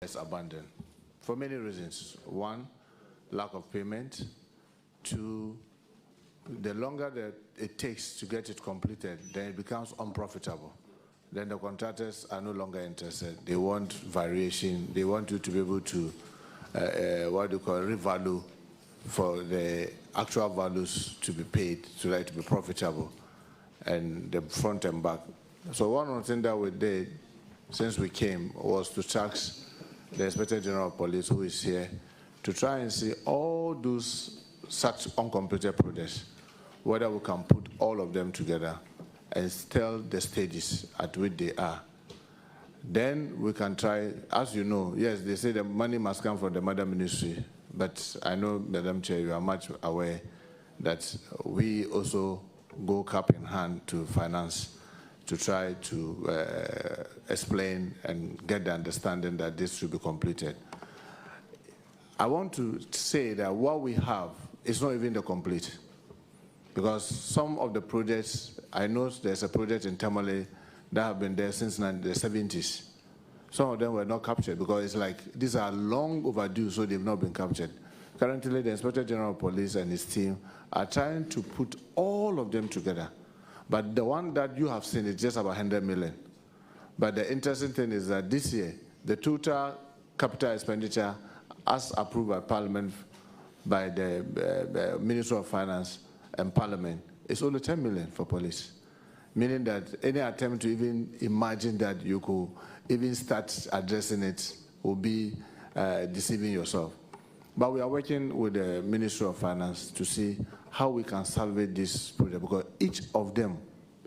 is abandoned for many reasons. One, lack of payment. Two, the longer that it takes to get it completed, then it becomes unprofitable. Then the contractors are no longer interested. They want variation. They want you to be able to, revalue for the actual values to be paid so that it to be profitable, and the front and back. So one of the things that we did since we came was to tax the Inspector General of Police, who is here, to try and see all those such uncompleted projects, whether we can put all of them together and tell the stages at which they are. Then we can try, as you know, yes, they say the money must come from the Mother Ministry, but I know, Madam Chair, you are much aware that we also go cap in hand to finance to try to explain and get the understanding that this should be completed. I want to say that what we have is not even the complete, because some of the projects, I know there's a project in Tamale that have been there since the 70s. Some of them were not captured because it's like these are long overdue, so they've not been captured. Currently, the Inspector General of Police and his team are trying to put all of them together. But the one that you have seen is just about 100 million. But the interesting thing is that this year, the total capital expenditure as approved by Parliament, by the Minister of Finance and Parliament, is only 10 million for police. Meaning that any attempt to even imagine that you could even start addressing it will be deceiving yourself. But we are working with the Ministry of Finance to see how we can salvage this project, because each of them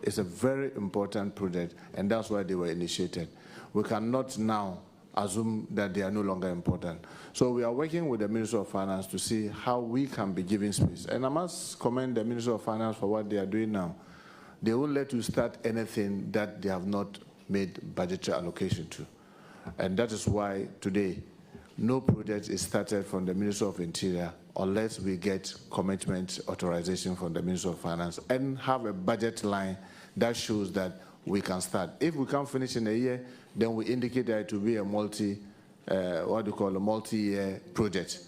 is a very important project, and that's why they were initiated. We cannot now assume that they are no longer important. So we are working with the Ministry of Finance to see how we can be giving space. And I must commend the Ministry of Finance for what they are doing now. They won't let you start anything that they have not made budgetary allocation to. And that is why today, no project is started from the Ministry of Interior unless we get commitment authorization from the Ministry of Finance and have a budget line that shows that we can start. If we can't finish in a year, then we indicate that it will be a multi-year project.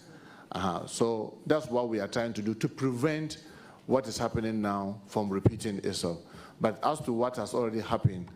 So that's what we are trying to do to prevent what is happening now from repeating itself. But as to what has already happened,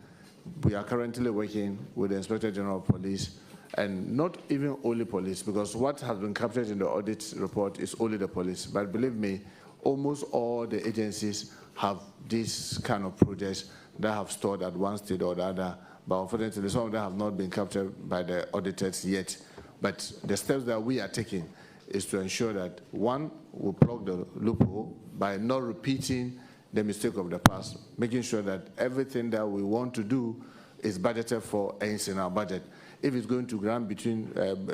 we are currently working with the Inspector General of Police, and not even only police, because what has been captured in the audit report is only the police. But believe me, almost all the agencies have these kind of projects that have stored at one state or the other. But unfortunately, some of them have not been captured by the auditors yet. But the steps that we are taking is to ensure that, one, we plug the loophole by not repeating the mistake of the past, making sure that everything that we want to do is budgeted for and it's in our budget. If it's going to grant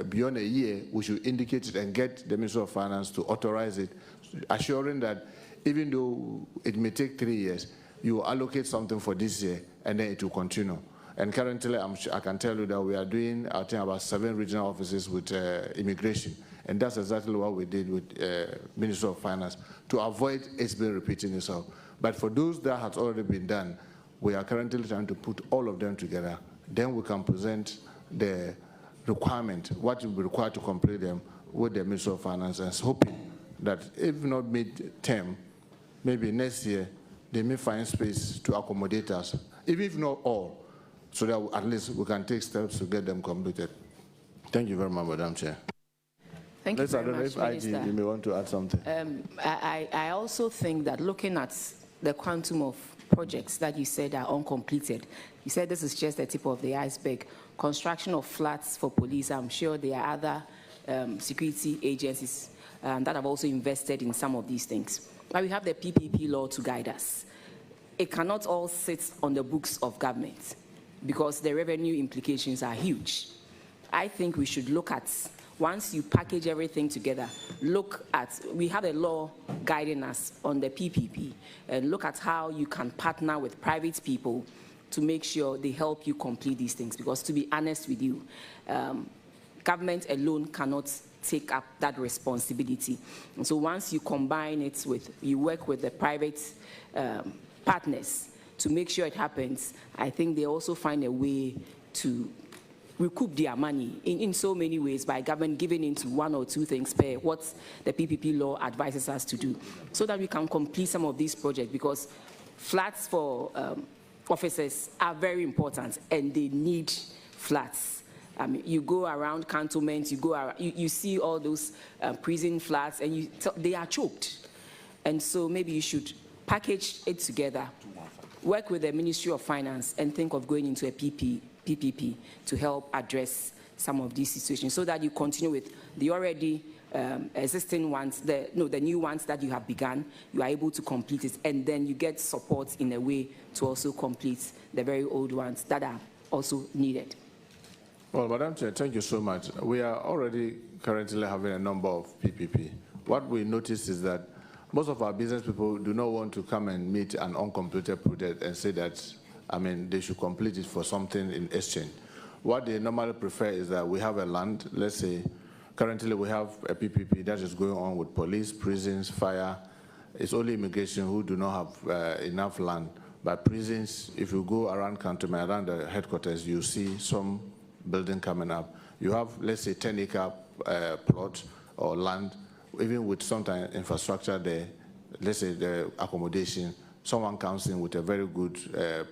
beyond a year, we should indicate it and get the Minister of Finance to authorize it, assuring that even though it may take 3 years, you will allocate something for this year and then it will continue. And currently, I can tell you that we are doing, I think, about 7 regional offices with immigration. And that's exactly what we did with Minister of Finance to avoid it being repeating itself. But for those that has already been done, we are currently trying to put all of them together. Then we can present the requirement, what will be required to complete them with the Minister of Finance, and hoping that if not mid-term, maybe next year, they may find space to accommodate us, even if not all, so that at least we can take steps to get them completed. Thank you very much, Madam Chair. Thank you very much, Minister. You may want to add something. I also think that looking at the quantum of projects that you said are uncompleted, you said this is just the tip of the iceberg. Construction of flats for police, I'm sure there are other security agencies that have also invested in some of these things. But we have the PPP law to guide us. It cannot all sit on the books of government because the revenue implications are huge. I think we should look at, once you package everything together, look at, we have a law guiding us on the PPP, and look at how you can partner with private people to make sure they help you complete these things. Because to be honest with you, government alone cannot take up that responsibility. And so once you combine it with, you work with the private partners to make sure it happens, I think they also find a way to recoup their money in so many ways by government giving into one or two things per what the PPP law advises us to do, so that we can complete some of these projects, because flats for officers are very important and they need flats. You go around cantonments, you see all those prison flats, and they are choked. And so maybe you should package it together, work with the Ministry of Finance, and think of going into a PPP to help address some of these situations, so that you continue with the already existing ones, the new ones that you have begun, you are able to complete it, and then you get support in a way to also complete the very old ones that are also needed. Well, Madam Chair, thank you so much. We are already currently having a number of PPP. What we noticed is that most of our business people do not want to come and meet an uncompleted project and say that, they should complete it for something in exchange. What they normally prefer is that we have a land, let's say, currently we have a PPP that is going on with police, prisons, fire. It's only immigration who do not have enough land. But prisons, if you go around Cantonment, around the headquarters, you see some building coming up. You have, let's say, 10-acre plot or land, even with some infrastructure there, let's say the accommodation, someone comes in with a very good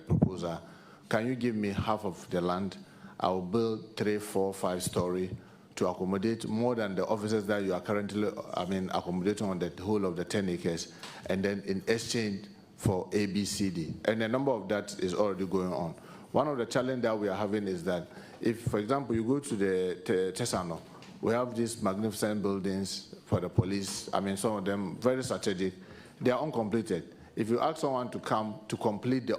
proposal. Can you give me half of the land? I'll build 3, 4, 5-story to accommodate more than the offices that you are currently, accommodating on the whole of the 10 acres, and then in exchange for A, B, C, D. And a number of that is already going on. One of the challenges that we are having is that if, for example, you go to the Tesano, we have these magnificent buildings for the police. Some of them very strategic. They are uncompleted. If you ask someone to come to complete the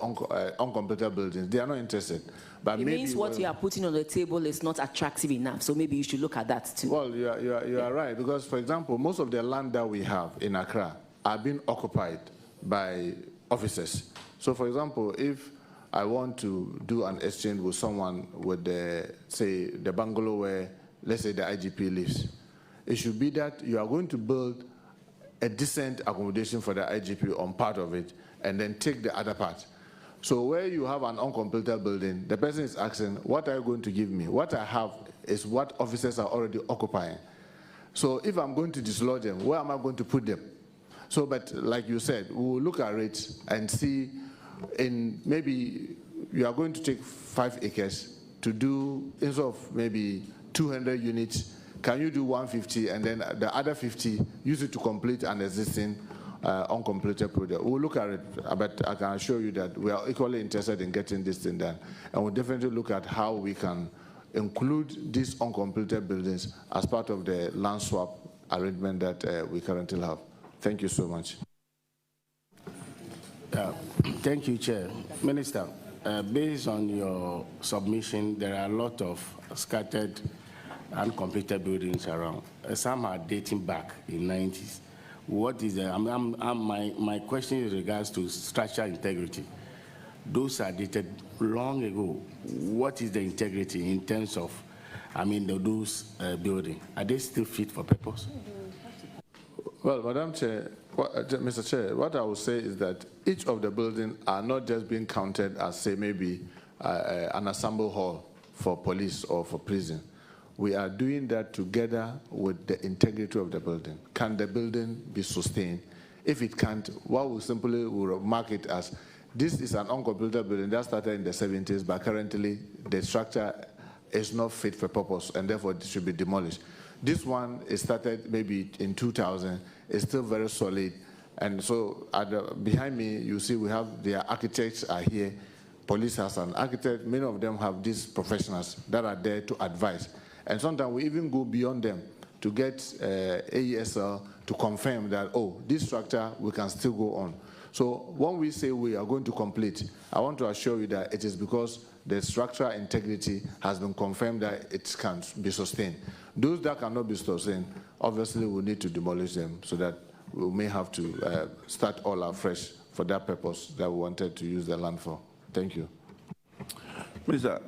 uncompleted buildings, they are not interested. But it means what you are putting on the table is not attractive enough, so maybe you should look at that too. Well, you are right, because, for example, most of the land that we have in Accra are being occupied by officers. So, for example, if I want to do an exchange with someone with say, the bungalow where, let's say, the IGP lives, it should be that you are going to build a decent accommodation for the IGP on part of it, and then take the other part. So where you have an uncompleted building, the person is asking, what are you going to give me? What I have is what officers are already occupying. So if I'm going to dislodge them, where am I going to put them? So, but like you said, we will look at it and see, in maybe you are going to take 5 acres to do, instead of maybe 200 units, can you do 150, and then the other 50, use it to complete an existing uncompleted project? We'll look at it, but I can assure you that we are equally interested in getting this thing done. And we'll definitely look at how we can include these uncompleted buildings as part of the land swap arrangement that we currently have. Thank you so much. Thank you, Chair. Minister, based on your submission, there are a lot of scattered uncompleted buildings around. Some are dating back in 90s. What is the, my question is regards to structural integrity. Those are dated long ago. What is the integrity in terms of, those buildings? Are they still fit for purpose? Well, Madam Chair, Mr. Chair, what I would say is that each of the buildings are not just being counted as, say, maybe an assemble hall for police or for prison. We are doing that together with the integrity of the building. Can the building be sustained? If it can't, what we simply will mark it as, this is an uncompleted building that started in the 70s, but currently the structure is not fit for purpose, and therefore it should be demolished. This one is started maybe in 2000, it's still very solid. And so behind me, you see we have their architects are here. Police has an architect. Many of them have these professionals that are there to advise. And sometimes we even go beyond them to get AESL to confirm that, oh, this structure, we can still go on. So when we say we are going to complete, I want to assure you that it is because the structural integrity has been confirmed that it can be sustained. Those that cannot be sustained, obviously we need to demolish them so that we may have to start all afresh for that purpose that we wanted to use the land for. Thank you. Minister,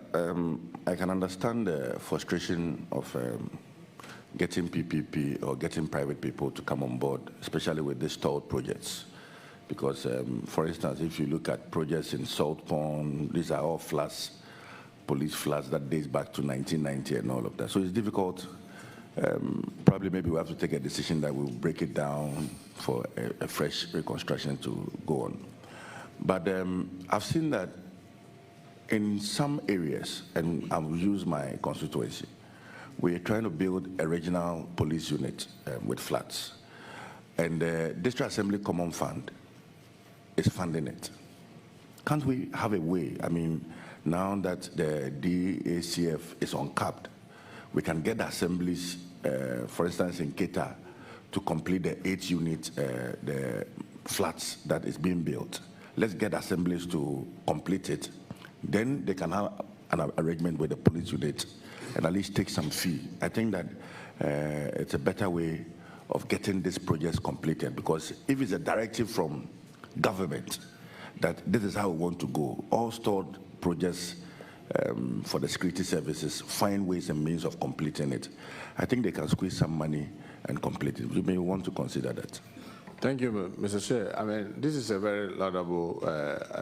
I can understand the frustration of getting PPP or getting private people to come on board, especially with these stalled projects. Because, for instance, if you look at projects in Salt Pond, these are all flats police flats that dates back to 1990 and all of that. So it's difficult. Probably maybe we have to take a decision that we'll break it down for a fresh reconstruction to go on. But I've seen that in some areas, and I'll use my constituency, we're trying to build a regional police unit with flats. And the District Assembly Common Fund is funding it. Can't we have a way, I mean, now that the DACF is uncapped, we can get the assemblies, for instance, in Keta, to complete the 8 units, the flats that is being built. Let's get assemblies to complete it. Then they can have an arrangement with the police unit and at least take some fee. I think that it's a better way of getting these projects completed, because if it's a directive from government that this is how we want to go, all stored projects for the security services, find ways and means of completing it. I think they can squeeze some money and complete it. We may want to consider that. Thank you, Mr. Chair. I mean, this is a very laudable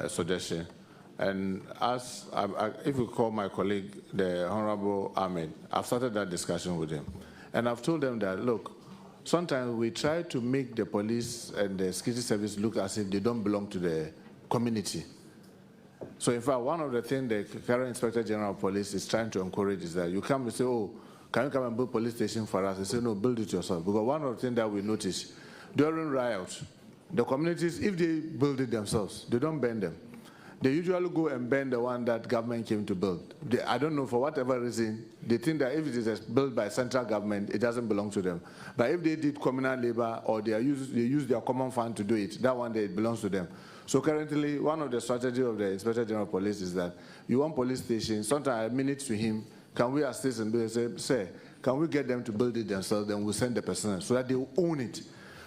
suggestion. And if you call my colleague, the Honorable Ahmed, I've started that discussion with him. And I've told them that, look, sometimes we try to make the police and the security service look as if they don't belong to the community. So in fact, one of the things the current Inspector General of Police is trying to encourage is that you come and say, oh, can you come and build police station for us? They say, no, build it yourself. Because one of the things that we notice, during riots, the communities, if they build it themselves, they don't burn them. They usually go and burn the one that government came to build. I don't know, for whatever reason, they think that if it is built by central government, it doesn't belong to them. But if they did communal labor or they use their common fund to do it, that one day it belongs to them. So currently, one of the strategies of the Inspector General of Police is that you want police stations, sometimes I admit it to him, can we assist and say, sir, can we get them to build it themselves, then we'll send the personnel so that they will own it.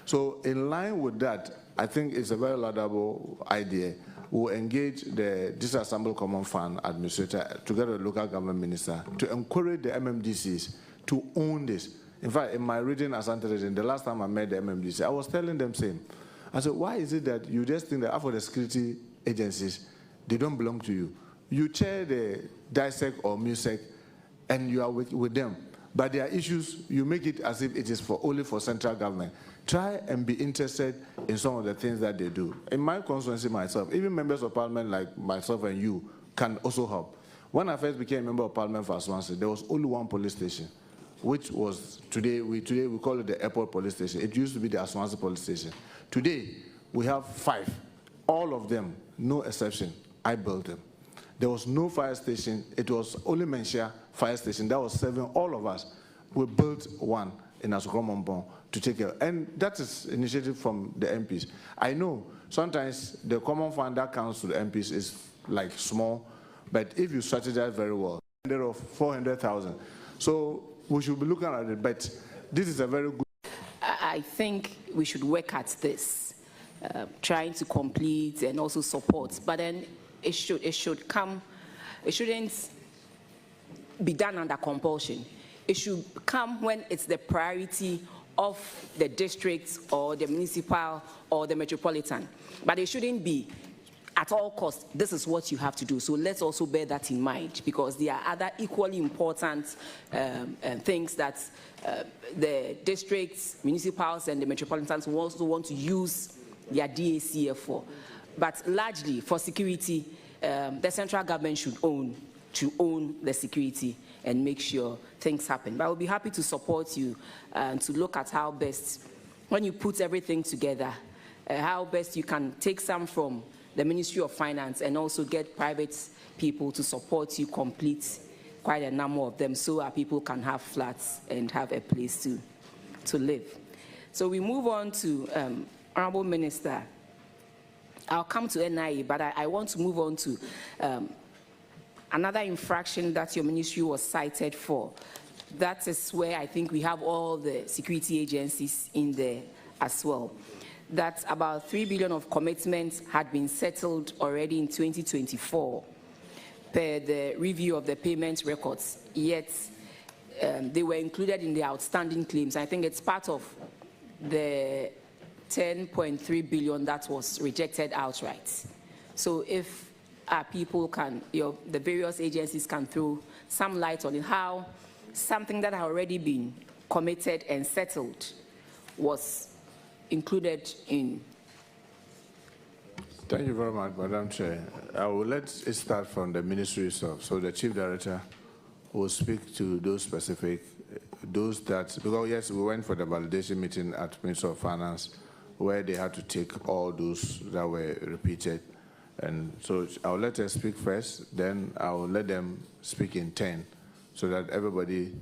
So in line with that, I think it's a very laudable idea. We'll engage the District Assembly Common Fund Administrator together with the local government minister to encourage the MMDCs to own this. In fact, in my region, Asante region, the last time I met the MMDC, I was telling them same. I said, why is it that you just think that after the security agencies, they don't belong to you? You chair the DISEC or MUSEC and you are with them. But there are issues, you make it as if it is only for central government. Try and be interested in some of the things that they do. In my constituency myself, even members of parliament like myself and you can also help. When I first became a member of parliament for Swansea, there was only one police station, which was today we call it the airport police station. It used to be the Swansea police station. Today, we have 5. All of them, no exception, I built them. There was no fire station. It was only Menchia fire station. That was 7. All of us, we built one in Asukromombon to take care. And that is initiative from the MPs. I know sometimes the common fund that comes to the MPs is like small, but if you strategize very well, there are 400,000. So we should be looking at it, but this is a very good. I think we should work at this, trying to complete and also support, but then it shouldn't be done under compulsion. It should come when it's the priority of the district or the municipal or the metropolitan. But it shouldn't be at all costs, this is what you have to do. So let's also bear that in mind, because there are other equally important things that the districts, municipals, and the metropolitans will also want to use their DACF for. But largely for security, the central government should own the security and make sure things happen. But I will be happy to support you and to look at how best, when you put everything together, how best you can take some from the Ministry of Finance and also get private people to support you complete quite a number of them so our people can have flats and have a place to live. So we move on to Honorable Minister. I'll come to NIA, but I want to move on to another infraction that your ministry was cited for. That is where I think we have all the security agencies in there as well. That about 3 billion of commitments had been settled already in 2024 per the review of the payment records, yet they were included in the outstanding claims. I think it's part of the 10.3 billion that was rejected outright. So if our people can, the various agencies can throw some light on it, how something that had already been committed and settled was included in. Thank you very much, Madam Chair. I will let it start from the ministry itself. So the Chief Director will speak to those specific, those that, because yes, we went for the validation meeting at Ministry of Finance where they had to take all those that were repeated. And so I'll let her speak first, then I'll let them speak in 10 so that everybody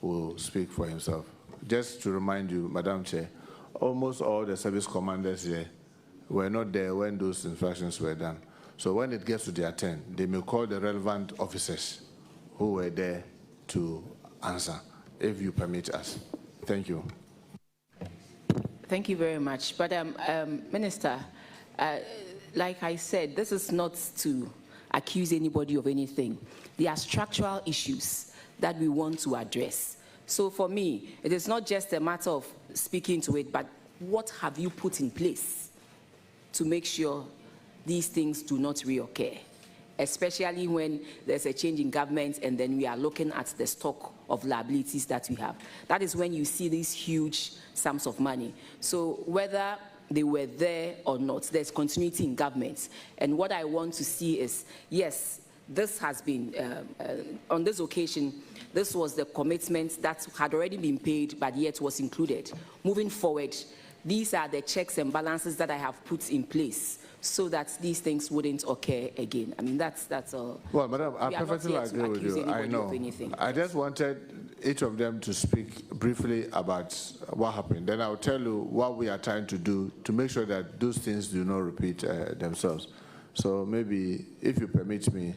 will speak for himself. Just to remind you, Madam Chair, almost all the service commanders here were not there when those instructions were done. So when it gets to their turn, they may call the relevant officers who were there to answer, if you permit us. Thank you. Thank you very much. But Minister, like I said, this is not to accuse anybody of anything. There are structural issues that we want to address. So for me, it is not just a matter of speaking to it, but what have you put in place to make sure these things do not reoccur, especially when there's a change in government and then we are looking at the stock of liabilities that we have. That is when you see these huge sums of money. So whether they were there or not, there's continuity in government. And what I want to see is, yes, this has been, on this occasion, this was the commitment that had already been paid, but yet was included. Moving forward, these are the checks and balances that I have put in place so that these things wouldn't occur again. I mean, that's all. Well, Madam, I perfectly agree with you. I know. I just wanted each of them to speak briefly about what happened. Then I'll tell you what we are trying to do to make sure that those things do not repeat themselves. So maybe, if you permit me,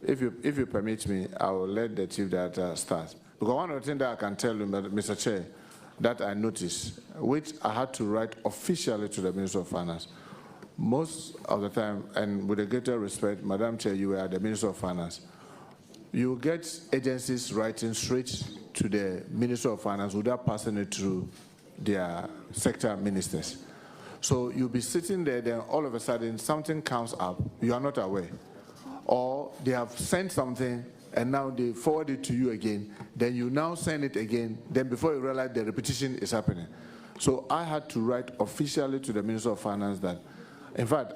if you permit me, I will let the Chief Director start. Because one of the things that I can tell you, Mr. Chair, that I noticed, which I had to write officially to the Minister of Finance, most of the time, and with a greater respect, Madam Chair, you were the Minister of Finance, you get agencies writing straight to the Minister of Finance without passing it through their sector ministers. So you'll be sitting there, then all of a sudden something comes up, you are not aware. Or they have sent something and now they forward it to you again, then you now send it again, then before you realize the repetition is happening. So I had to write officially to the Minister of Finance that, in fact,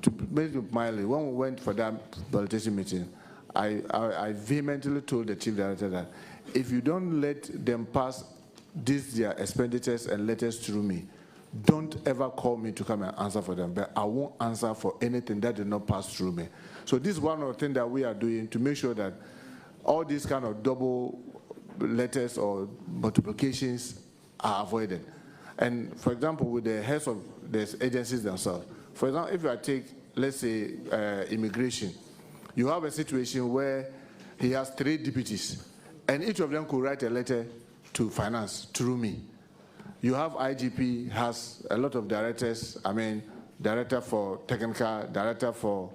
to make it mildly, when we went for that validation meeting, I vehemently told the Chief Director that if you don't let them pass their expenditures and letters through me, don't ever call me to come and answer for them, but I won't answer for anything that did not pass through me. So this is one of the things that we are doing to make sure that all these kind of double letters or multiplications are avoided. And for example, with the heads of the agencies themselves, for example, if I take, let's say, immigration, you have a situation where he has 3 deputies, and each of them could write a letter to finance through me. You have IGP, has a lot of directors, I mean, director for technical, director for...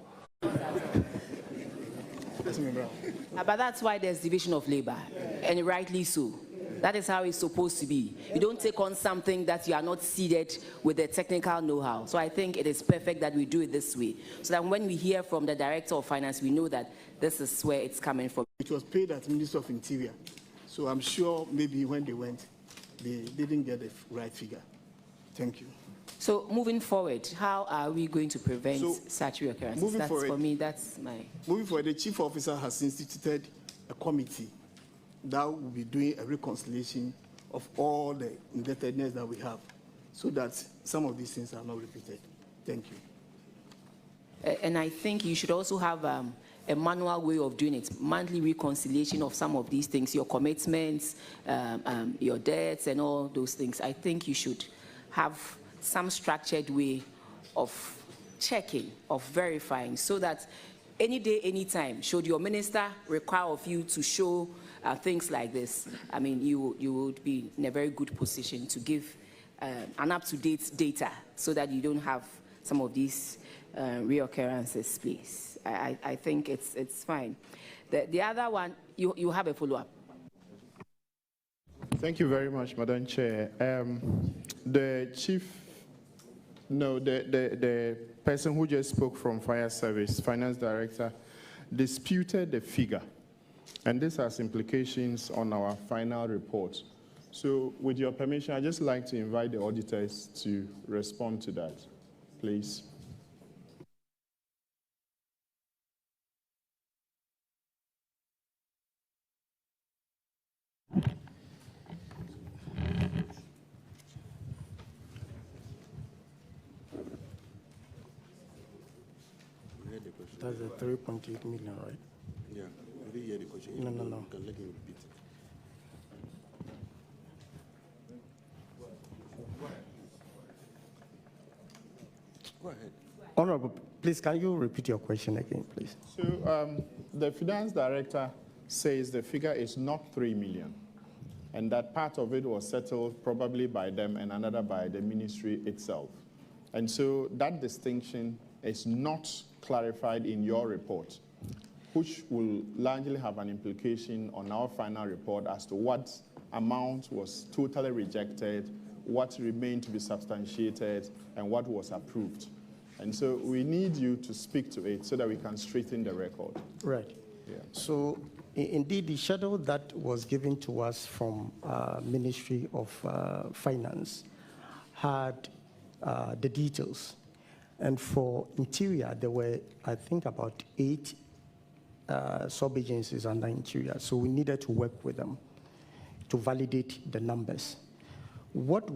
But that's why there's division of labor, and rightly so. That is how it's supposed to be. You don't take on something that you are not seeded with the technical know-how. So I think it is perfect that we do it this way, so that when we hear from the Director of Finance, we know that this is where it's coming from. It was paid at Ministry of Interior. So I'm sure maybe when they went, they didn't get the right figure. Thank you. So moving forward, how are we going to prevent such reoccurrences? That's forward, for me, that's my... Moving forward, the Chief Officer has instituted a committee that will be doing a reconciliation of all the indebtedness that we have so that some of these things are not repeated. Thank you. And I think you should also have a manual way of doing it, monthly reconciliation of some of these things, your commitments, your debts and all those things. I think you should have some structured way of checking, of verifying, so that any day, any time, should your minister require of you to show things like this, I mean, you would be in a very good position to give an up-to-date data so that you don't have some of these reoccurrences, please. I think it's fine. The other one, you have a follow-up. Thank you very much, Madam Chair. The Chief No, the person who just spoke from Fire Service, Finance Director, disputed the figure. And this has implications on our final report. So with your permission, I'd just like to invite the auditors to respond to that, please. That's the 3.8 million, right? Yeah, I didn't hear the question. No. You can let him repeat it. Go ahead. Honorable, please, can you repeat your question again, please? So the Finance Director says the figure is not 3 million, and that part of it was settled probably by them and another by the ministry itself. And so that distinction is not clarified in your report, which will largely have an implication on our final report as to what amount was totally rejected, what remained to be substantiated, and what was approved. And so we need you to speak to it so that we can straighten the record. Right. Yeah. So indeed, the schedule that was given to us from Ministry of Finance had the details. And for Interior, there were, I think, about 8 sub-agencies under Interior. So we needed to work with them to validate the numbers. What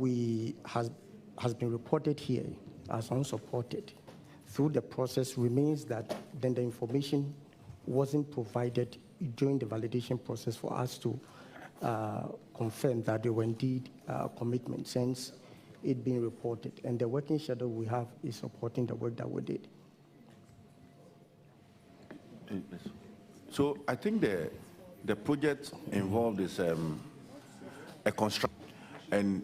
has been reported here as unsupported through the process remains that then the information wasn't provided during the validation process for us to confirm that they were indeed commitments, since it being reported. And the working schedule we have is supporting the work that we did. So I think the project involved is a construction. And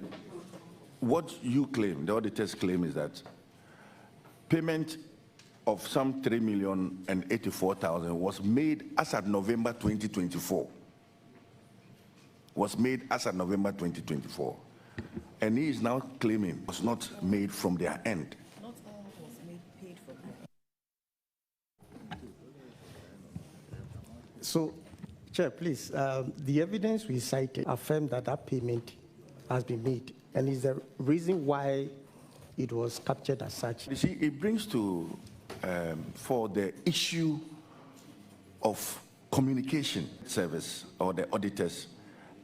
what you claim, the auditors claim, is that payment of some 3,084,000 was made as at November 2024. Was made as at November 2024. And he is now claiming it was not made from their end. Not all was paid from their end. So, Chair, please, the evidence we cited affirmed that that payment has been made, and is the reason why it was captured as such. You see, it brings to, for the issue of communication service or the auditors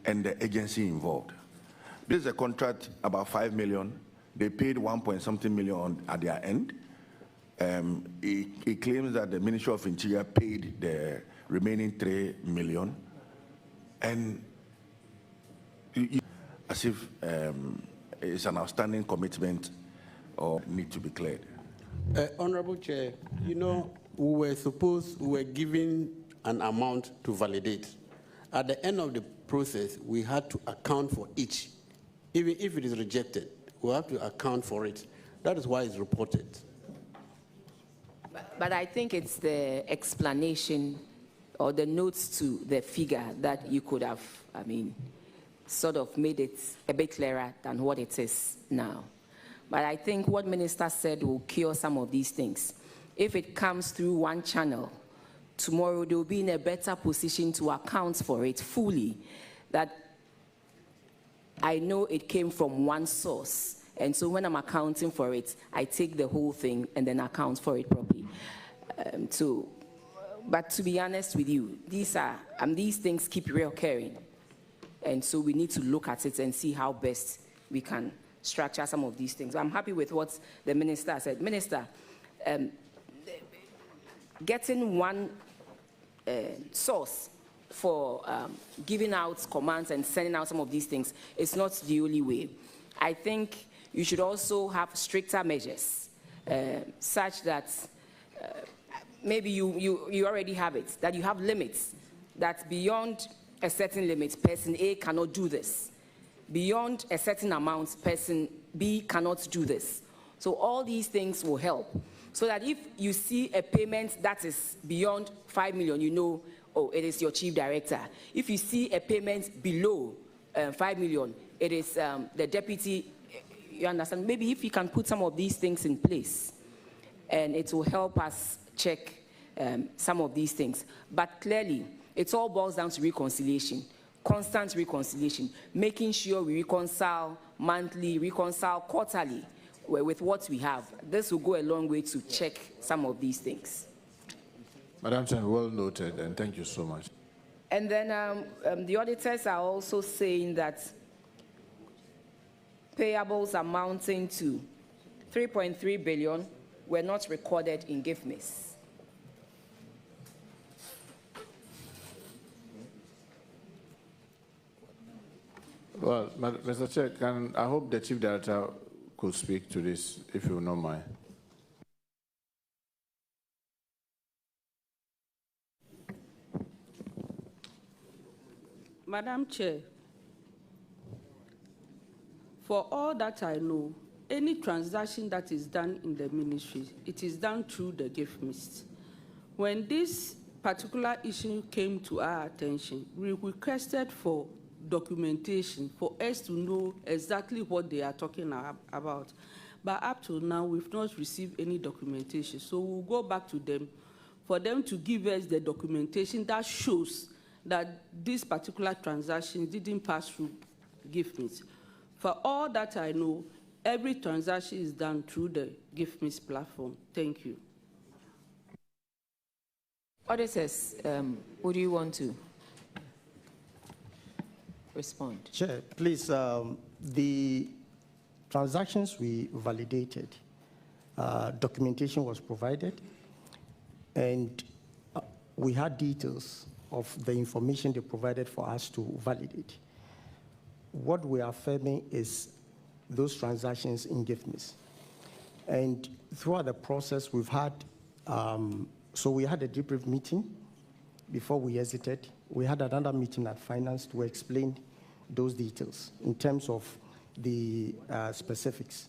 and the agency involved. This is a contract about 5 million. They paid 1-point-something million at their end. He claims that the Ministry of Interior paid the remaining 3 million. And as if it's an outstanding commitment or need to be cleared. Honorable Chair, you know, we were given an amount to validate. At the end of the process, we had to account for each. Even if it is rejected, we have to account for it. That is why it's reported. But I think it's the explanation or the notes to the figure that you could have, sort of made it a bit clearer than what it is now. But I think what Minister said will cure some of these things. If it comes through one channel, tomorrow they'll be in a better position to account for it fully, that I know it came from one source. And so when I'm accounting for it, I take the whole thing and then account for it properly. But to be honest with you, these things keep reoccurring. And so we need to look at it and see how best we can structure some of these things. I'm happy with what the Minister said. Minister, getting one source for giving out commands and sending out some of these things is not the only way. I think you should also have stricter measures such that maybe you already have it, that you have limits, that beyond a certain limit, person A cannot do this. Beyond a certain amount, person B cannot do this. So all these things will help. So that if you see a payment that is beyond 5 million, you know, oh, it is your chief director. If you see a payment below 5 million, it is the deputy, you understand? Maybe if you can put some of these things in place, and it will help us check some of these things. But clearly, it all boils down to reconciliation, constant reconciliation, making sure we reconcile monthly, reconcile quarterly with what we have. This will go a long way to check some of these things. Madam Chair, well noted, and thank you so much. And then the auditors are also saying that payables amounting to 3.3 billion were not recorded in GIFMIS. Well, Mr. Chair, I hope the Chief Director could speak to this, if you don't mind. Madam Chair, for all that I know, any transaction that is done in the ministry, it is done through the GIFMIS. When this particular issue came to our attention, we requested for documentation for us to know exactly what they are talking about. But up to now, we've not received any documentation. So we'll go back to them for them to give us the documentation that shows that this particular transaction didn't pass through GIFMIS. For all that I know, every transaction is done through the GIFMIS platform. Thank you. Auditors, would you want to respond? Chair, please, the transactions we validated, documentation was provided, and we had details of the information they provided for us to validate. What we are affirming is those transactions in GIFMIS. And throughout the process, we've had, so we had a debrief meeting before we exited. We had another meeting at finance to explain those details in terms of the specifics,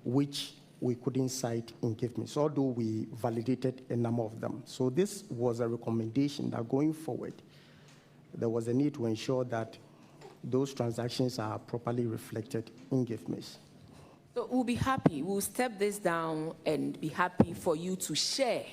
which we couldn't cite in GIFMIS, although we validated a number of them. So this was a recommendation that going forward, there was a need to ensure that those transactions are properly reflected in GIFMIS. So we'll be happy, we'll step this down and be happy for you to share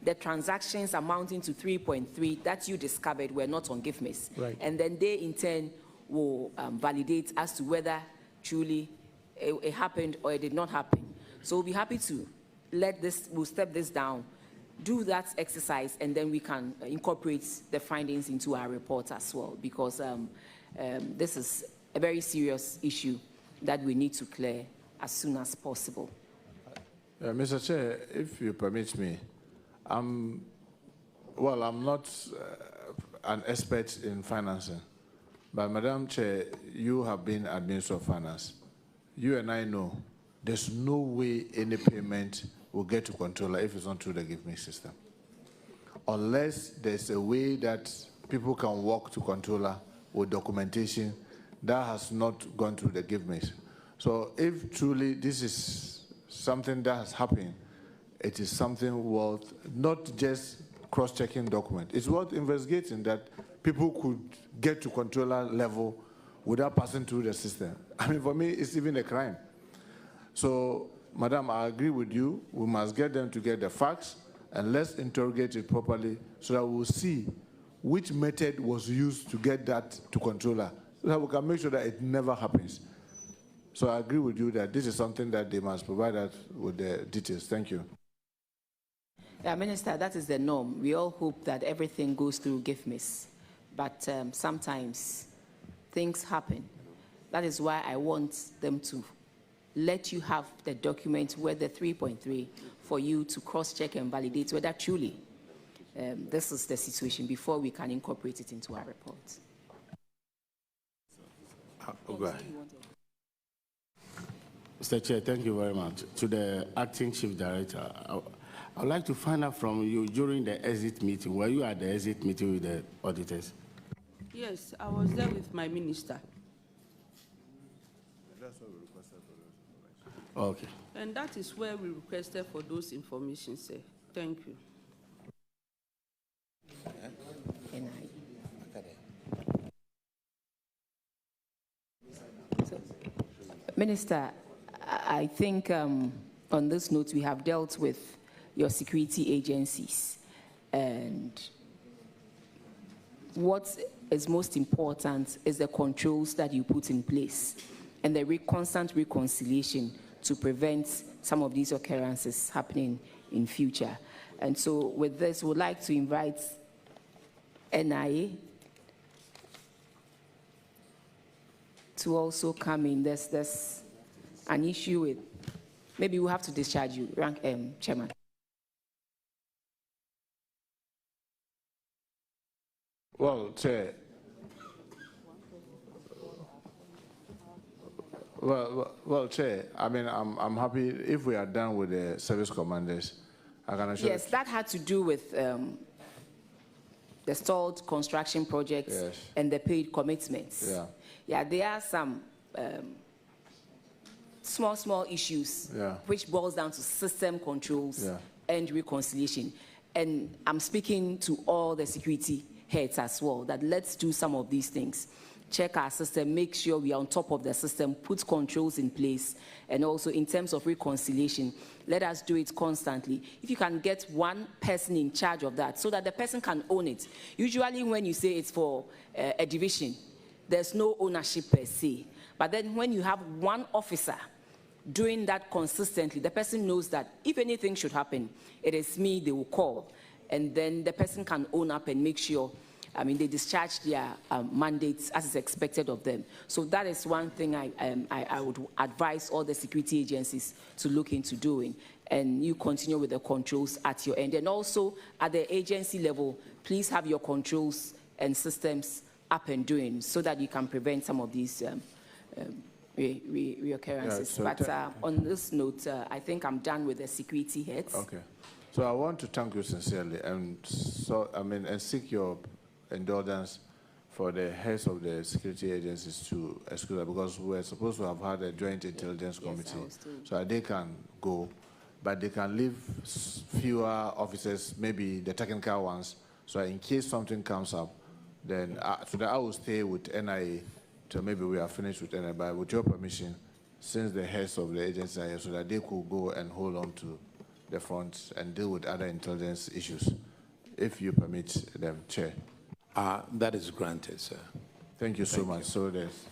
the transactions amounting to 3.3 that you discovered were not on GIFMIS. Right. And then they in turn will validate as to whether truly it happened or it did not happen. So we'll be happy to we'll step this down, do that exercise, and then we can incorporate the findings into our report as well, because this is a very serious issue that we need to clear as soon as possible. Mr. Chair, if you permit me, I'm not an expert in financing, but Madam Chair, you have been Administrator of Finance. You and I know there's no way any payment will get to controller if it's not through the GIFMIS system. Unless there's a way that people can walk to controller with documentation that has not gone through the GIFMIS. So if truly this is something that has happened, it is something worth not just cross-checking document. It's worth investigating that people could get to controller level without passing through the system. I mean, for me, it's even a crime. So, Madam, I agree with you. We must get them to get the facts, and let's interrogate it properly so that we'll see which method was used to get that to controller, so that we can make sure that it never happens. So I agree with you that this is something that they must provide us with the details. Thank you. Yeah, Minister, that is the norm. We all hope that everything goes through GIFMIS, but sometimes things happen. That is why I want them to let you have the document where the 3.3 for you to cross-check and validate whether truly this is the situation before we can incorporate it into our report. Go ahead. Mr. Chair, thank you very much. To the Acting Chief Director, I would like to find out from you during the exit meeting, were you at the exit meeting with the auditors? Yes, I was there with my minister. That's what we requested for those information. Okay. And that is where we requested for those information, sir. Thank you. So, Minister, I think on this note, we have dealt with your security agencies. And what is most important is the controls that you put in place and the constant reconciliation to prevent some of these occurrences happening in future. And so with this, we'd like to invite NIA to also come in. There's an issue with, maybe we'll have to discharge you, Chairman. Well, Chair. Well, Chair, I mean, I'm happy if we are done with the service commanders. I can assure. Yes, that had to do with the stalled construction projects, yes, and the paid commitments. Yeah. Yeah, there are some small issues, yeah, which boils down to system controls, yeah, and reconciliation. And I'm speaking to all the security heads as well, that let's do some of these things. Check our system, make sure we are on top of the system, put controls in place, and also in terms of reconciliation, let us do it constantly. If you can get one person in charge of that so that the person can own it. Usually when you say it's for a division, there's no ownership per se. But then when you have one officer doing that consistently, the person knows that if anything should happen, it is me they will call. And then the person can own up and make sure, I mean, they discharge their mandates as is expected of them. So that is one thing I would advise all the security agencies to look into doing. And you continue with the controls at your end. And also at the agency level, please have your controls and systems up and doing so that you can prevent some of these reoccurrences. Yeah, so but on this note, I think I'm done with the security heads. Okay. So I want to thank you sincerely, and so and seek your indulgence for the heads of the security agencies to excuse us, because we're supposed to have had a joint intelligence committee, so that they can go, but they can leave fewer officers, maybe the technical ones, so in case something comes up, then so that I will stay with NIA till maybe we are finished with NIA, but with your permission, since the heads of the agency are here, so that they could go and hold on to the front and deal with other intelligence issues, if you permit them, Chair. That is granted, sir. Thank you so much. So there's.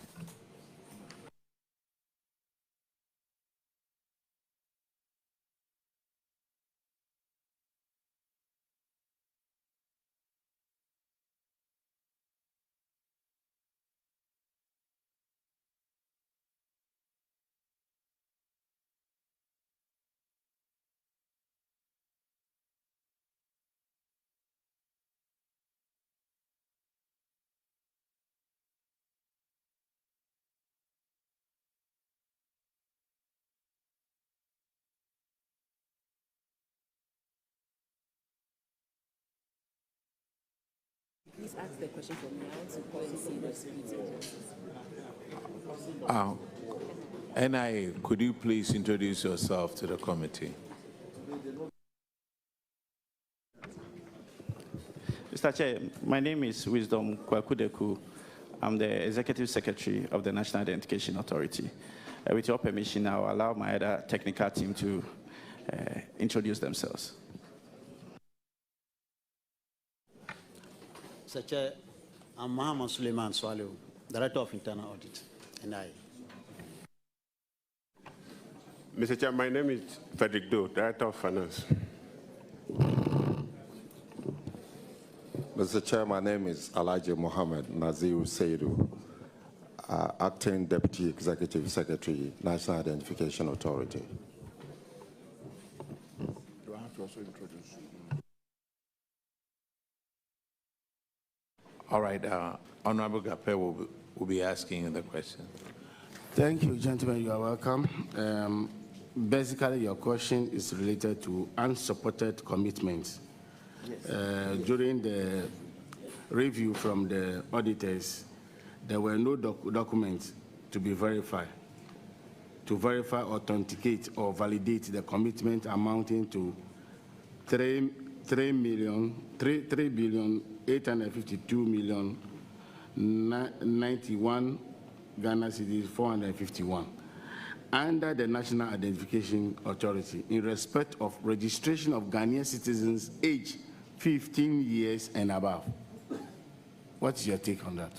Please ask the question for me. I want to go and see the security agencies. NIA, could you please introduce yourself to the committee? Mr. Chair, my name is Wisdom Kwakudeku. I'm the Executive Secretary of the National Identification Authority. With your permission, I'll allow my other technical team to introduce themselves. Mr. Chair, I'm Muhammad Suleiman Swaleh, Director of Internal Audit, NIA. Mr. Chair, my name is Frederick Doe, Director of Finance. Mr. Chair, my name is Elijah Mohammed Naziru Seidu, Acting Deputy Executive Secretary, National Identification Authority. Do I have to also introduce? All right, Honorable Gape will be asking the question. Thank you, gentlemen. You are welcome. Basically, your question is related to unsupported commitments. Yes. During the review from the auditors, there were no documents to be verified, to verify, authenticate, or validate the commitment amounting to 3,852,091 Ghana cedis 451. under the National Identification Authority in respect of registration of Ghanaian citizens aged 15 years and above. What's your take on that?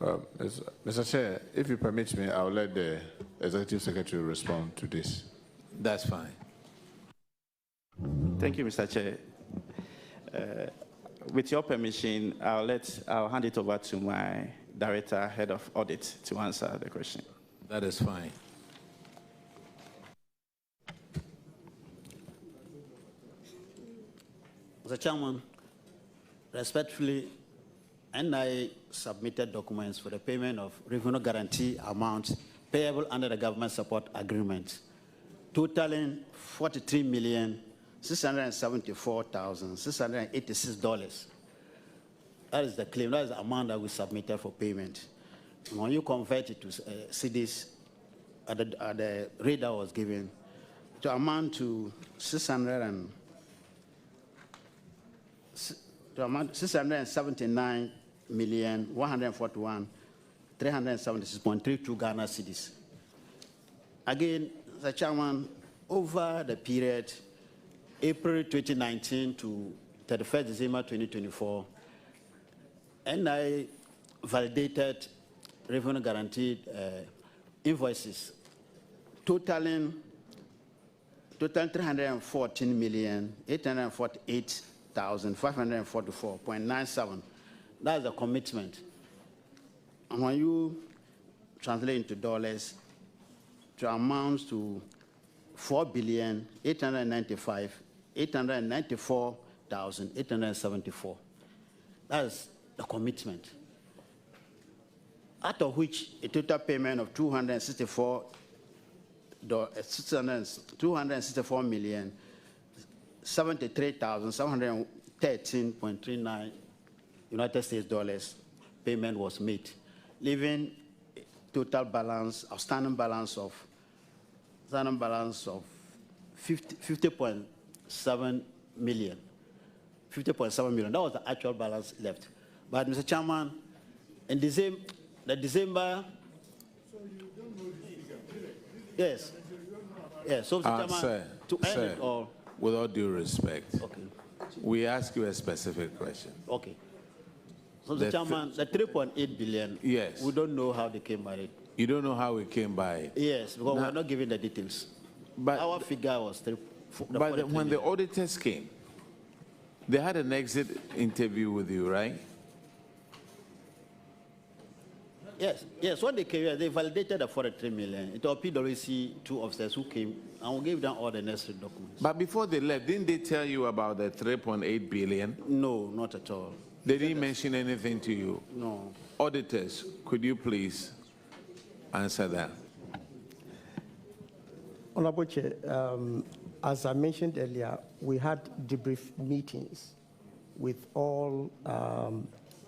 Mr. Chair, if you permit me, I'll let the Executive Secretary respond to this. That's fine. Thank you, Mr. Chair. With your permission, I'll hand it over to my Director, Head of Audit, to answer the question. That is fine. Mr. Chairman, respectfully, NI submitted documents for the payment of revenue guarantee amounts payable under the government support agreement, totaling $43,674,686. That is the claim. That is the amount that we submitted for payment. And when you convert it to cedis, at the rate that was given, to amount to 679,141,376.32 Ghana cedis. Again, the Chairman, over the period April 2019 to 31st December 2024, NI validated revenue guaranteed invoices totaling 314,848,544.97. That's the commitment. And when you translate into dollars, it amounts to $4,895,894,874. That's the commitment. Out of which a total payment of $264,713,713.39 United States dollars payment was made, leaving total balance, outstanding balance of 50.7 million. 50.7 million. That was the actual balance left. But Mr. Chairman, in December. So you don't know the figure? Yes. Yes. So, Mr. Chairman, Sir, to end it all. With all due respect, Okay. we ask you a specific question. Okay. So, Mr. Chairman, the 3.8 billion. Yes. We don't know how they came by it. You don't know how we came by it? Yes, because we're not giving the details. But our figure was when the auditors came, they had an exit interview with you, right? Yes, yes. When they came here, they validated the 43 million. It was PwC, two officers who came, and we gave them all the necessary documents. But before they left, didn't they tell you about the 3.8 billion? No, not at all. They didn't mention anything to you? No. Auditors, could you please answer that? Honorable Chair, as I mentioned earlier, we had debrief meetings with all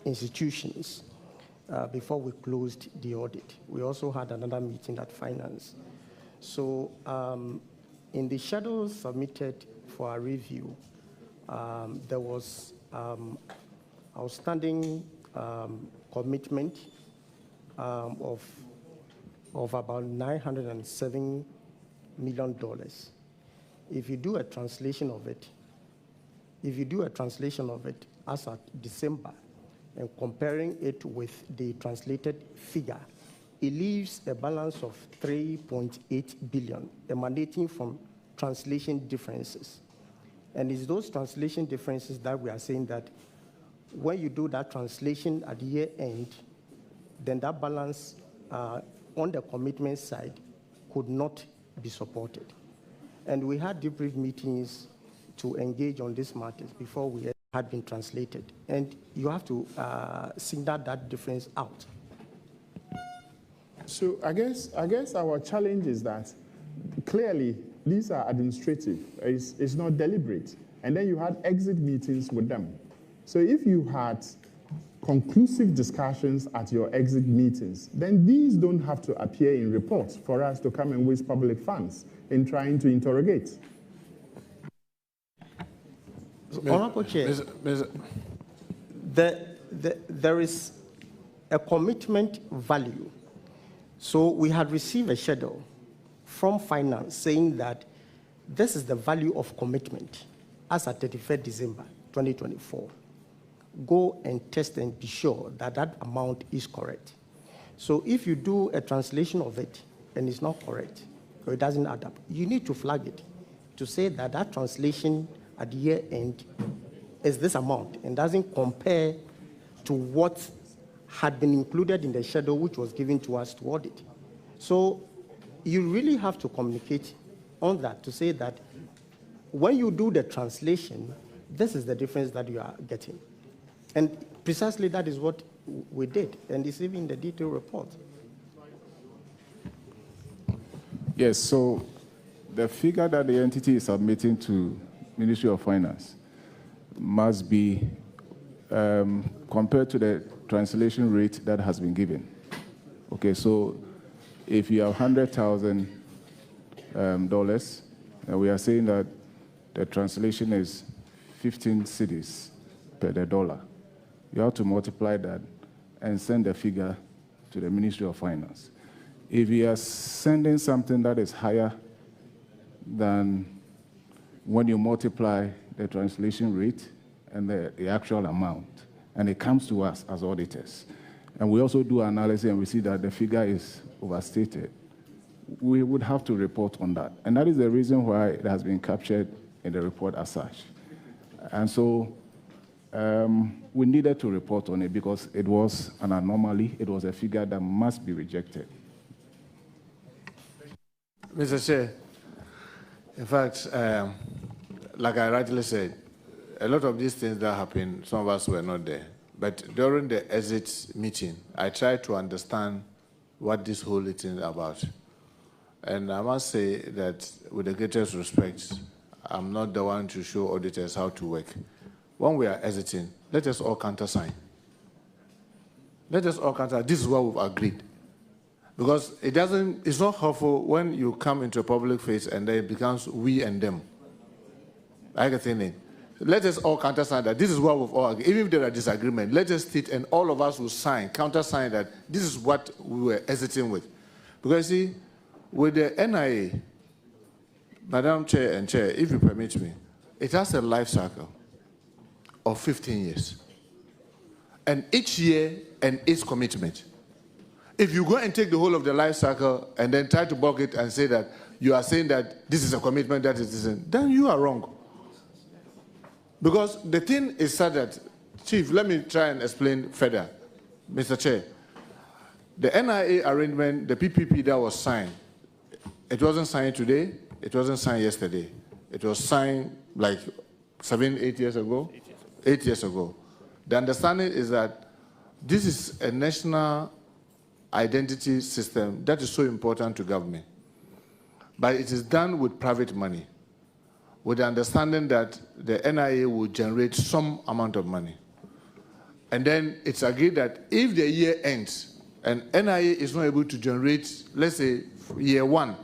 institutions before we closed the audit. We also had another meeting at Finance. So in the schedules submitted for our review, there was outstanding commitment of about $907 million. If you do a translation of it, as at December, and comparing it with the translated figure, it leaves a balance of 3.8 billion emanating from translation differences. And it's those translation differences that we are saying that when you do that translation at year end, then that balance on the commitment side could not be supported. And we had debrief meetings to engage on these matters before we had been translated. And you have to signal that difference out. So I guess our challenge is that clearly these are administrative. It's not deliberate. And then you had exit meetings with them. So if you had conclusive discussions at your exit meetings, then these don't have to appear in reports for us to come and waste public funds in trying to interrogate. Honorable Chair, there is a commitment value So we had received a schedule from finance saying that this is the value of commitment as at 31st December 2024. Go and test and be sure that that amount is correct. So if you do a translation of it and it's not correct, or it doesn't add up, you need to flag it to say that that translation at the year end is this amount and doesn't compare to what had been included in the schedule which was given to us to audit. So you really have to communicate on that to say that when you do the translation, this is the difference that you are getting. And precisely that is what we did, and it's even in the detailed report. Yes, so the figure that the entity is submitting to Ministry of Finance must be compared to the translation rate that has been given. Okay, so if you have $100,000, and we are saying that the translation is 15 cedis per the dollar, you have to multiply that and send the figure to the Ministry of Finance. If you are sending something that is higher than when you multiply the translation rate and the actual amount, and it comes to us as auditors, and we also do analysis and we see that the figure is overstated, we would have to report on that. And that is the reason why it has been captured in the report as such. And so we needed to report on it because it was an anomaly. It was a figure that must be rejected. Mr. Chair, in fact, like I rightly said, a lot of these things that happened, some of us were not there. But during the exit meeting, I tried to understand what this whole thing is about. And I must say that with the greatest respect, I'm not the one to show auditors how to work. When we are exiting, let us all countersign. Let us all countersign. This is what we've agreed. Because it's not helpful when you come into a public face and then it becomes we and them. Like a thing. Let us all countersign that this is what we've all agreed. Even if there are disagreements, let us state and all of us will sign, countersign that this is what we were exiting with. Because see, with the NIA, Madam Chair and Chair, if you permit me, it has a life cycle of 15 years. And each year and its commitment. If you go and take the whole of the life cycle and then try to bulk it and say that you are saying that this is a commitment that is this, then you are wrong. Because the thing is said that, Chief, let me try and explain further, Mr. Chair. The NIA arrangement, the PPP that was signed, it wasn't signed today, it wasn't signed yesterday. It was signed like 7, 8 years ago? 8 years ago. The understanding is that this is a national identity system that is so important to government. But it is done with private money, with the understanding that the NIA will generate some amount of money. And then it's agreed that if the year ends and NIA is not able to generate, let's say year 1,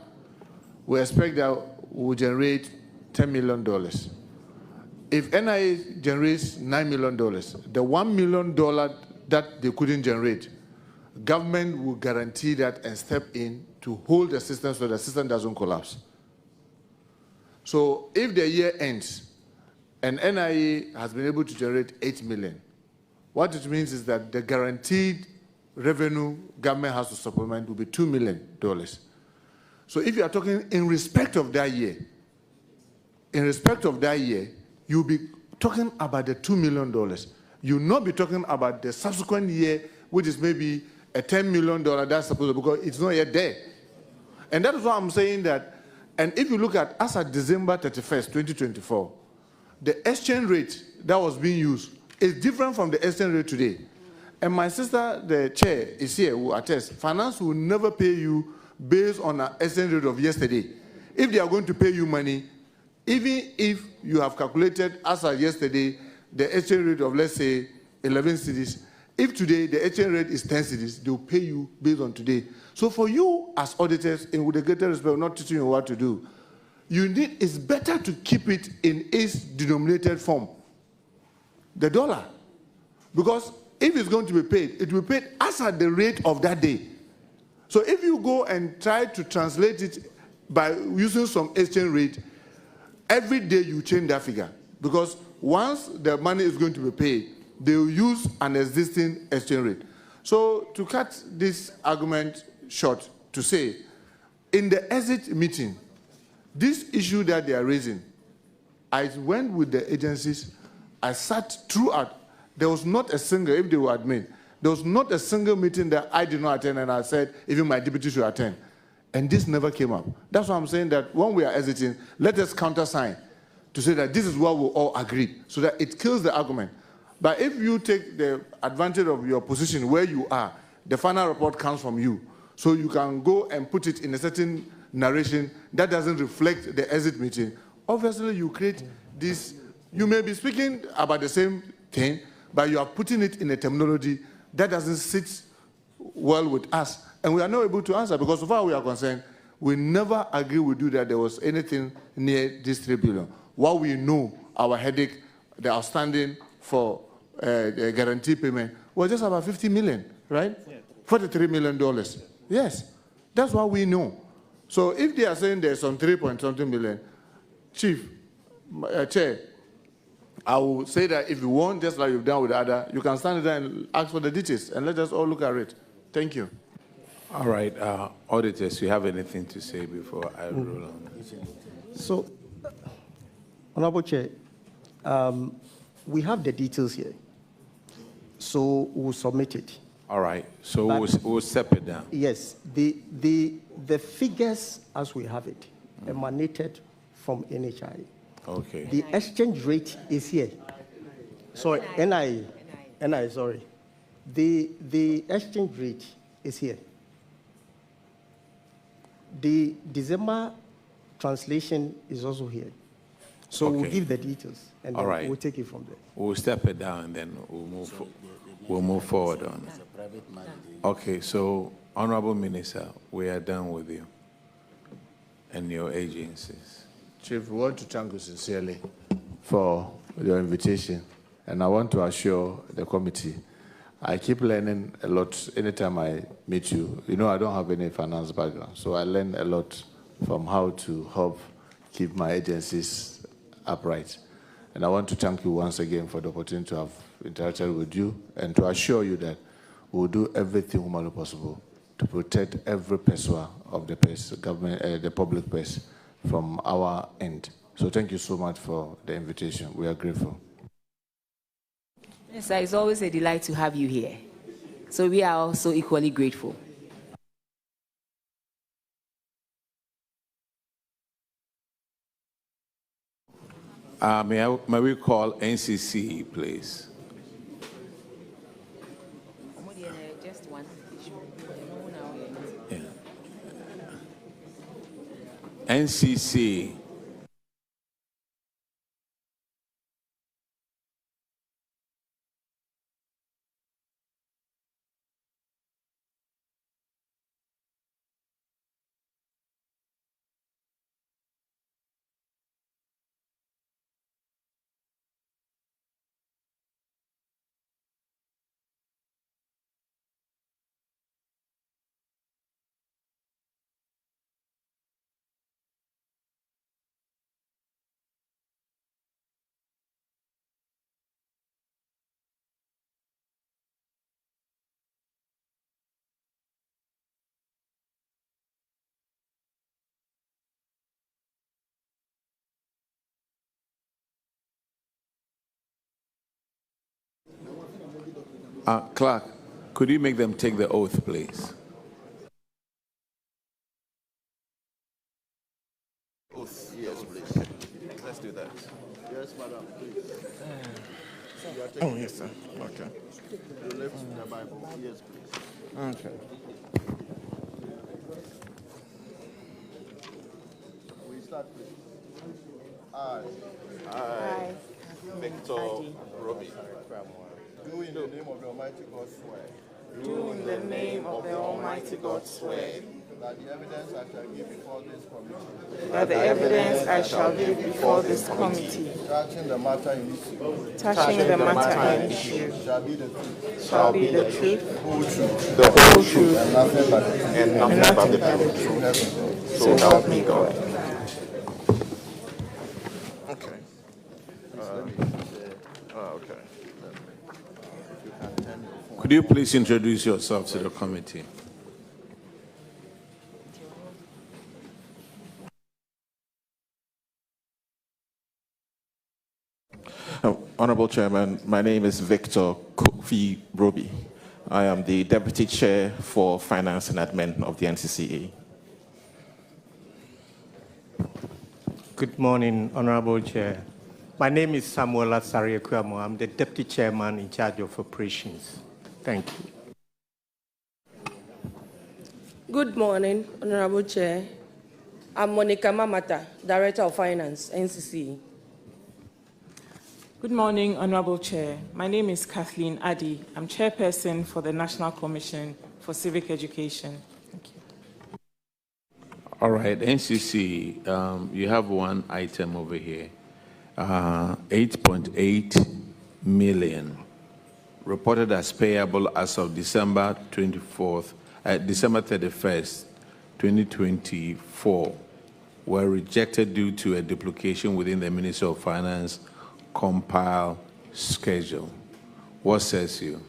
we expect that we'll generate $10 million. If NIA generates $9 million, the $1 million that they couldn't generate, government will guarantee that and step in to hold the system so the system doesn't collapse. So if the year ends and NIA has been able to generate $8 million, what it means is that the guaranteed revenue government has to supplement will be $2 million. So if you are talking in respect of that year, you'll be talking about the $2 million. You'll not be talking about the subsequent year, which is maybe a $10 million that's supposed to, because it's not yet there. And that is why I'm saying that, and if you look at, as at December 31st, 2024, the exchange rate that was being used is different from the exchange rate today. And my sister, the chair, is here, who attests, finance will never pay you based on an exchange rate of yesterday. If they are going to pay you money, even if you have calculated, as of yesterday, the exchange rate of, let's say, 11 cedis, if today the exchange rate is 10 cedis, they'll pay you based on today. So for you as auditors, and with the greater respect, not teaching you what to do, it's better to keep it in its denominated form, the dollar. Because if it's going to be paid, it will be paid as at the rate of that day. So if you go and try to translate it by using some exchange rate, every day you change that figure. Because once the money is going to be paid, they will use an existing exchange rate. So to cut this argument short, to say, in the exit meeting, this issue that they are raising, I went with the agencies, I sat throughout. There was not a single, if they will admit, there was not a single meeting that I did not attend, and I said, even my deputy should attend. And this never came up. That's why I'm saying that when we are exiting, let us countersign to say that this is what we all agreed, so that it kills the argument. But if you take the advantage of your position where you are, the final report comes from you. So you can go and put it in a certain narration that doesn't reflect the exit meeting. Obviously, you create this, you may be speaking about the same thing, but you are putting it in a terminology that doesn't sit well with us. And we are not able to answer, because so far we are concerned, we never agree with you that there was anything near this 3 billion. What we know, our headache, the outstanding for the guarantee payment was just about 50 million, right? Yeah. $43 million. Yes, that's what we know. So if they are saying there's some 3-point-something million, Chief, Chair, I will say that if you want, just like you've done with the other, you can stand there and ask for the details, and let us all look at it. Thank you. All right, auditors, you have anything to say before I roll on? So, Honorable Chair, we have the details here, so we'll submit it. All right, so we'll step it down. Yes, the figures as we have it emanated from NHI. Okay. The exchange rate is here. Sorry, NI, sorry. The exchange rate is here. The December translation is also here. So Okay. we'll give the details, and All then right. we'll take it from there. We'll step it down, and then we'll move forward on it. Okay, so, Honorable Minister, we are done with you and your agencies. Chief, we want to thank you sincerely for your invitation, and I want to assure the committee, I keep learning a lot anytime I meet you. You know, I don't have any finance background, so I learn a lot from how to help keep my agencies upright. And I want to thank you once again for the opportunity to have interacted with you, and to assure you that we will do everything humanly possible to protect every peso of the purse, government, the public purse, from our end. So thank you so much for the invitation. We are grateful. Yes, sir, it's always a delight to have you here. So we are also equally grateful. May we call NCC, please? Just one issue. Yeah. NCC. Clerk, could you make them take the oath, please? Oath, yes, please. Let's do that. Yes, madam, please. Oh, yes, sir. Okay. You left the Bible. Yes, please. Okay. We start, please. I, Victor Roby, Do in the name of the Almighty God swear. Do in the name of the Almighty God swear That the evidence I shall give before this committee. That the evidence I shall give before this committee. Touching the matter in issue. Touching the matter in issue. Shall be the truth. Shall be the truth. Whole truth. The whole truth. And nothing but the truth. And nothing but the truth. So help me God. Okay. Okay. Could you please introduce yourself to the committee? Honorable Chairman, my name is Victor Kofi Roby. I am the Deputy Chair for Finance and Admin of the NCCA. Good morning, Honorable Chair. My name is Samuel Asari Ekwamo. I'm the Deputy Chairman in charge of operations. Thank you. Good morning, Honorable Chair. I'm Monica Mamata, Director of Finance, NCC. Good morning, Honorable Chair. My name is Kathleen Addy. I'm Chairperson for the National Commission for Civic Education. Thank you. All right, NCC, you have one item over here. 8.8 million reported as payable as of December 31st, 2024 were rejected due to a duplication within the Ministry of Finance compile schedule. What says you?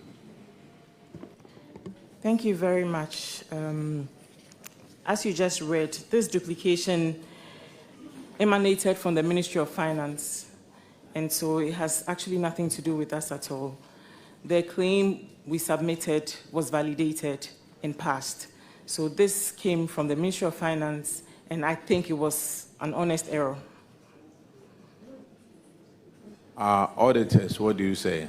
Thank you very much. As you just read, this duplication emanated from the Ministry of Finance, and so it has actually nothing to do with us at all. The claim we submitted was validated and passed. So this came from the Ministry of Finance, and I think it was an honest error. Auditors, what do you say?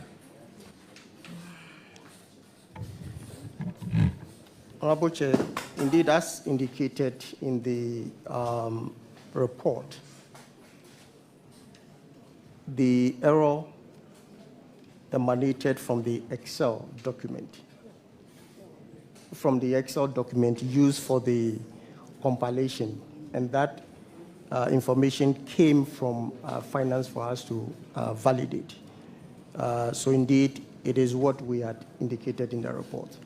Honorable Chair, indeed, as indicated in the report, the error emanated from the Excel document, used for the compilation, and that information came from finance for us to validate. So indeed, it is what we had indicated in the report.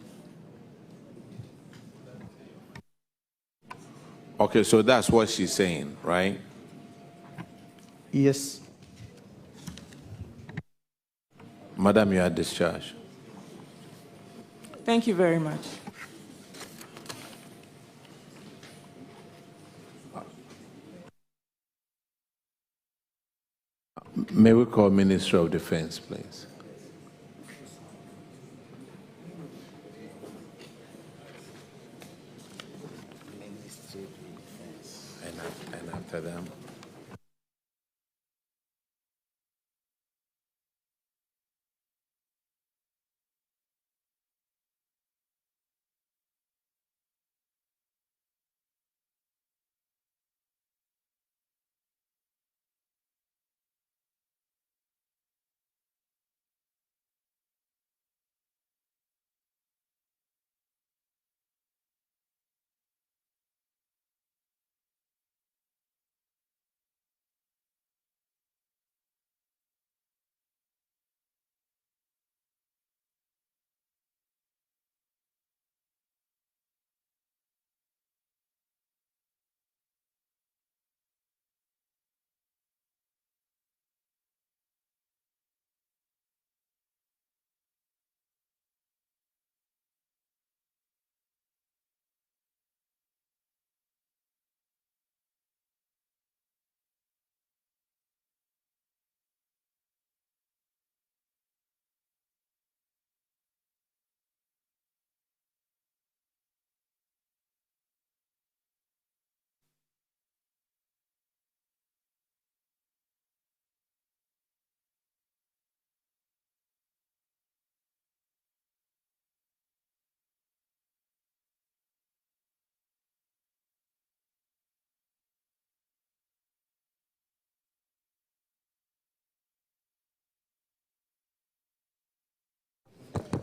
Okay, so that's what she's saying, right? Yes. Madam, you are discharged. Thank you very much. May we call Minister of Defense, please? And after them.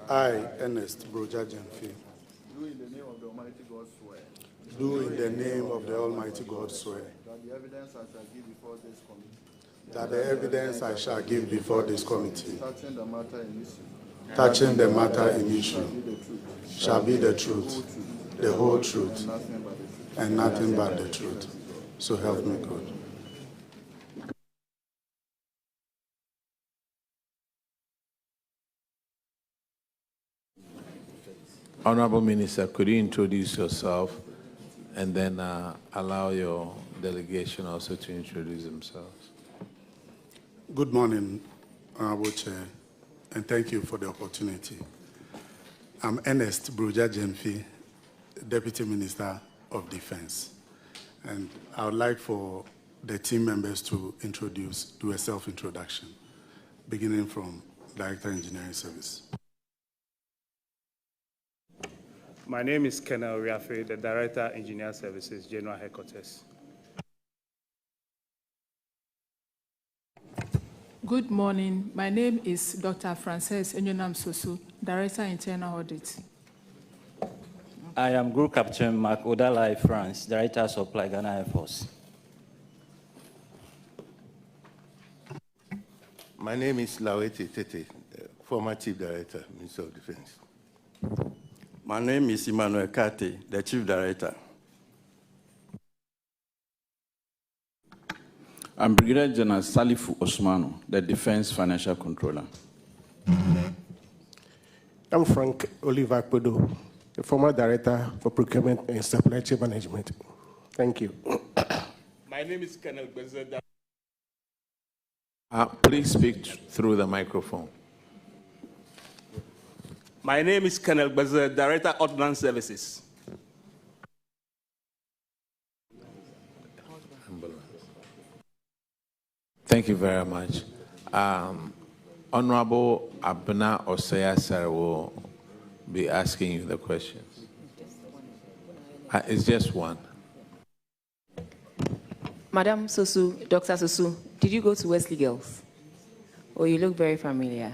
I, Ernest Brojajanfi. Do in the name of the Almighty God swear. do in the name of the Almighty God swear that the evidence I shall give before this committee touching the matter in issue shall be the truth, the whole truth, and nothing but the truth. So help me God. Honorable Minister, could you introduce yourself and then allow your delegation also to introduce themselves? Good morning, Honorable Chair, and thank you for the opportunity. I'm Ernest Bruja Jemfi, Deputy Minister of Defense, and I would like for the team members to do a self-introduction, beginning from Director Engineering Service. My name is Kenel Riafe, the Director, Engineer Services, General Headquarters. Good morning. My name is Dr. Frances Enyonam Sosu, Director, Internal Audit. I am Group Captain Mark Odalai France, Director, Supply, Ghana Air Force. My name is Lawete Tete, former Chief Director, Minister of Defense. My name is Emmanuel Kate, the Chief Director. I'm Brigadier General Salifu Osmanu, the Defense Financial Controller. I'm Frank Oliver Podo, the former Director for Procurement and Supply Chain Management. Thank you. My name is Colonel Bezeda. Please speak through the microphone. My name is Colonel Bezeda, Director, Ordnance Services. Thank you very much. Honorable Abna Osaya Sir will be asking you the questions. It's just one. Madam Sosu, Dr. Sosu, did you go to Wesley Girls? Oh, you look very familiar.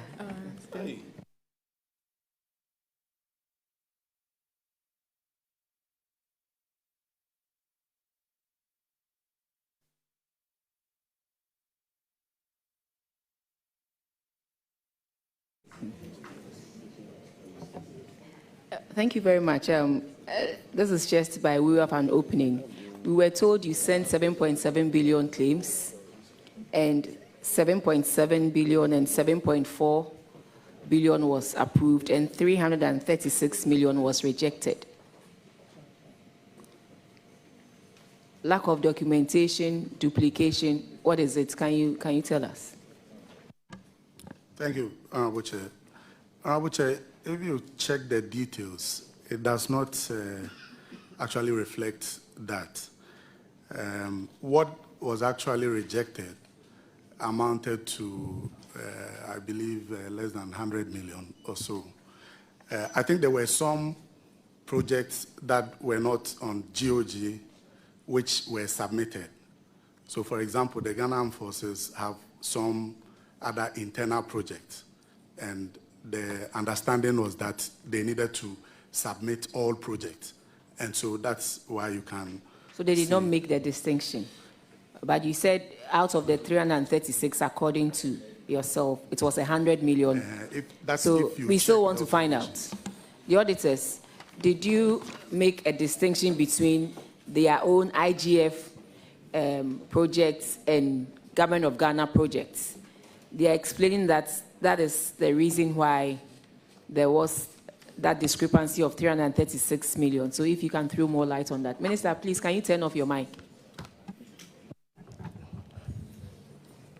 Thank you very much. This is just by way of an opening. We were told you sent 7.7 billion claims, and 7.7 billion and 7.4 billion was approved, and 336 million was rejected. Lack of documentation, duplication, what is it? Can you tell us? Thank you, Honorable Chair. Honorable Chair, if you check the details, it does not actually reflect that. What was actually rejected amounted to, I believe, less than 100 million or so. I think there were some projects that were not on GOG which were submitted. So, for example, the Ghana Armed Forces have some other internal projects, and the understanding was that they needed to submit all projects. And so that's why you can. So they did not make the distinction. But you said out of the 336, according to yourself, it was 100 million. So we still want to find out. The auditors, did you make a distinction between their own IGF projects and Government of Ghana projects? They are explaining that that is the reason why there was that discrepancy of 336 million. So if you can throw more light on that. Minister, please, can you turn off your mic?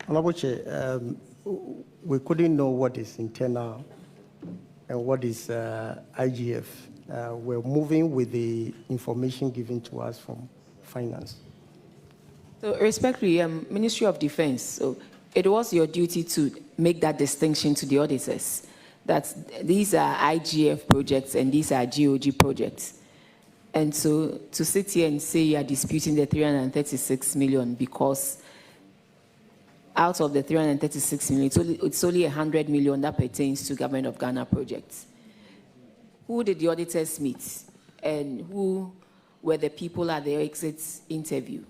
Honorable Chair, we couldn't know what is internal and what is IGF. We're moving with the information given to us from Finance. So respectfully, Ministry of Defense, so it was your duty to make that distinction to the auditors, that these are IGF projects and these are GOG projects. And so to sit here and say you are disputing the 336 million because out of the 336 million, it's only 100 million that pertains to Government of Ghana projects. Who did the auditors meet, and who were the people at the exit interview?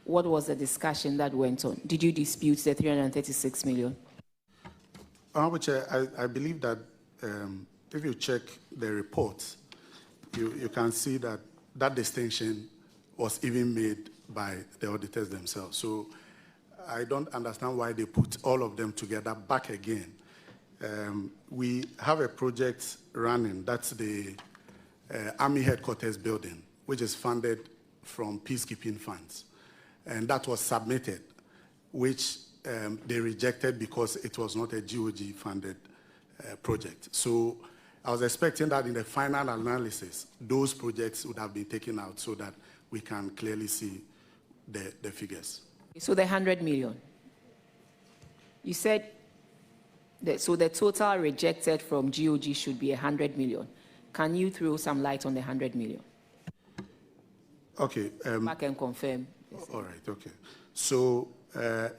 What was the discussion that went on? Did you dispute the 336 million? Honorable Chair, I believe that if you check the reports, you can see that that distinction was even made by the auditors themselves. So I don't understand why they put all of them together back again. We have a project running, that's the Army Headquarters building, which is funded from peacekeeping funds. And that was submitted, which they rejected because it was not a GOG funded project. So I was expecting that in the final analysis, those projects would have been taken out so that we can clearly see the figures. So the 100 million. You said that, so the total rejected from GOG should be 100 million. Can you throw some light on the 100 million? Okay. I can confirm. All right, okay. So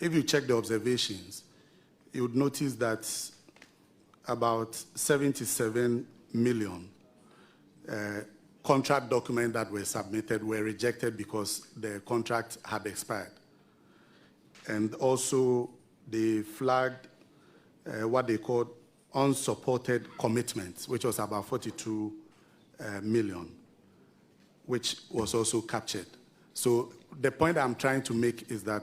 if you check the observations, you would notice that about 77 million contract documents that were submitted were rejected because the contract had expired. And also they flagged what they called unsupported commitments, which was about 42 million, which was also captured. So the point I'm trying to make is that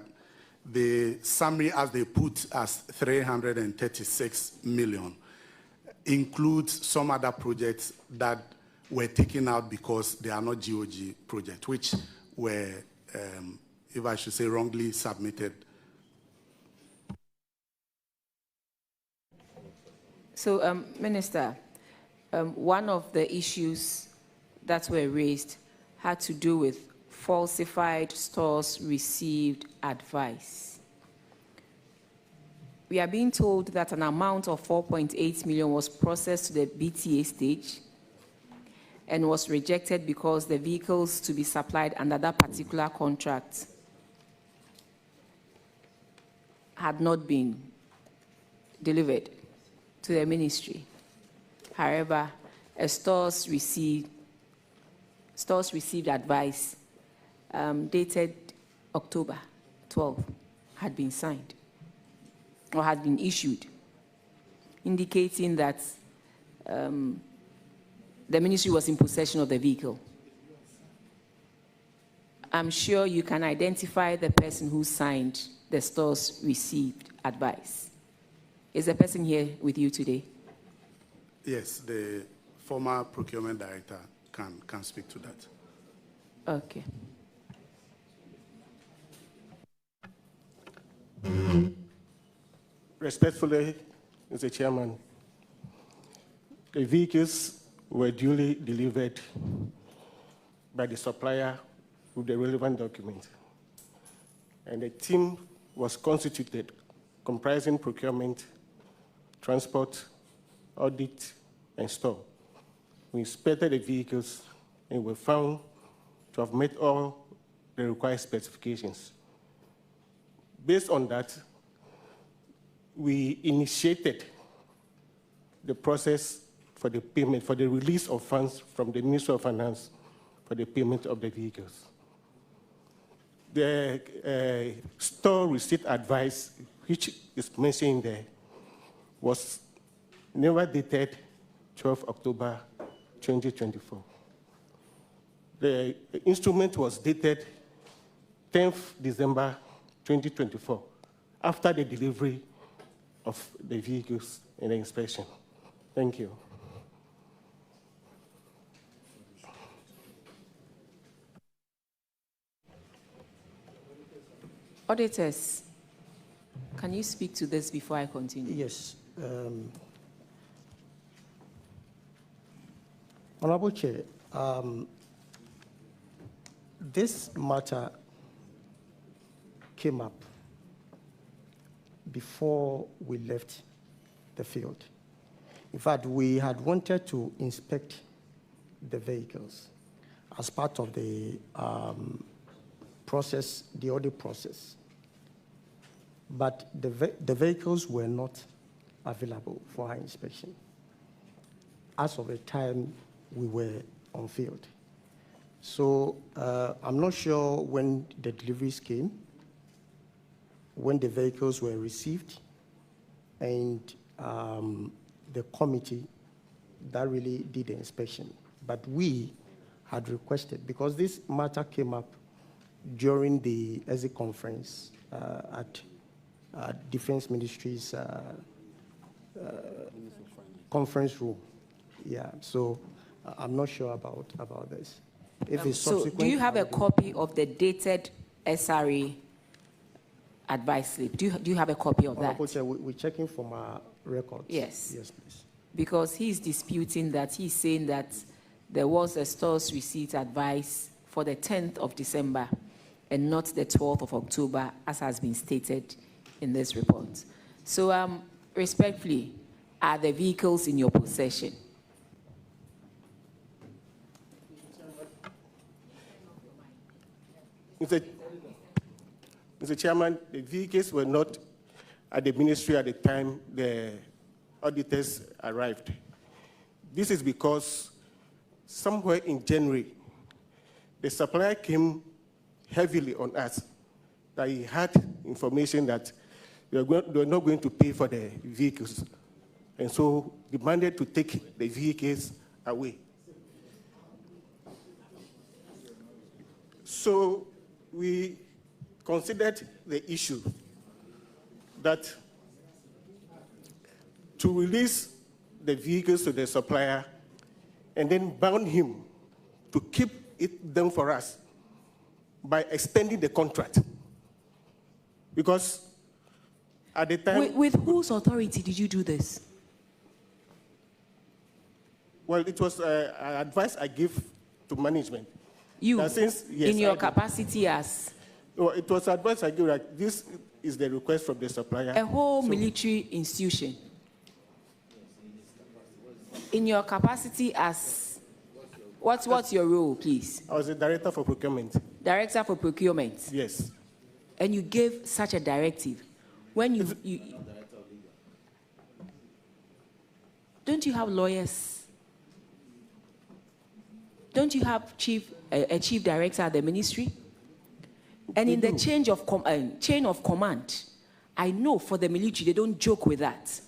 the summary as they put as 336 million includes some other projects that were taken out because they are not GOG projects, which were, if I should say, wrongly submitted. So, Minister, one of the issues that were raised had to do with falsified stores received advice. We are being told that an amount of 4.8 million was processed to the BTA stage and was rejected because the vehicles to be supplied under that particular contract had not been delivered to the ministry. However, stores received advice dated October 12 had been signed or had been issued, indicating that the ministry was in possession of the vehicle. I'm sure you can identify the person who signed the stores received advice. Is the person here with you today? Yes, the former procurement director can speak to that. Okay. Respectfully, Mr. Chairman, the vehicles were duly delivered by the supplier with the relevant document. And the team was constituted comprising procurement, transport, audit, and store. We inspected the vehicles and were found to have met all the required specifications. Based on that, we initiated the process for the payment, for the release of funds from the Ministry of Finance for the payment of the vehicles. The store receipt advice, which is mentioned there, was never dated 12 October 2024. The instrument was dated 10th December 2024, after the delivery of the vehicles and the inspection. Thank you. Auditors, can you speak to this before I continue? Yes. Honorable Chair, this matter came up before we left the field. In fact, we had wanted to inspect the vehicles as part of the process, the audit process. But the vehicles were not available for our inspection as of the time we were on field. So I'm not sure when the deliveries came, when the vehicles were received, and the committee that really did the inspection. But we had requested, because this matter came up during the exit conference at Defense Ministry's conference room. Yeah, so I'm not sure about this. If it's So do you have a copy of the dated SRA advice slip? Do you have a copy of that? We're checking from our records. Yes. Yes, please. Because he's disputing that. He's saying that there was a store's receipt advice for the 10th of December and not the 12th of October, as has been stated in this report. So respectfully, are the vehicles in your possession? Mr. Chairman, the vehicles were not at the ministry at the time the auditors arrived. This is because somewhere in January, the supplier came heavily on us that he had information that they were not going to pay for the vehicles, and so demanded to take the vehicles away. So we considered the issue that to release the vehicles to the supplier and then bound him to keep them for us by extending the contract. Because at the time... With whose authority did you do this? Well, it was an advice I gave to management. You, since, yes, in your capacity as? No, it was advice I gave, like, this is the request from the supplier. A whole military institution. In your capacity as, what's your role, please? I was the director for procurement. Director for procurement? Yes. And you gave such a directive. When you don't you have lawyers? Don't you have a chief director at the ministry? And in the chain of command, I know for the military, they don't joke with that.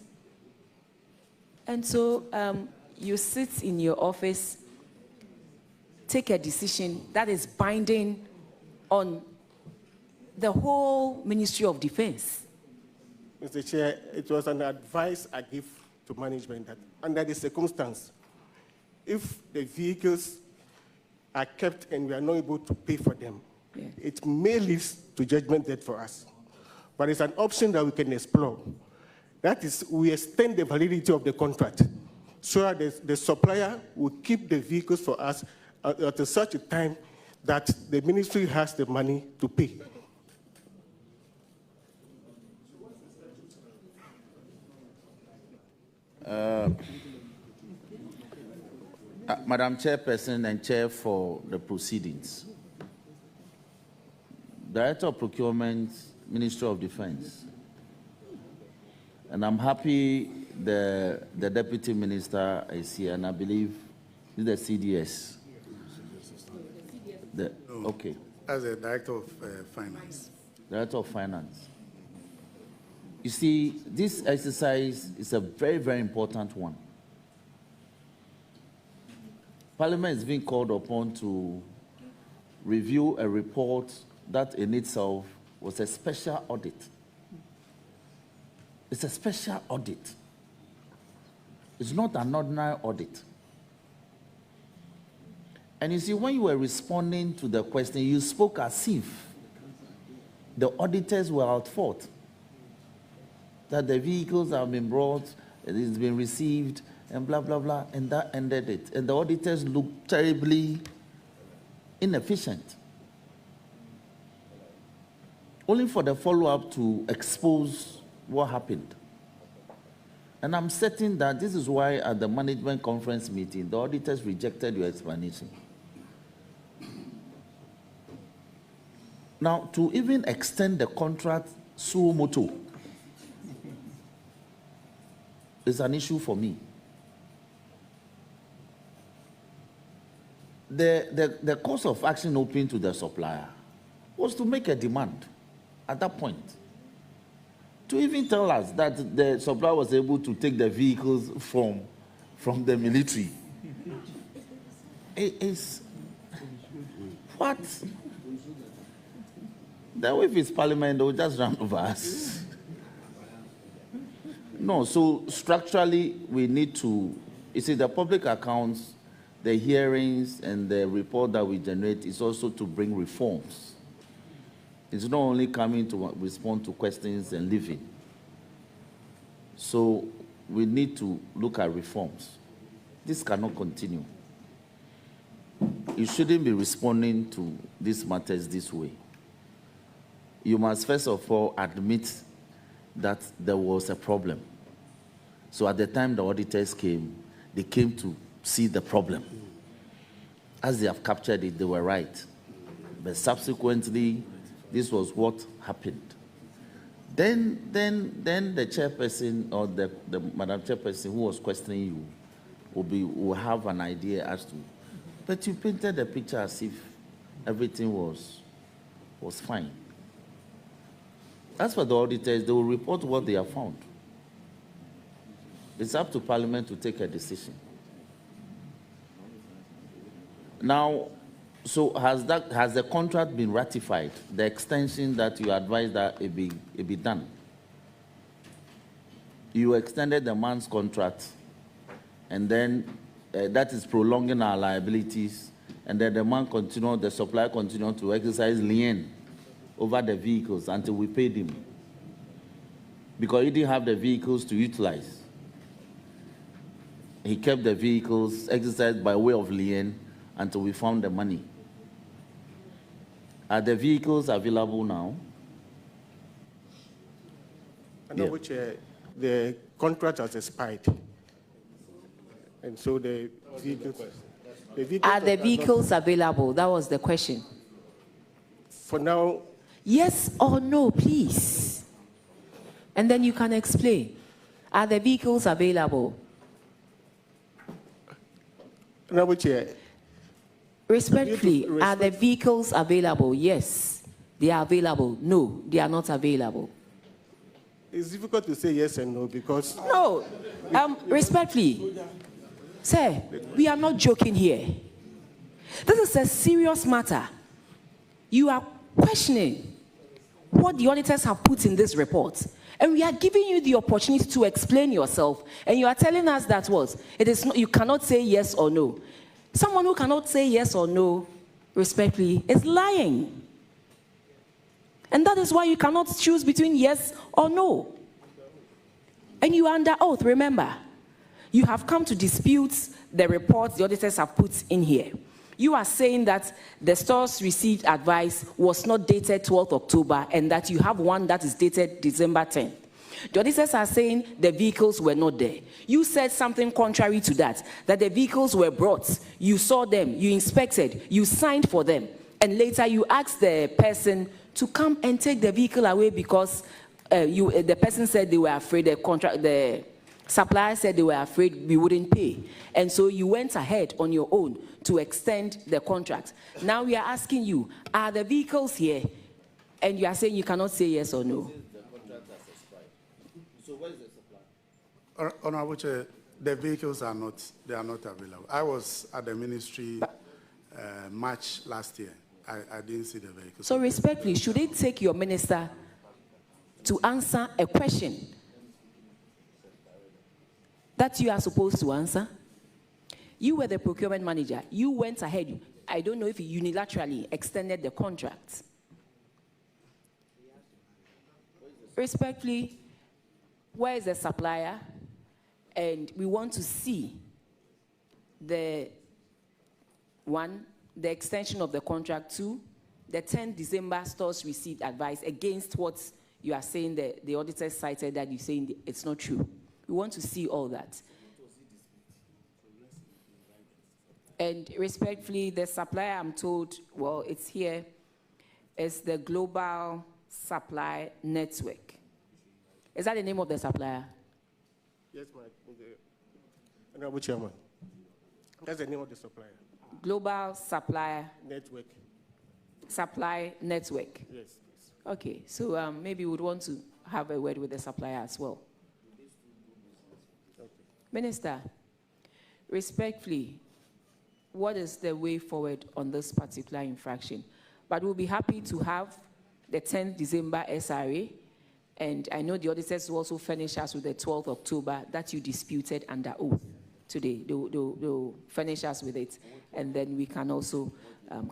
And so you sit in your office, take a decision that is binding on the whole Ministry of Defense. Mr. Chair, it was an advice I give to management that under the circumstance, if the vehicles are kept and we are not able to pay for them, it may lead to judgment debt for us. But it's an option that we can explore. That is, we extend the validity of the contract so that the supplier will keep the vehicles for us at such a time that the ministry has the money to pay. Madam Chairperson and Chair for the proceedings, Director of Procurement, Ministry of Defense, and I'm happy the Deputy Minister is here, and I believe the CDS. Okay. As a Director of Finance. Director of Finance. You see, this exercise is a very, very important one. Parliament is being called upon to review a report that in itself was a special audit. It's a special audit. It's not an ordinary audit. And you see, when you were responding to the question, you spoke as if the auditors were at fault, that the vehicles have been brought, it's been received, and blah, blah, blah, and that ended it. And the auditors looked terribly inefficient. Only for the follow-up to expose what happened. And I'm certain that this is why at the management conference meeting, the auditors rejected your explanation. Now, to even extend the contract suo motu is an issue for me. the course of action open to the supplier was to make a demand at that point. To even tell us that the supplier was able to take the vehicles from the military. It is what? Then if it's parliament, they'll just run over us. No, so structurally, we need to, you see, the public accounts, the hearings, and the report that we generate is also to bring reforms. It's not only coming to respond to questions and leaving. So we need to look at reforms. This cannot continue. You shouldn't be responding to these matters this way. You must first of all admit that there was a problem. So at the time the auditors came, they came to see the problem. As they have captured it, they were right. But subsequently, this was what happened. Then the chairperson or the Madam Chairperson who was questioning you will have an idea as to, but you painted the picture as if everything was fine. As for the auditors, they will report what they have found. It's up to Parliament to take a decision. Now, so has the contract been ratified? The extension that you advised that it be done? You extended the man's contract, and then that is prolonging our liabilities, and then the supplier continued to exercise lien over the vehicles until we paid him, because he didn't have the vehicles to utilize. He kept the vehicles exercised by way of lien until we found the money. Are the vehicles available now? I know which the contract has expired. And so the vehicles are the vehicles available? That was the question. For now. Yes or no, please. And then you can explain. Are the vehicles available? No, which respectfully, are the vehicles available? Yes, they are available. No, they are not available. It's difficult to say yes and no because... No, respectfully, sir, we are not joking here. This is a serious matter. You are questioning what the auditors have put in this report, and we are giving you the opportunity to explain yourself, and you are telling us that what? It is not, you cannot say yes or no. Someone who cannot say yes or no, respectfully, is lying. And that is why you cannot choose between yes or no. And you are under oath, remember. You have come to dispute the reports the auditors have put in here. You are saying that the stores received advice was not dated 12th October and that you have one that is dated December 10th. The auditors are saying the vehicles were not there. You said something contrary to that the vehicles were brought, you saw them, you inspected, you signed for them, and later you asked the person to come and take the vehicle away because the person said they were afraid, the supplier said they were afraid we wouldn't pay. And so you went ahead on your own to extend the contract. Now we are asking you, are the vehicles here? And you are saying you cannot say yes or no. So where is the supply? Honorable Chair, the vehicles are not available. I was at the ministry March last year. I didn't see the vehicles. So respectfully, should it take your minister to answer a question that you are supposed to answer? You were the procurement manager. You went ahead. I don't know if you unilaterally extended the contract. Respectfully, where is the supplier? And we want to see the extension of the contract. 2, the 10th December stores received advice against what you are saying the auditors cited that you're saying it's not true. We want to see all that. And respectfully, the supplier, I'm told, well, it's here, is the Global Supply Network. Is that the name of the supplier? Yes, Honorable Chairman. That's the name of the supplier. Global Supply Network. Supply Network. Yes, please. Okay, so maybe we'd want to have a word with the supplier as well. Okay. Minister, respectfully, what is the way forward on this particular infraction? But we'll be happy to have the 10th December SRA, and I know the auditors will also furnish us with the 12th October that you disputed under oath today. They'll furnish us with it, and then we can also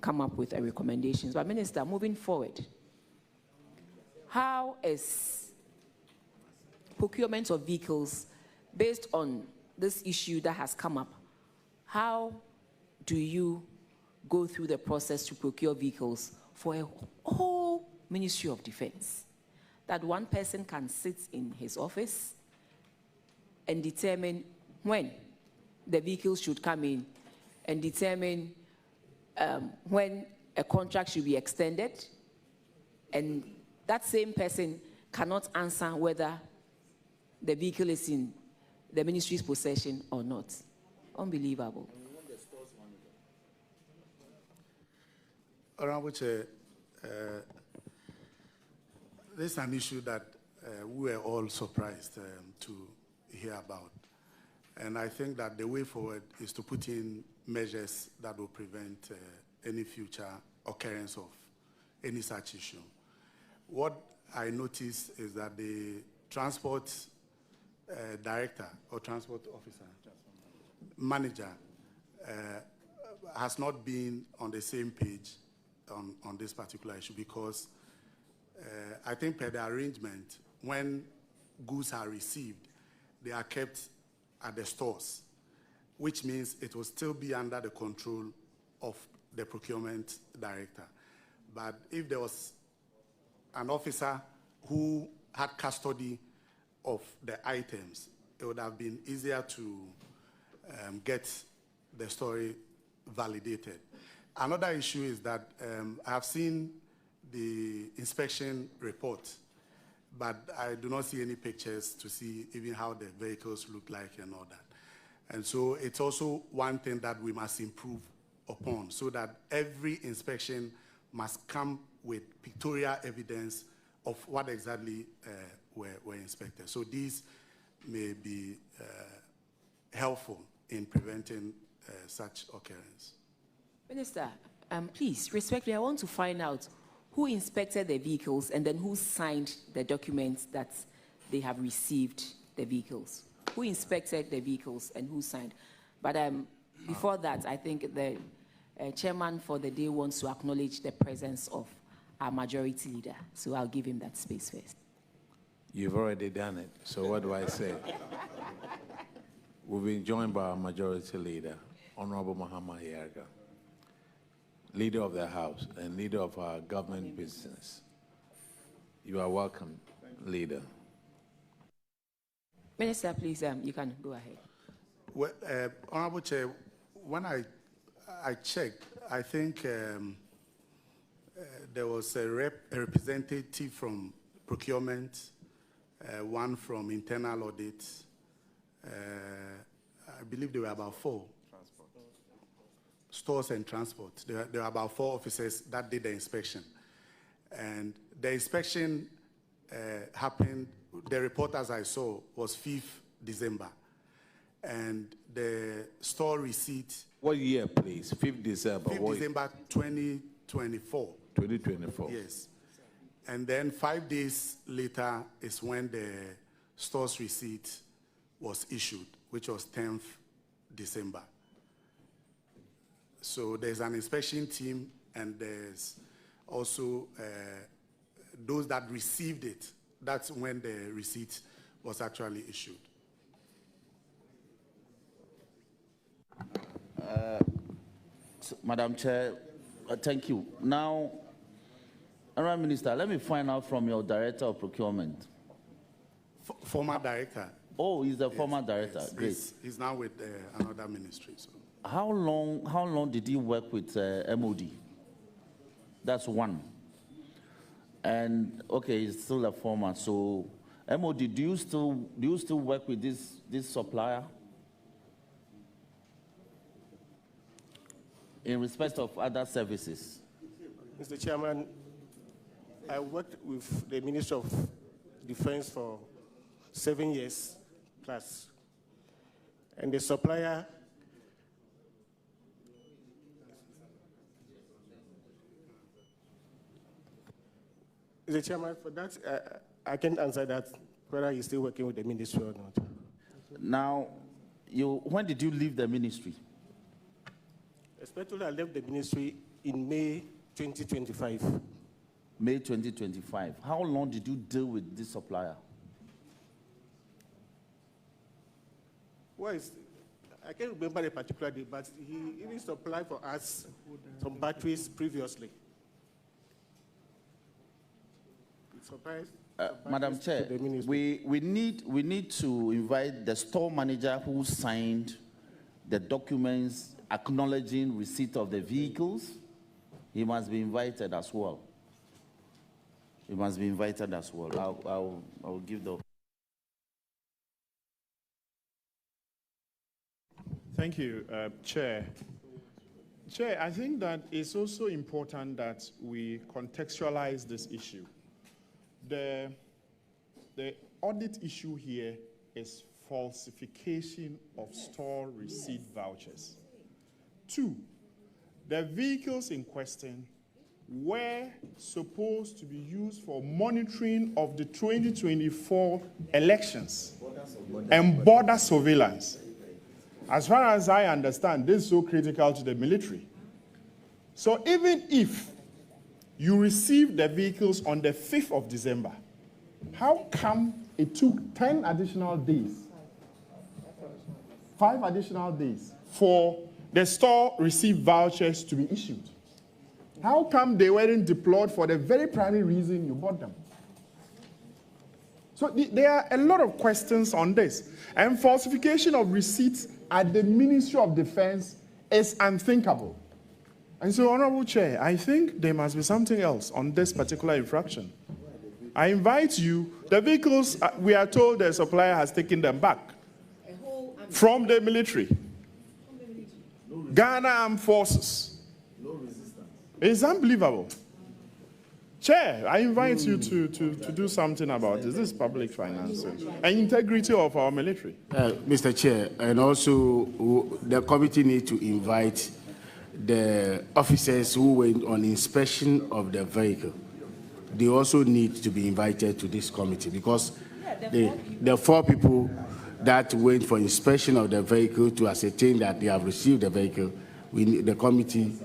come up with a recommendations. But Minister, moving forward, how is procurement of vehicles based on this issue that has come up? How do you go through the process to procure vehicles for a whole Ministry of Defense? That one person can sit in his office and determine when the vehicles should come in and determine when a contract should be extended, and that same person cannot answer whether the vehicle is in the ministry's possession or not. Unbelievable. Honorable Chair, this is an issue that we were all surprised to hear about. And I think that the way forward is to put in measures that will prevent any future occurrence of any such issue. What I noticed is that the transport director or transport officer, manager, has not been on the same page on this particular issue, because I think per the arrangement, when goods are received, they are kept at the stores, which means it will still be under the control of the procurement director. But if there was an officer who had custody of the items, it would have been easier to get the story validated. Another issue is that I have seen the inspection report, but I do not see any pictures to see even how the vehicles look like and all that. And so it's also one thing that we must improve upon, so that every inspection must come with pictorial evidence of what exactly were inspected. So these may be helpful in preventing such occurrence. Minister, please, respectfully, I want to find out who inspected the vehicles and then who signed the documents that they have received the vehicles. Who inspected the vehicles and who signed? But before that, I think the chairman for the day wants to acknowledge the presence of our majority leader. So I'll give him that space first. You've already done it, so what do I say? We've been joined by our majority leader, Honorable Muhammad Yarga, leader of the House and leader of our government business. You are welcome, leader. Minister, please, you can go ahead. Well, Honorable Chair, when I checked, I think there was a representative from procurement, one from internal audit. I believe there were about 4. Transport. Stores and transport. There were about 4 officers that did the inspection. And the inspection happened, the report as I saw was 5th December. And the store receipt. What year, please? 5th December. 5th December 2024. 2024. Yes. And then 5 days later is when the store's receipt was issued, which was 10th December. So there's an inspection team, and there's also those that received it. That's when the receipt was actually issued. Madam Chair, thank you. Now, Honourable Minister, let me find out from your Director of Procurement. Former director. Oh, he's the former director. Yes. Great. He's now with another ministry. So. How long did you work with MOD? That's one. And okay, he's still a former. So MOD, do you still work with this supplier? in respect of other services? Mr. Chairman, I worked with the Ministry of Defense for 7 years plus, and the supplier Mr. Chairman, for that, I can't answer that, whether he's still working with the ministry or not. Now, when did you leave the ministry? Especially, I left the ministry in May 2025. May 2025. How long did you deal with this supplier? Well, I can't remember the particular day, but he even supplied for us some batteries previously. Madam Chair, we need to invite the store manager who signed the documents acknowledging receipt of the vehicles. He must be invited as well. He must be invited as well. I'll give the... Thank you, Chair. Chair, I think that it's also important that we contextualize this issue. The audit issue here is falsification of store receipt vouchers. 2, the vehicles in question were supposed to be used for monitoring of the 2024 elections and border surveillance. As far as I understand, this is so critical to the military. So even if you received the vehicles on the 5th of December, how come it took 10 additional days, 5 additional days for the store receipt vouchers to be issued? How come they weren't deployed for the very primary reason you bought them? So there are a lot of questions on this. And falsification of receipts at the Ministry of Defense is unthinkable. And so, Honorable Chair, I think there must be something else on this particular infraction. I invite you, the vehicles, we are told the supplier has taken them back from the military. Ghana Armed Forces. It's unbelievable. Chair, I invite you to do something about this. This is public finances and integrity of our military. Mr. Chair, and also the committee need to invite the officers who went on inspection of the vehicle. They also need to be invited to this committee because the 4 people that went for inspection of the vehicle to ascertain that they have received the vehicle, the committee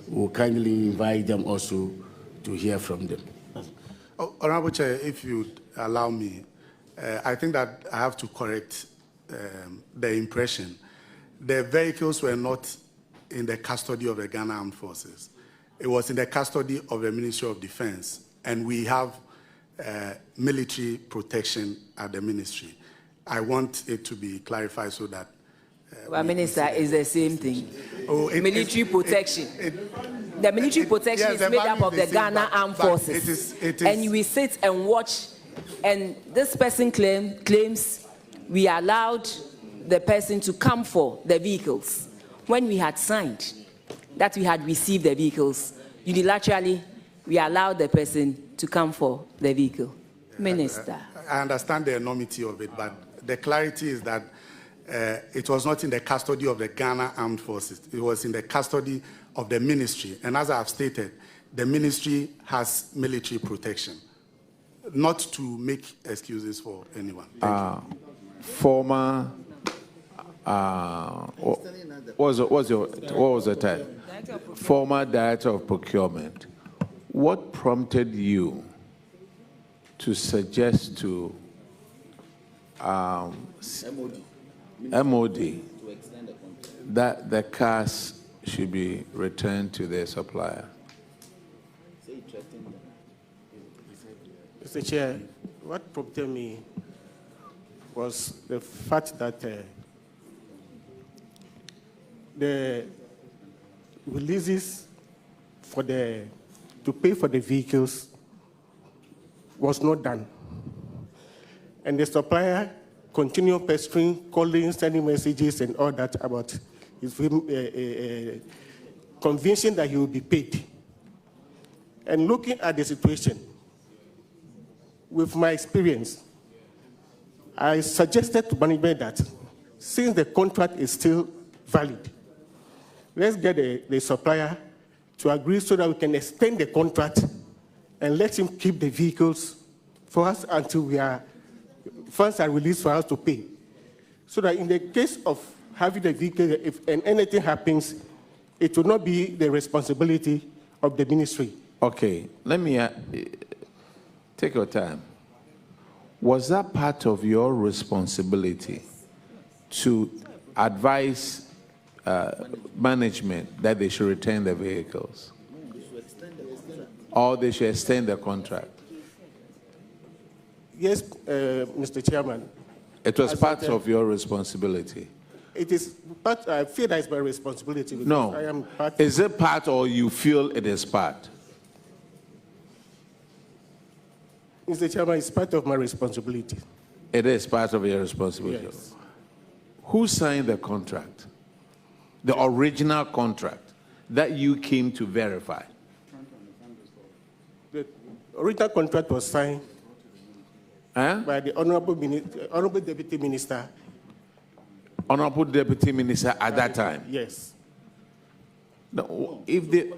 will kindly invite them also to hear from them. Honorable Chair, if you allow me, I think that I have to correct the impression. The vehicles were not in the custody of the Ghana Armed Forces. It was in the custody of the Ministry of Defense, and we have military protection at the ministry. I want it to be clarified so that... Well, Minister, is the same thing. Military protection. The military protection is made up of the Ghana Armed Forces. And we sit and watch, and this person claims we allowed the person to come for the vehicles. When we had signed that we had received the vehicles, unilaterally, we allowed the person to come for the vehicle. Minister. I understand the enormity of it, but the clarity is that it was not in the custody of the Ghana Armed Forces. It was in the custody of the ministry. And as I have stated, the ministry has military protection, not to make excuses for anyone. Former, what was the title? Former Director of Procurement. What prompted you to suggest to MOD that the cars should be returned to their supplier? Mr. Chair, what prompted me was the fact that the releases for to pay for the vehicles was not done. And the supplier continued pestering, calling, sending messages and all that about his convincing that he will be paid. And looking at the situation, with my experience, I suggested to management that since the contract is still valid, let's get the supplier to agree so that we can extend the contract and let him keep the vehicles for us until funds are released for us to pay. So that in the case of having the vehicle, if anything happens, it will not be the responsibility of the ministry. Okay, let me take your time. Was that part of your responsibility to advise management that they should return the vehicles? Or they should extend the contract? Yes, Mr. Chairman. It was part of your responsibility. It is part, I feel that it's my responsibility. No. I am part. Is it part or you feel it is part? Mr. Chairman, it's part of my responsibility. It is part of your responsibility. Yes. Who signed the contract? The original contract that you came to verify? The original contract was signed by the Honorable Deputy Minister. Honorable Deputy Minister at that time? Yes. No, if the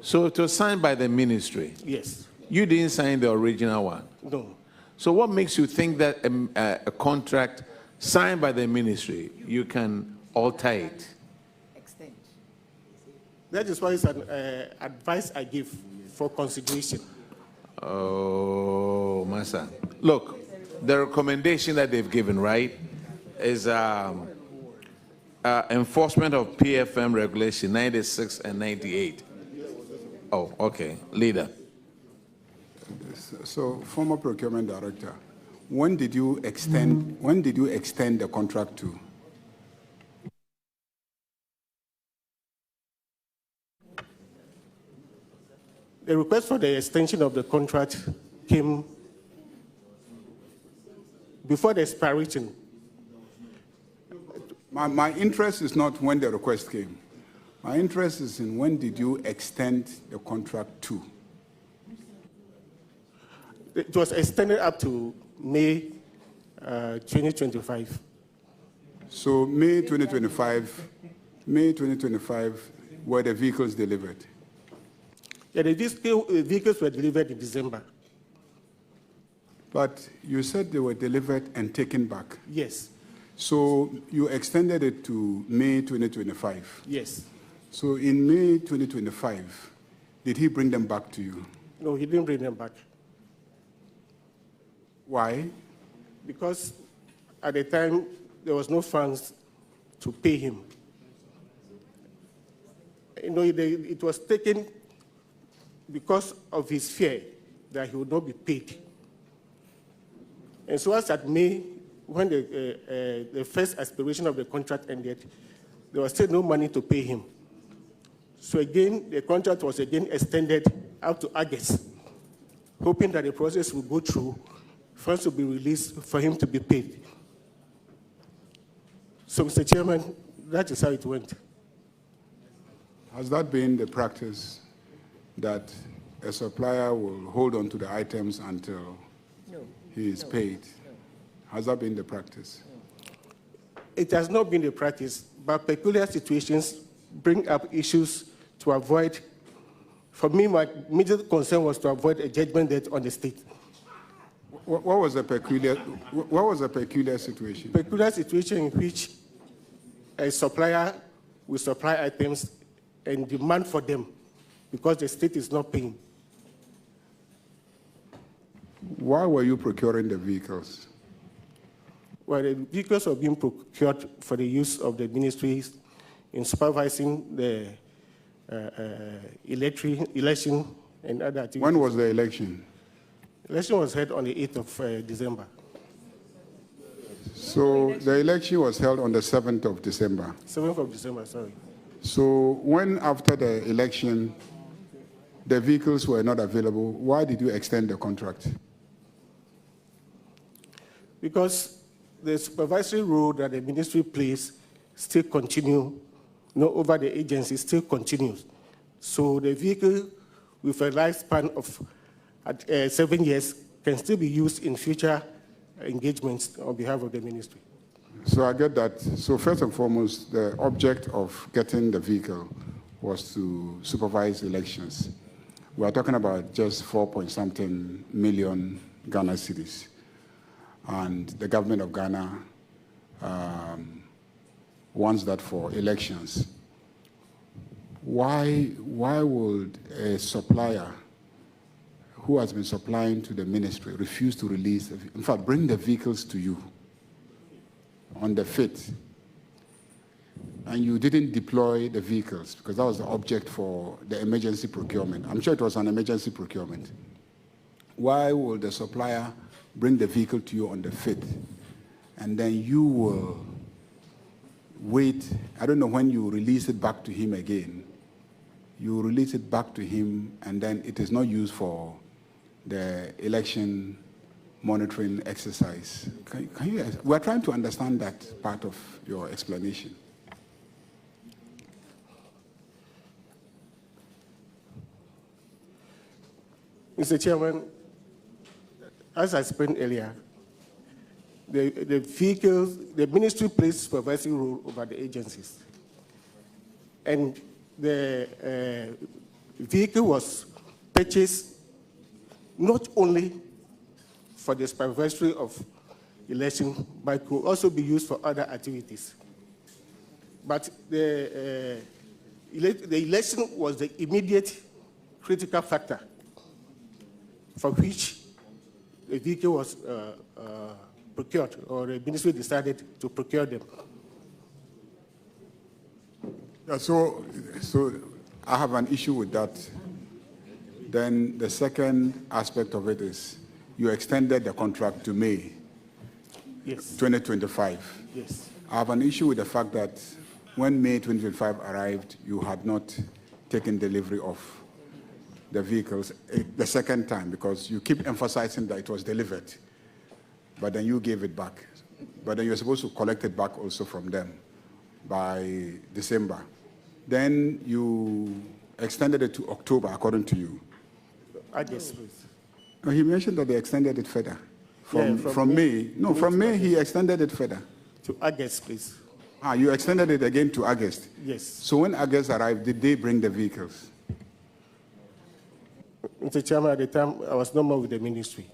so it was signed by the ministry? Yes. You didn't sign the original one? No. So what makes you think that a contract signed by the ministry, you can alter it? Extend. That is why it's an advice I give for consideration. Oh, Massa. Look, the recommendation that they've given, right, is enforcement of PFM regulation 96 and 98. Oh, okay. Leader. So, former procurement director, when did you extend the contract to? The request for the extension of the contract came before the expiration. My interest is not when the request came. My interest is in when did you extend the contract to? It was extended up to May 2025. So May 2025 were the vehicles delivered? Yeah, the vehicles were delivered in December. But you said they were delivered and taken back. Yes. So you extended it to May 2025? Yes. So in May 2025, did he bring them back to you? No, he didn't bring them back. Why? Because at the time, there was no funds to pay him. You know, it was taken because of his fear that he would not be paid. And so as at May, when the first expiration of the contract ended, there was still no money to pay him. So again, the contract was again extended out to August, hoping that the process would go through, funds will be released for him to be paid. So, Mr. Chairman, that is how it went. Has that been the practice, that a supplier will hold on to the items until he is paid? Has that been the practice? It has not been the practice, but peculiar situations bring up issues to avoid. For me, my major concern was to avoid a judgment debt on the state. What was a peculiar situation? Peculiar situation in which a supplier will supply items and demand for them because the state is not paying. Why were you procuring the vehicles? Well, the vehicles were being procured for the use of the ministries in supervising the election and other activities. When was the election? Election was held on the 8th of December. So the election was held on the 7th of December. 7th of December, sorry. So when after the election, the vehicles were not available, why did you extend the contract? Because the supervisory role that the ministry plays still continue over the agency still continues. So the vehicle with a lifespan of 7 years can still be used in future engagements on behalf of the ministry. So I get that. So first and foremost, the object of getting the vehicle was to supervise elections. We are talking about just 4-point-something million Ghana cedis. And the government of Ghana wants that for elections. Why would a supplier who has been supplying to the ministry refuse to release, in fact, bring the vehicles to you on the 5th, and you didn't deploy the vehicles because that was the object for the emergency procurement? I'm sure it was an emergency procurement. Why will the supplier bring the vehicle to you on the 5th, and then you will wait? I don't know when you release it back to him again. You release it back to him, and then it is not used for the election monitoring exercise. We're trying to understand that part of your explanation. Mr. Chairman, as I explained earlier, the vehicles, the ministry plays supervisory role over the agencies. And the vehicle was purchased not only for the supervisory of election, but could also be used for other activities. But the election was the immediate critical factor for which the vehicle was procured, or the ministry decided to procure them. Yeah, so I have an issue with that. Then the second aspect of it is you extended the contract to May 2025. Yes. I have an issue with the fact that when May 2025 arrived, you had not taken delivery of the vehicles the second time, because you keep emphasizing that it was delivered, but then you gave it back. But then you're supposed to collect it back also from them by December. Then you extended it to October, according to you. Yes, please. No, he mentioned that they extended it further. From May. No, from May he extended it further. To August, please. You extended it again to August? Yes. So when August arrived, did they bring the vehicles? Mr. Chairman, at the time, I was no more with the ministry.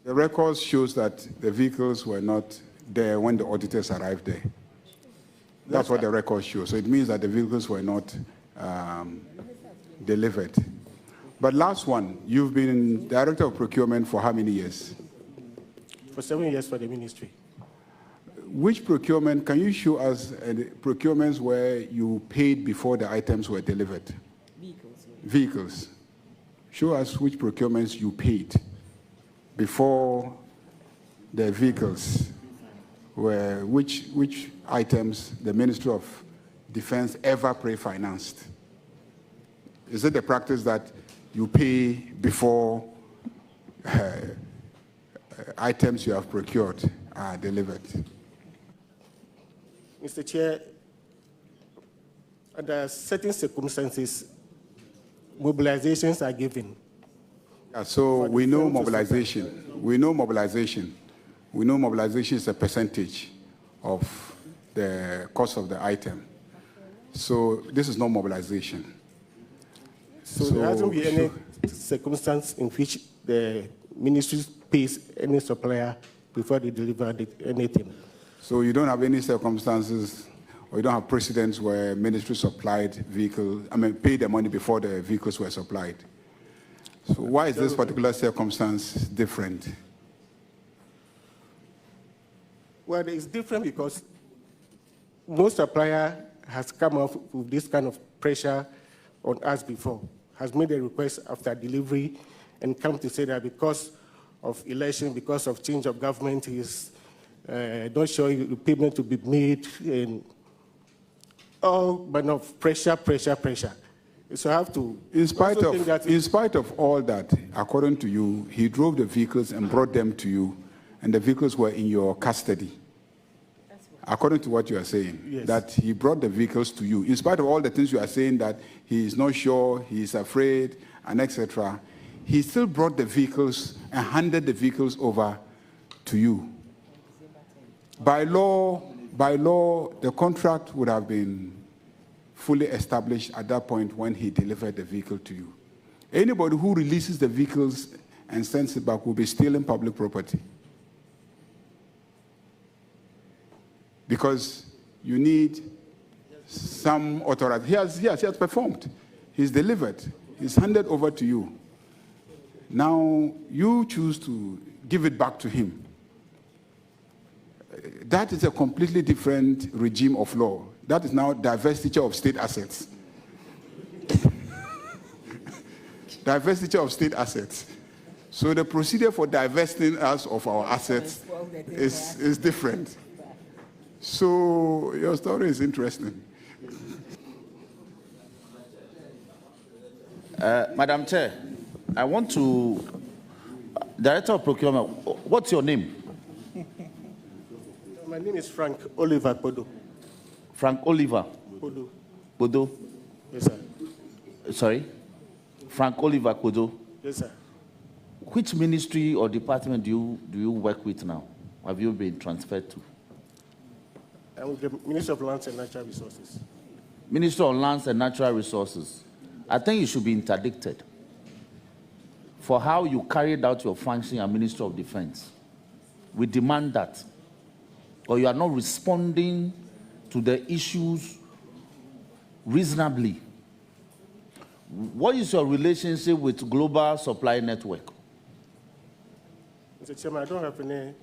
The records shows that the vehicles were not there when the auditors arrived there. That's what the records show. So it means that the vehicles were not delivered. But last one, you've been Director of Procurement for how many years? For 7 years for the ministry. Which procurement, can you show us procurements where you paid before the items were delivered? Vehicles. Show us which procurements you paid before the vehicles were, which items the Ministry of Defense ever pre-financed. Is it the practice that you pay before items you have procured are delivered? Mr. Chair, under certain circumstances, mobilizations are given. So we know mobilization. We know mobilization. We know mobilization is a percentage of the cost of the item. So this is not mobilization. So there hasn't been any circumstance in which the ministry pays any supplier before they deliver anything. So you don't have any circumstances, or you don't have precedents where ministry supplied vehicles, paid the money before the vehicles were supplied. So why is this particular circumstance different? Well, it's different because no supplier has come up with this kind of pressure on us before, has made a request after delivery and come to say that because of election, because of change of government, is not sure the payment to be made, and all but of pressure. So I have to. In spite of all that, according to you, he drove the vehicles and brought them to you, and the vehicles were in your custody. according to what you are saying, Yes. that he brought the vehicles to you, in spite of all the things you are saying, that he is not sure, he is afraid, and etc., he still brought the vehicles and handed the vehicles over to you. By law, the contract would have been fully established at that point when he delivered the vehicle to you. Anybody who releases the vehicles and sends it back will be stealing public property. Because you need some authority. He has performed. He's delivered. He's handed over to you. Now, you choose to give it back to him. That is a completely different regime of law. That is now divestiture of state assets. Divestiture of state assets. So the procedure for divesting us of our assets is different. So your story is interesting. Madam Chair, I want to, Director of Procurement, what's your name? My name is Frank Oliver Bodo. Frank Oliver? Bodo. Bodo? Yes, sir. Sorry? Frank Oliver Bodo? Yes, sir. Which ministry or department do you work with now? Have you been transferred to? I'm with the Ministry of Lands and Natural Resources. Ministry of Lands and Natural Resources. I think you should be interdicted for how you carried out your function as Minister of Defense. We demand that. Or you are not responding to the issues reasonably. What is your relationship with Global Supply Network? Mr. Chairman, I don't have any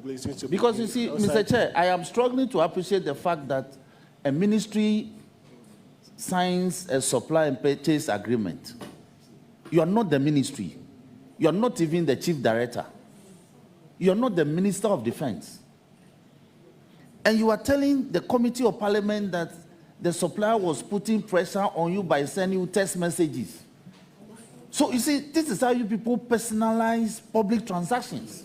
relationship. Because you see, Mr. Chair, I am struggling to appreciate the fact that a ministry signs a supply and purchase agreement. You are not the ministry. You are not even the chief director. You are not the Minister of Defense. And you are telling the Committee of Parliament that the supplier was putting pressure on you by sending you text messages. So you see, this is how you people personalize public transactions.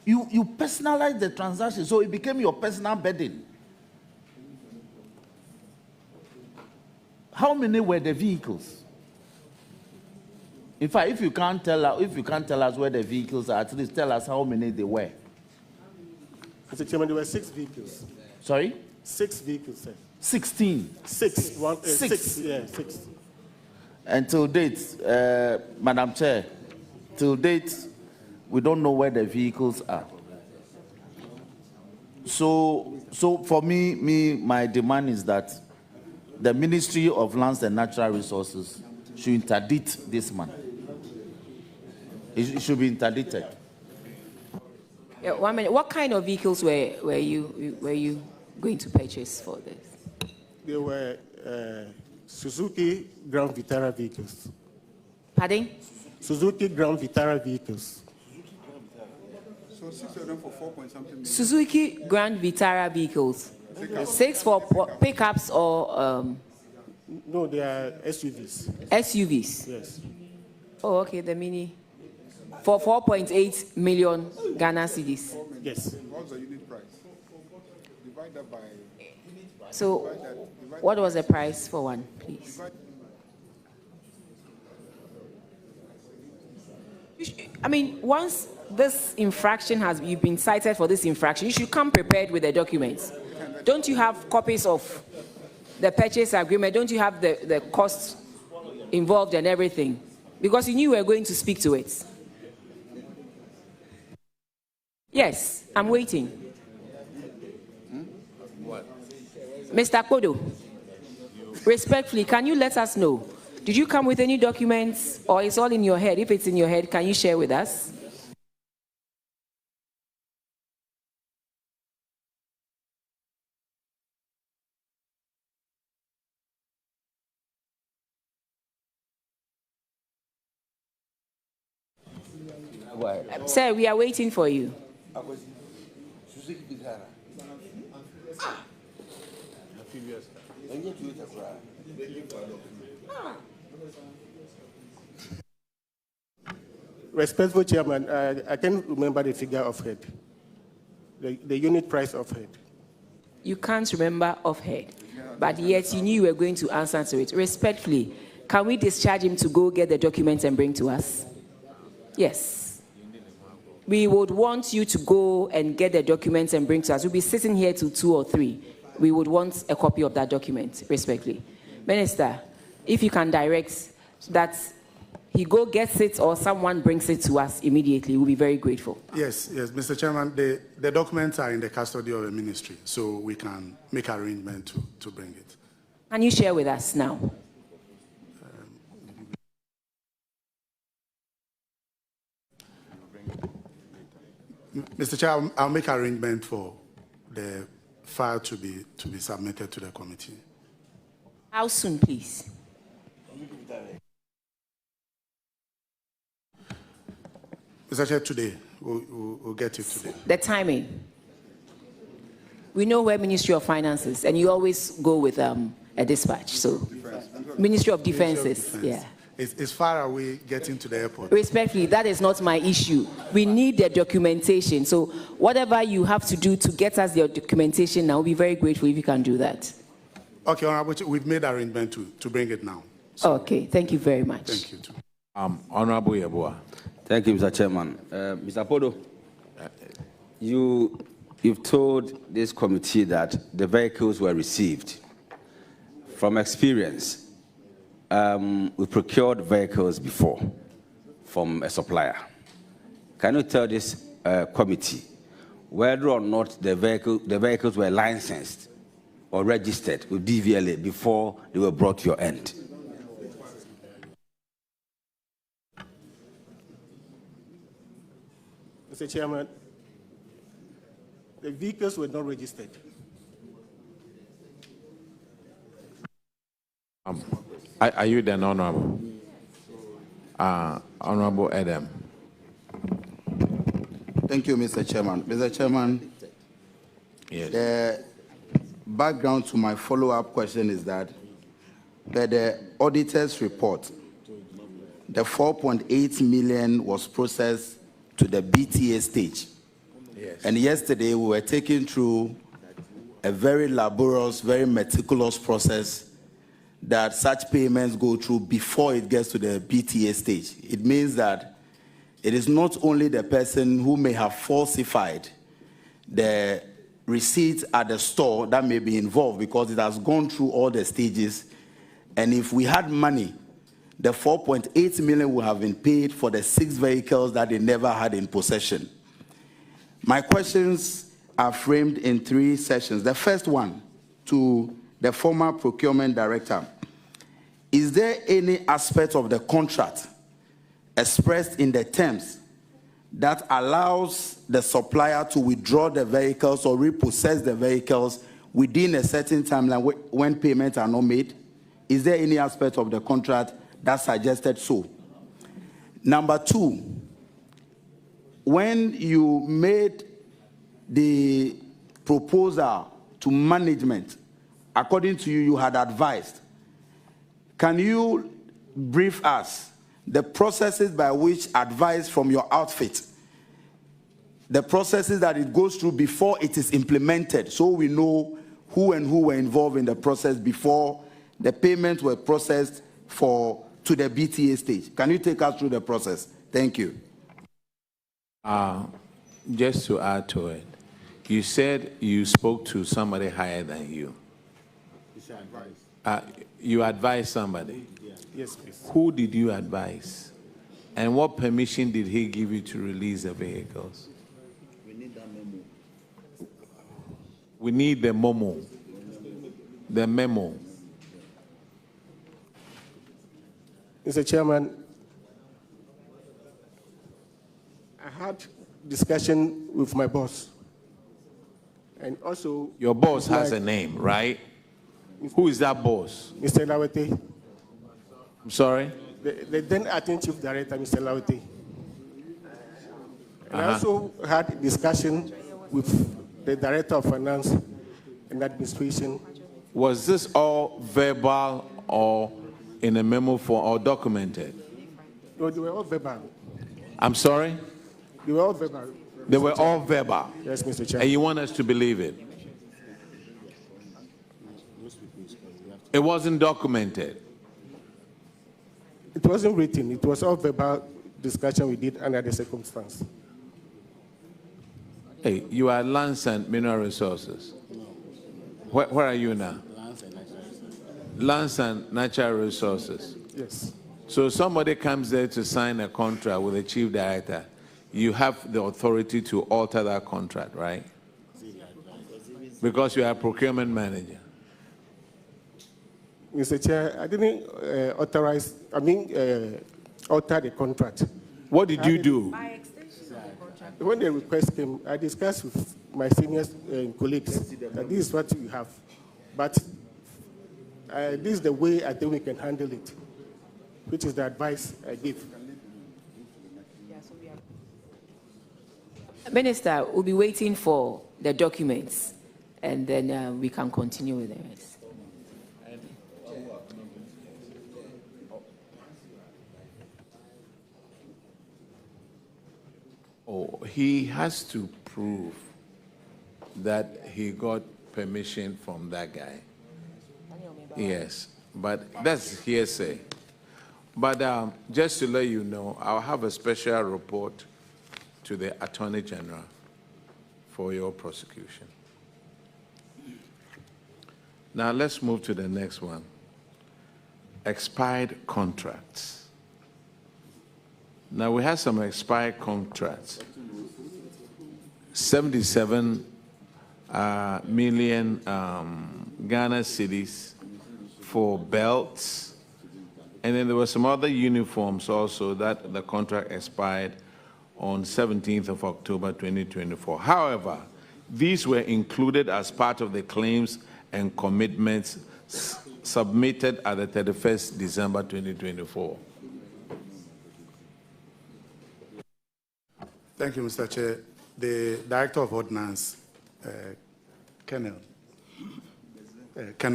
You personalize the transaction, so it became your personal burden. How many were the vehicles? In fact, if you can't tell us where the vehicles are, at least tell us how many they were. Mr. Chairman, there were 6 vehicles. Sorry? 6 vehicles, sir. 16. 6. Six. Yeah, 6. And till date, Madam Chair, till date, we don't know where the vehicles are. So for me, my demand is that the Ministry of Lands and Natural Resources should interdict this man. It should be interdicted. Yeah, 1 minute. What kind of vehicles were you going to purchase for this? They were Suzuki Grand Vitara vehicles. Pardon? Suzuki Grand Vitara vehicles. So 6 of them for 4 point something million. Suzuki Grand Vitara vehicles. 6 for pickups or? No, they are SUVs. SUVs? Yes. Oh, okay, the mini. For 4.8 million Ghana cedis. Yes. What's the unit price? Divide that by... So, what was the price for one, please? I mean, once this infraction you've been cited for this infraction, you should come prepared with the documents. Don't you have copies of the purchase agreement? Don't you have the costs involved and everything? Because you knew we were going to speak to it. Yes, I'm waiting. Mr. Kodo, respectfully, can you let us know? Did you come with any documents or it's all in your head? If it's in your head, can you share with us? Sir, we are waiting for you. Respectful Chairman, I can't remember the figure of head. the unit price of head. You can't remember offhand, but yet you knew you were going to answer to it. Respectfully, can we discharge him to go get the documents and bring to us? Yes. We would want you to go and get the documents and bring to us. We'll be sitting here till 2 or 3. We would want a copy of that document, respectfully. Minister, if you can direct that he go gets it or someone brings it to us immediately, we'll be very grateful. Yes, Mr. Chairman, the documents are in the custody of the ministry, so we can make arrangement to bring it. Can you share with us now? Mr. Chair, I'll make arrangement for the file to be submitted to the committee. How soon, please? Mr. Chair, today. We'll get it today. The timing. We know where Ministry of Finance is, and you always go with a dispatch. So, Ministry of Defense is, yeah. It's far away getting to the airport. Respectfully, that is not my issue. We need the documentation. So whatever you have to do to get us the documentation now, we'll be very grateful if you can do that. Okay, Honorable, we've made arrangement to bring it now. So, okay, thank you very much. Thank you. Honorable Yeboah. Thank you, Mr. Chairman. Mr. Podo, you've told this committee that the vehicles were received. From experience, we procured vehicles before from a supplier. Can you tell this committee whether or not the vehicles were licensed or registered with DVLA before they were brought to your end? Mr. Chairman, the vehicles were not registered. Are you then honorable? Honorable Adam. Thank you, Mr. Chairman. Mr. Chairman, yes. The background to my follow-up question is that per the auditor's report, the 4.8 million was processed to the BTA stage. Yes. And yesterday we were taken through a very laborious, very meticulous process that such payments go through before it gets to the BTA stage. It means that it is not only the person who may have falsified the receipt at the store that may be involved, because it has gone through all the stages. And if we had money, the 4.8 million would have been paid for the 6 vehicles that they never had in possession. My questions are framed in 3 sessions. The first one to the former procurement director. Is there any aspect of the contract expressed in the terms that allows the supplier to withdraw the vehicles or repossess the vehicles within a certain timeline when payments are not made? Is there any aspect of the contract that suggested so? Number 2, when you made the proposal to management, according to you, you had advised. Can you brief us the processes by which advice from your outfit, the processes that it goes through before it is implemented, so we know who and who were involved in the process before the payments were processed to the BTA stage? Can you take us through the process? Thank you. Just to add to it, you said you spoke to somebody higher than you. You advised somebody? Yes, please. Who did you advise? And what permission did he give you to release the vehicles? We need that memo. We need the memo. The memo. Mr. Chairman, I had discussion with my boss. And also... Your boss has a name, right? Who is that boss? Mr. Lawete. I'm sorry? The then acting chief director, Mr. Lawete. And I also had a discussion with the director of finance and administration. Was this all verbal or in a memo form or documented? No, they were all verbal. I'm sorry? They were all verbal. They were all verbal. Yes, Mr. Chair. And you want us to believe it? It wasn't documented. It wasn't written. It was all verbal discussion we did under the circumstance. Hey, you are Lands and Mineral Resources. Where are you now? Lands and Natural Resources. Yes. So somebody comes there to sign a contract with the chief director. You have the authority to alter that contract, right? Because you are a procurement manager. Mr. Chair, I didn't alter the contract. What did you do? When the request came, I discussed with my seniors and colleagues that this is what we have. But this is the way I think we can handle it, which is the advice I give. Minister, we'll be waiting for the documents, and then we can continue with the rest. Oh, he has to prove that he got permission from that guy. Yes, but that's hearsay. But just to let you know, I'll have a special report to the Attorney General for your prosecution. Now let's move to the next one. Expired contracts. Now we have some expired contracts. 77 million Ghana cedis for belts. And then there were some other uniforms also that the contract expired on 17th of October 2024. However, these were included as part of the claims and commitments submitted at the 31st December 2024. Thank you, Mr. Chair. The Director of Ordnance, Colonel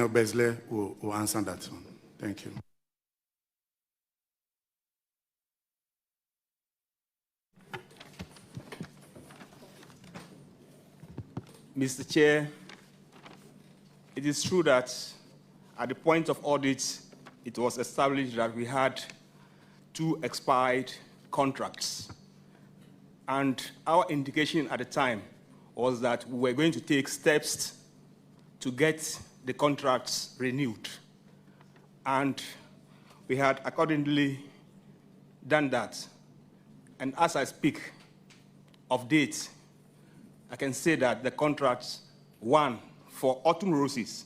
Besley, will answer that one. Thank you. Mr. Chair, it is true that at the point of audit, it was established that we had 2 expired contracts. And our indication at the time was that we were going to take steps to get the contracts renewed. And we had accordingly done that. And as I speak of dates, I can say that the contract, one for autumn roses,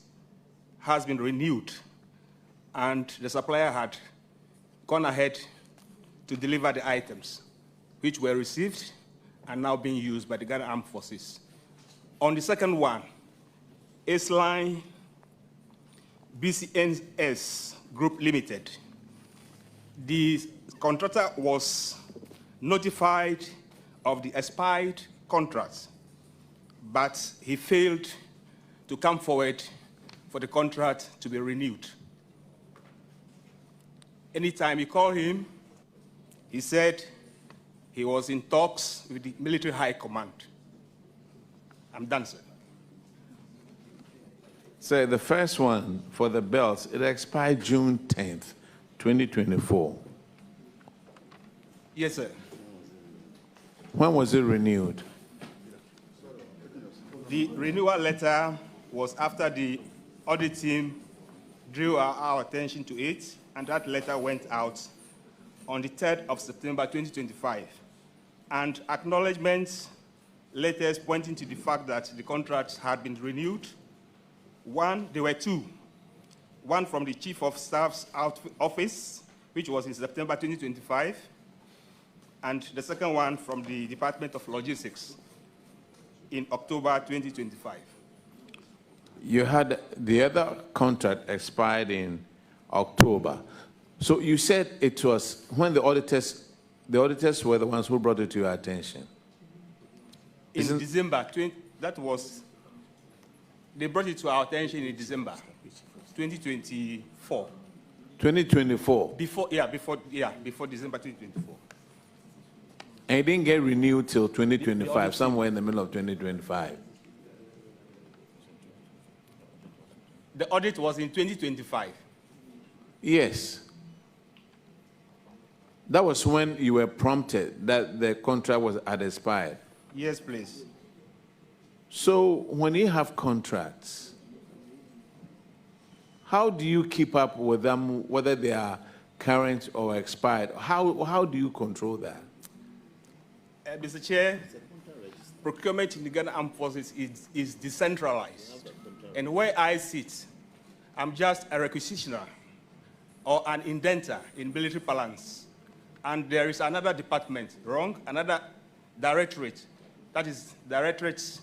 has been renewed, and the supplier had gone ahead to deliver the items, which were received and now being used by the Ghana Armed Forces. On the second one, S-Line BCNS Group Limited, the contractor was notified of the expired contracts, but he failed to come forward for the contract to be renewed. Anytime you call him, he said he was in talks with the military high command. I'm done, sir. So the first one for the belts, it expired June 10th, 2024. Yes, sir. When was it renewed? The renewal letter was after the audit team drew our attention to it, and that letter went out on the 3rd of September 2025. And acknowledgements letters pointing to the fact that the contracts had been renewed. One, there were 2. One from the Chief of Staff's office, which was in September 2025, and the second one from the Department of Logistics in October 2025. You had the other contract expired in October. So you said it was when the auditors were the ones who brought it to your attention. In December, they brought it to our attention in December 2024. 2024? Before December 2024. And it didn't get renewed till 2025, somewhere in the middle of 2025. The audit was in 2025. Yes. That was when you were prompted that the contract had expired. Yes, please. So when you have contracts, how do you keep up with them, whether they are current or expired? How do you control that? Mr. Chair, procurement in the Ghana Armed Forces is decentralized. And where I sit, I'm just a requisitioner or an indenter in military parlance. And there is another department, another directorate, that is Directorate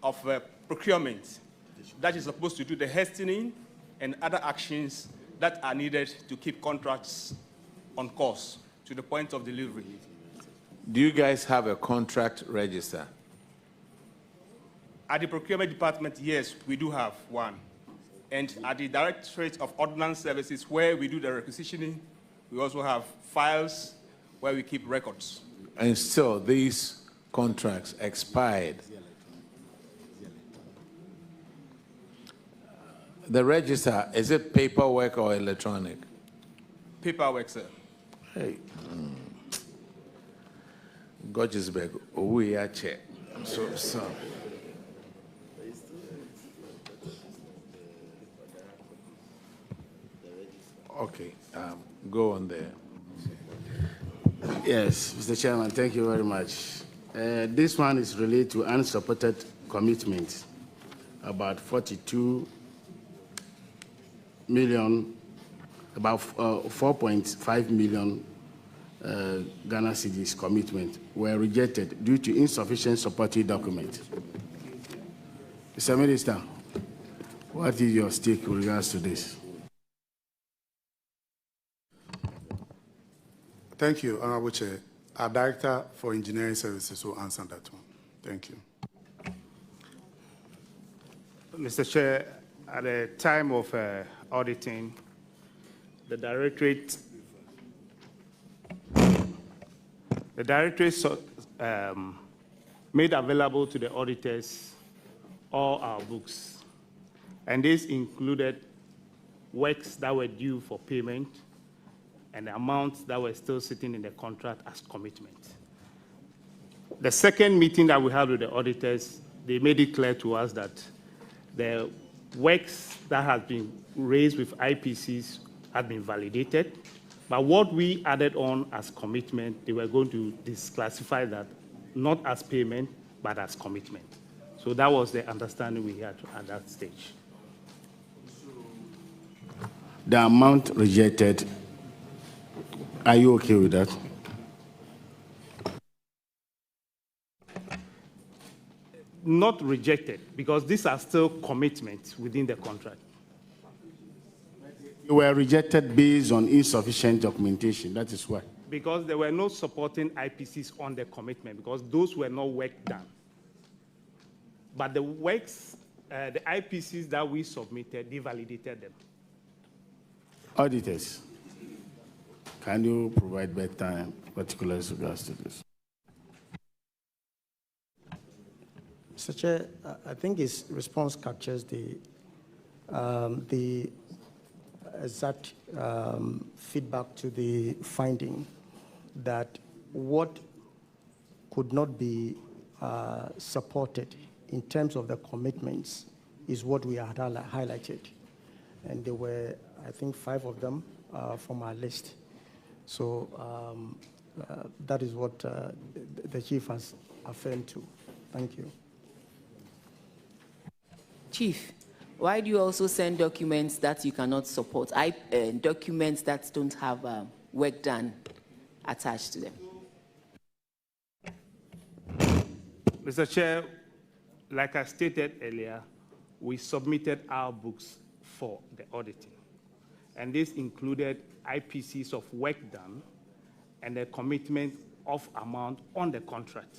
of Procurement, that is supposed to do the hastening and other actions that are needed to keep contracts on course to the point of delivery. Do you guys have a contract register? At the procurement department, yes, we do have one. And at the Directorate of Ordnance Services, where we do the requisitioning, we also have files where we keep records. And still, these contracts expired. The register, is it paperwork or electronic? Paperwork, sir. Hey. Gotchesburg, we are check. So. Okay, go on there. Yes, Mr. Chairman, thank you very much. This one is related to unsupported commitment, about 42 million, about 4.5 million Ghana cedis commitment were rejected due to insufficient supporting document. Mr. Minister, what is your stake with regards to this? Thank you, Honorable Chair. Our Director for Engineering Services will answer that one. Thank you. Mr. Chair, at the time of auditing, the Directorate made available to the auditors all our books. And this included works that were due for payment and the amounts that were still sitting in the contract as commitment. The second meeting that we had with the auditors, they made it clear to us that the works that have been raised with IPCs had been validated, but what we added on as commitment, they were going to disclassify that not as payment, but as commitment. So that was the understanding we had at that stage. The amount rejected, are you okay with that? Not rejected, because these are still commitments within the contract. You were rejected based on insufficient documentation, that is why. Because there were no supporting IPCs on the commitment, because those were not work done. But the works, the IPCs that we submitted, they validated them. Auditors, can you provide better particulars with regards to this? Mr. Chair, I think his response captures the exact feedback to the finding that what could not be supported in terms of the commitments is what we had highlighted. And there were, I think, 5 of them from our list. So that is what the Chief has affirmed to. Thank you. Chief, why do you also send documents that you cannot support, documents that don't have work done attached to them? Mr. Chair, like I stated earlier, we submitted our books for the auditing. And this included IPCs of work done and the commitment of amount on the contract.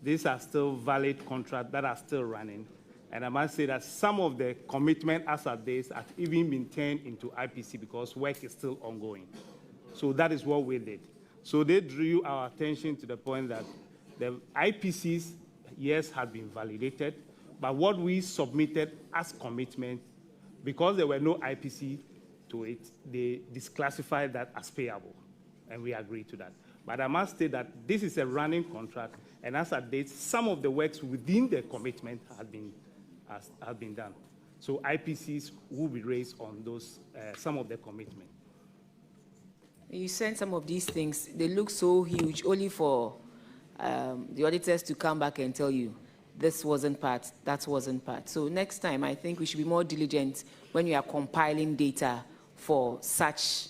These are still valid contracts that are still running. And I must say that some of the commitment as of this have even been turned into IPC because work is still ongoing. So that is what we did. So they drew our attention to the point that the IPCs, yes, had been validated, but what we submitted as commitment, because there were no IPC to it, they disclassified that as payable, and we agreed to that. But I must state that this is a running contract, and as at date, some of the works within the commitment have been done. So IPCs will be raised on those, some of the commitment. You sent some of these things, they look so huge, only for the auditors to come back and tell you, this wasn't part, that wasn't part. So next time, I think we should be more diligent when we are compiling data for such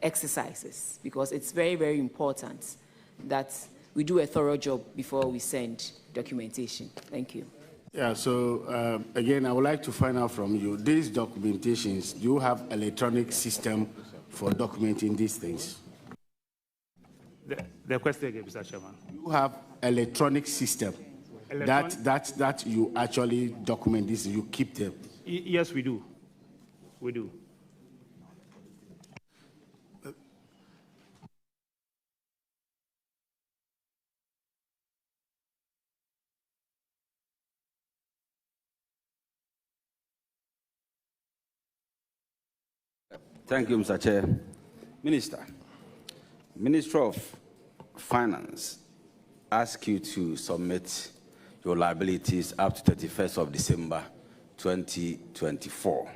exercises, because it's very, very important that we do a thorough job before we send documentation. Thank you. Yeah, so again, I would like to find out from you, these documentations, do you have electronic system for documenting these things? The question again, Mr. Chairman. You have electronic system that you actually document this, you keep them? Yes, we do. We do. Thank you, Mr. Chair. Minister of Finance ask you to submit your liabilities up to 31st of December 2024.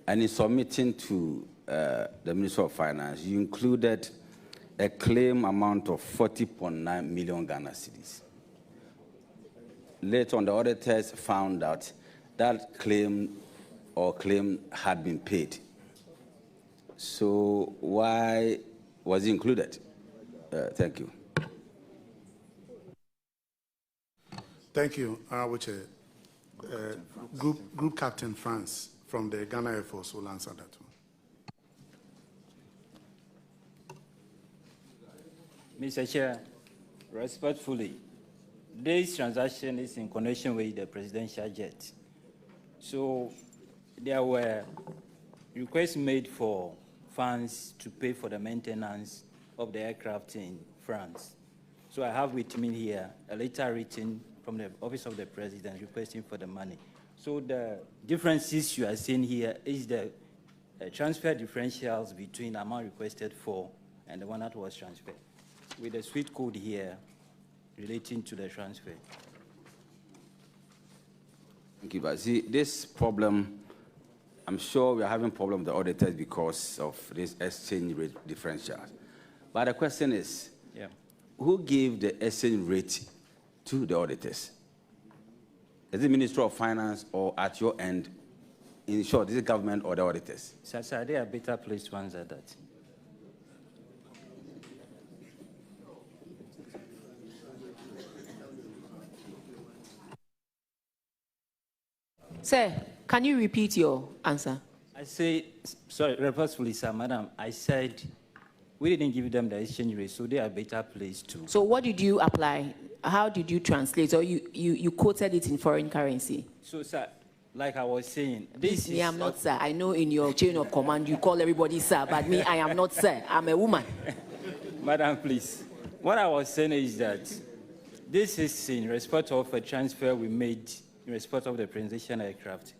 And in submitting to the Minister of Finance, you included a claim amount of 40.9 million Ghana cedis. Later on, the auditors found out that claim had been paid. So why was it included? Thank you. Thank you, Group Captain France from the Ghana Air Force will answer that one. Mr. Chair, respectfully, this transaction is in connection with the presidential jet. So there were requests made for funds to pay for the maintenance of the aircraft in France. So I have with me here a letter written from the Office of the President requesting for the money. So the differences you are seeing here is the transfer differentials between the amount requested for and the one that was transferred, with a sweet code here relating to the transfer. Thank you. But see, this problem, I'm sure we are having problem with the auditors because of this exchange rate differential. But the question is, who gave the exchange rate to the auditors? Is it Ministry of Finance or at your end? In short, is it government or the auditors? Sir, they are better placed to answer that. Sir, can you repeat your answer? I say, sorry, respectfully, sir, madam, I said we didn't give them the exchange rate, so they are better placed to. So what did you apply? How did you translate? Or you quoted it in foreign currency? So, sir, like I was saying, this me, I'm not sir. I know in your chain of command you call everybody sir, but me, I am not sir. I'm a woman. Madam, please. What I was saying is that this is in respect of a transfer we made in respect of the presidential aircraft.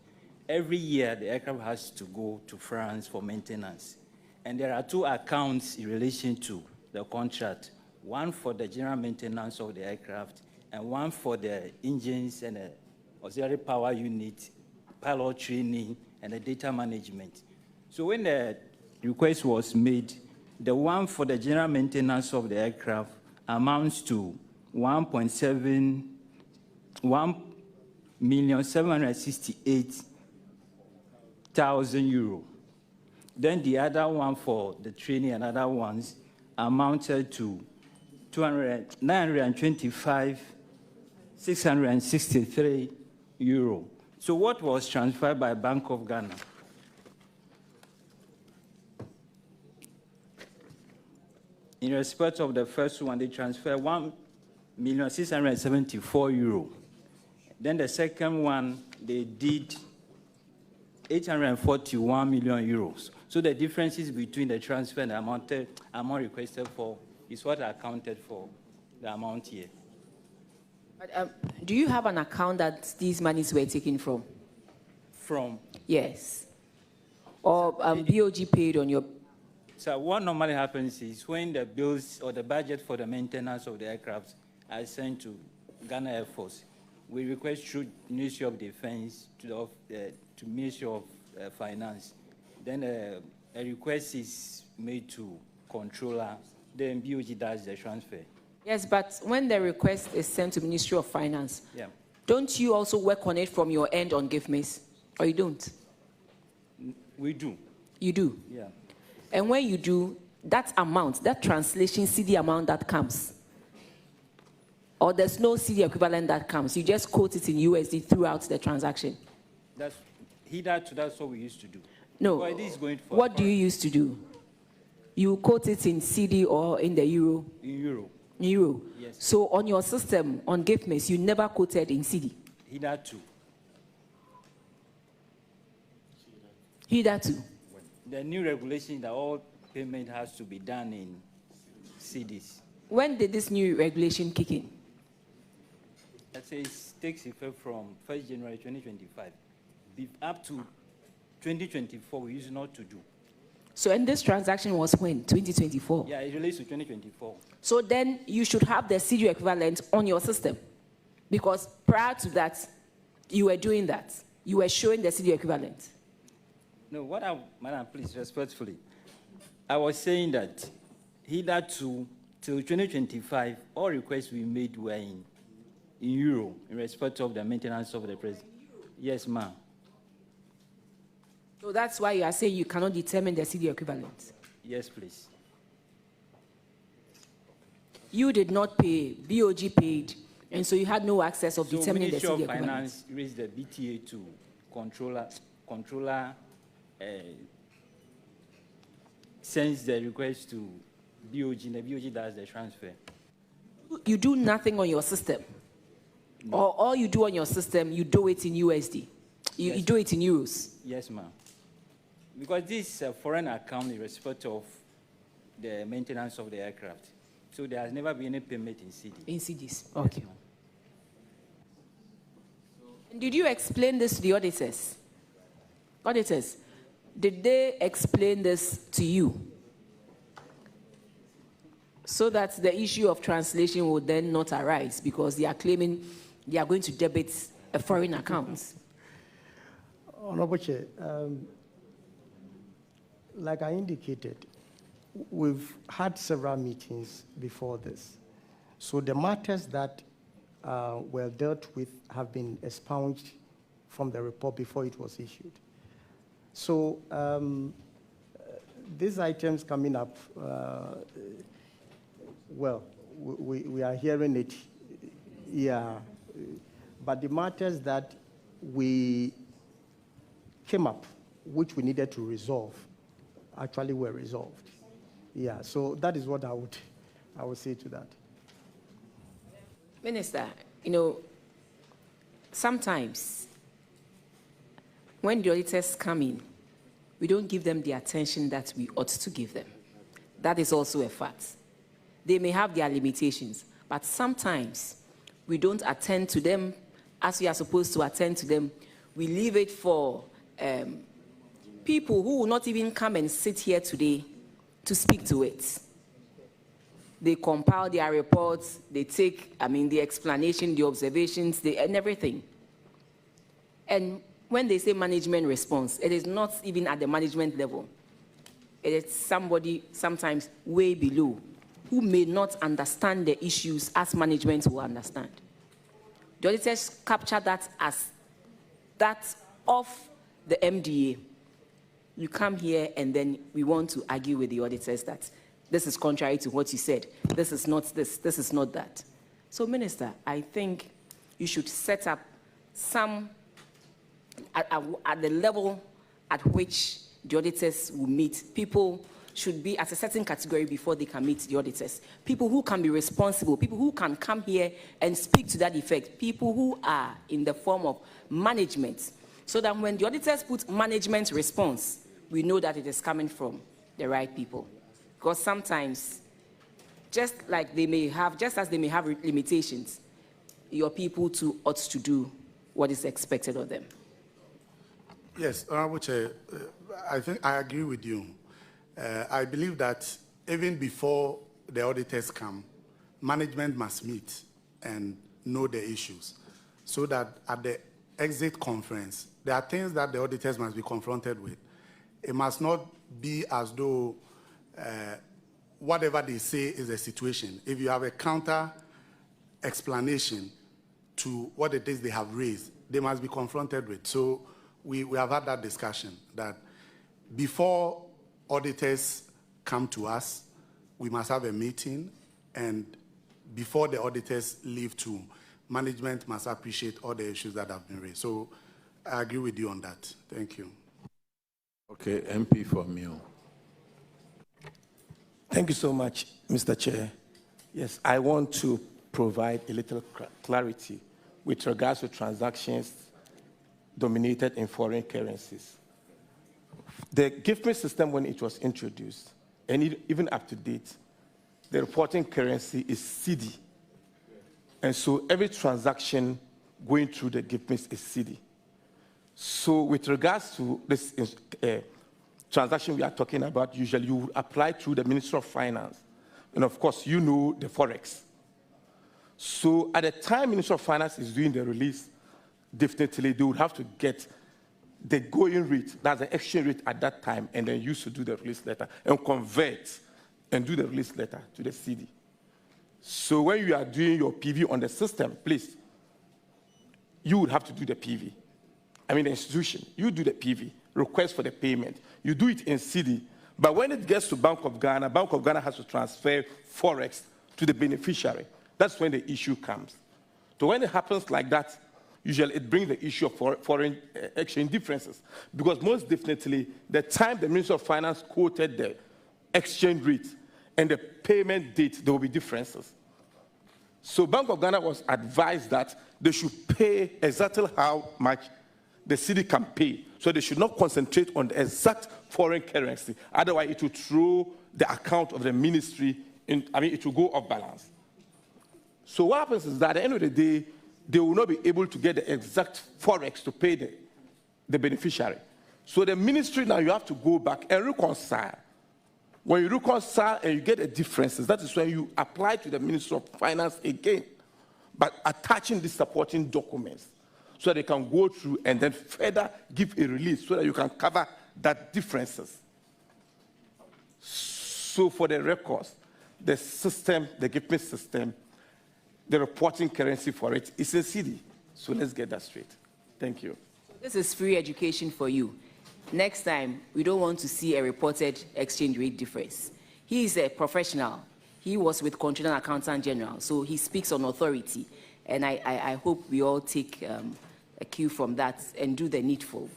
Every year, the aircraft has to go to France for maintenance. And there are two accounts in relation to the contract, one for the general maintenance of the aircraft and one for the engines and the auxiliary power unit, pilot training, and the data management. So when the request was made, the one for the general maintenance of the aircraft amounts to 1,768,000 euro. Then the other one for the training and other ones amounted to 925,663 euro. So what was transferred by Bank of Ghana? In respect of the first one, they transferred 1,674,000 euro. Then the second one, they did 841 million euros. So the differences between the transfer and the amount requested for is what accounted for the amount here. But, do you have an account that these monies were taken from? From? Yes. Or BOG paid on your... So what normally happens is when the bills or the budget for the maintenance of the aircraft are sent to Ghana Air Force, we request through Ministry of Defense to Ministry of Finance. Then a request is made to controller, then BOG does the transfer. Yes, but when the request is sent to Ministry of Finance, yeah, don't you also work on it from your end on GIFMIS, or you don't? We do. You do? Yeah. And when you do, that amount, that translation CD amount that comes, or there's no CD equivalent that comes, you just quote it in USD throughout the transaction? That's what we used to do. No. This is going for what do you used to do? You quote it in CD or in the euro? In euro. Euro. Yes. So on your system, on GIFMIS, you never quoted in CD? Hitherto. Hitherto. The new regulation that all payment has to be done in CDs. When did this new regulation kick in? That says takes effect from 1st January 2025. Up to 2024, we used not to do. So, and this transaction was when? 2024? Yeah, it relates to 2024. So then you should have the CD equivalent on your system. Because prior to that, you were doing that. You were showing the CD equivalent. No, Madam, please, respectfully, I was saying that hitherto, till 2025, all requests we made were in euro in respect of the maintenance of the president. Yes, ma'am. So that's why you are saying you cannot determine the CD equivalent? Yes, please. You did not pay, BOG paid, and so you had no access of determining the CD equivalent. Ministry of Finance raised the BTA to controller sends the request to BOG, and the BOG does the transfer. You do nothing on your system? No. Or all you do on your system, you do it in USD? You do it in euros? Yes, ma'am. Because this is a foreign account in respect of the maintenance of the aircraft. So there has never been any payment in CD. In CDs, okay. Yes, and did you explain this to the auditors? Auditors, did they explain this to you? So that the issue of translation would then not arise because they are claiming they are going to debit a foreign account. Honorable Chair, like I indicated, we've had several meetings before this. So the matters that were dealt with have been expunged from the report before it was issued. So these items coming up, well, we are hearing it, yeah, but the matters that we came up, which we needed to resolve, actually were resolved. Yeah, so that is what I would say to that. Minister, you know, sometimes when the auditors come in, we don't give them the attention that we ought to give them. That is also a fact. They may have their limitations, but sometimes we don't attend to them as we are supposed to attend to them. We leave it for people who will not even come and sit here today to speak to it. They compile their reports, they take, the explanation, the observations, and everything. And when they say management response, it is not even at the management level. It is somebody sometimes way below who may not understand the issues as management will understand. The auditors capture that as that of the MDA. You come here and then we want to argue with the auditors that this is contrary to what you said. This is not this is not that. So, Minister, I think you should set up some, at the level at which the auditors will meet, people should be at a certain category before they can meet the auditors. People who can be responsible, people who can come here and speak to that effect, people who are in the form of management, so that when the auditors put management response, we know that it is coming from the right people. Because sometimes, just as they may have limitations, your people too ought to do what is expected of them. Yes, Honorable Chair, I think I agree with you. I believe that even before the auditors come, management must meet and know the issues, so that at the exit conference, there are things that the auditors must be confronted with. It must not be as though whatever they say is a situation. If you have a counter explanation to what it is they have raised, they must be confronted with. So we have had that discussion that before auditors come to us, we must have a meeting, and before the auditors leave too, management must appreciate all the issues that have been raised. So I agree with you on that. Thank you. Okay, MP for Mio. Thank you so much, Mr. Chair. Yes, I want to provide a little clarity with regards to transactions dominated in foreign currencies. The gift system, when it was introduced, and even up to date, the reporting currency is CD. And so every transaction going through the gift is CD. So with regards to this transaction we are talking about, usually you would apply through the Ministry of Finance. And of course, you know the Forex. So at the time Ministry of Finance is doing the release, definitely they would have to get the going rate, that's the exchange rate at that time, and then used to do the release letter and convert and do the release letter to the CD. So when you are doing your PV on the system, please, you would have to do the PV. I mean, the institution, you do the PV, request for the payment. You do it in CD, but when it gets to Bank of Ghana has to transfer Forex to the beneficiary. That's when the issue comes. So when it happens like that, usually it brings the issue of foreign exchange differences, because most definitely, the time the Minister of Finance quoted the exchange rate and the payment date, there will be differences. So Bank of Ghana was advised that they should pay exactly how much the city can pay. So they should not concentrate on the exact foreign currency. Otherwise, it will throw the account of the ministry it will go off balance. So what happens is that at the end of the day, they will not be able to get the exact Forex to pay the beneficiary. So the ministry now, you have to go back and reconcile. When you reconcile and you get the differences, that is when you apply to the Ministry of Finance again, but attaching the supporting documents so they can go through and then further give a release so that you can cover that differences. So for the records, the system, the giving system, the reporting currency for it is a CD. So let's get that straight. Thank you. This is free education for you. Next time, we don't want to see a reported exchange rate difference. He is a professional. He was with Controller Accountant General, so he speaks on authority. And I hope we all take a cue from that and do the needful.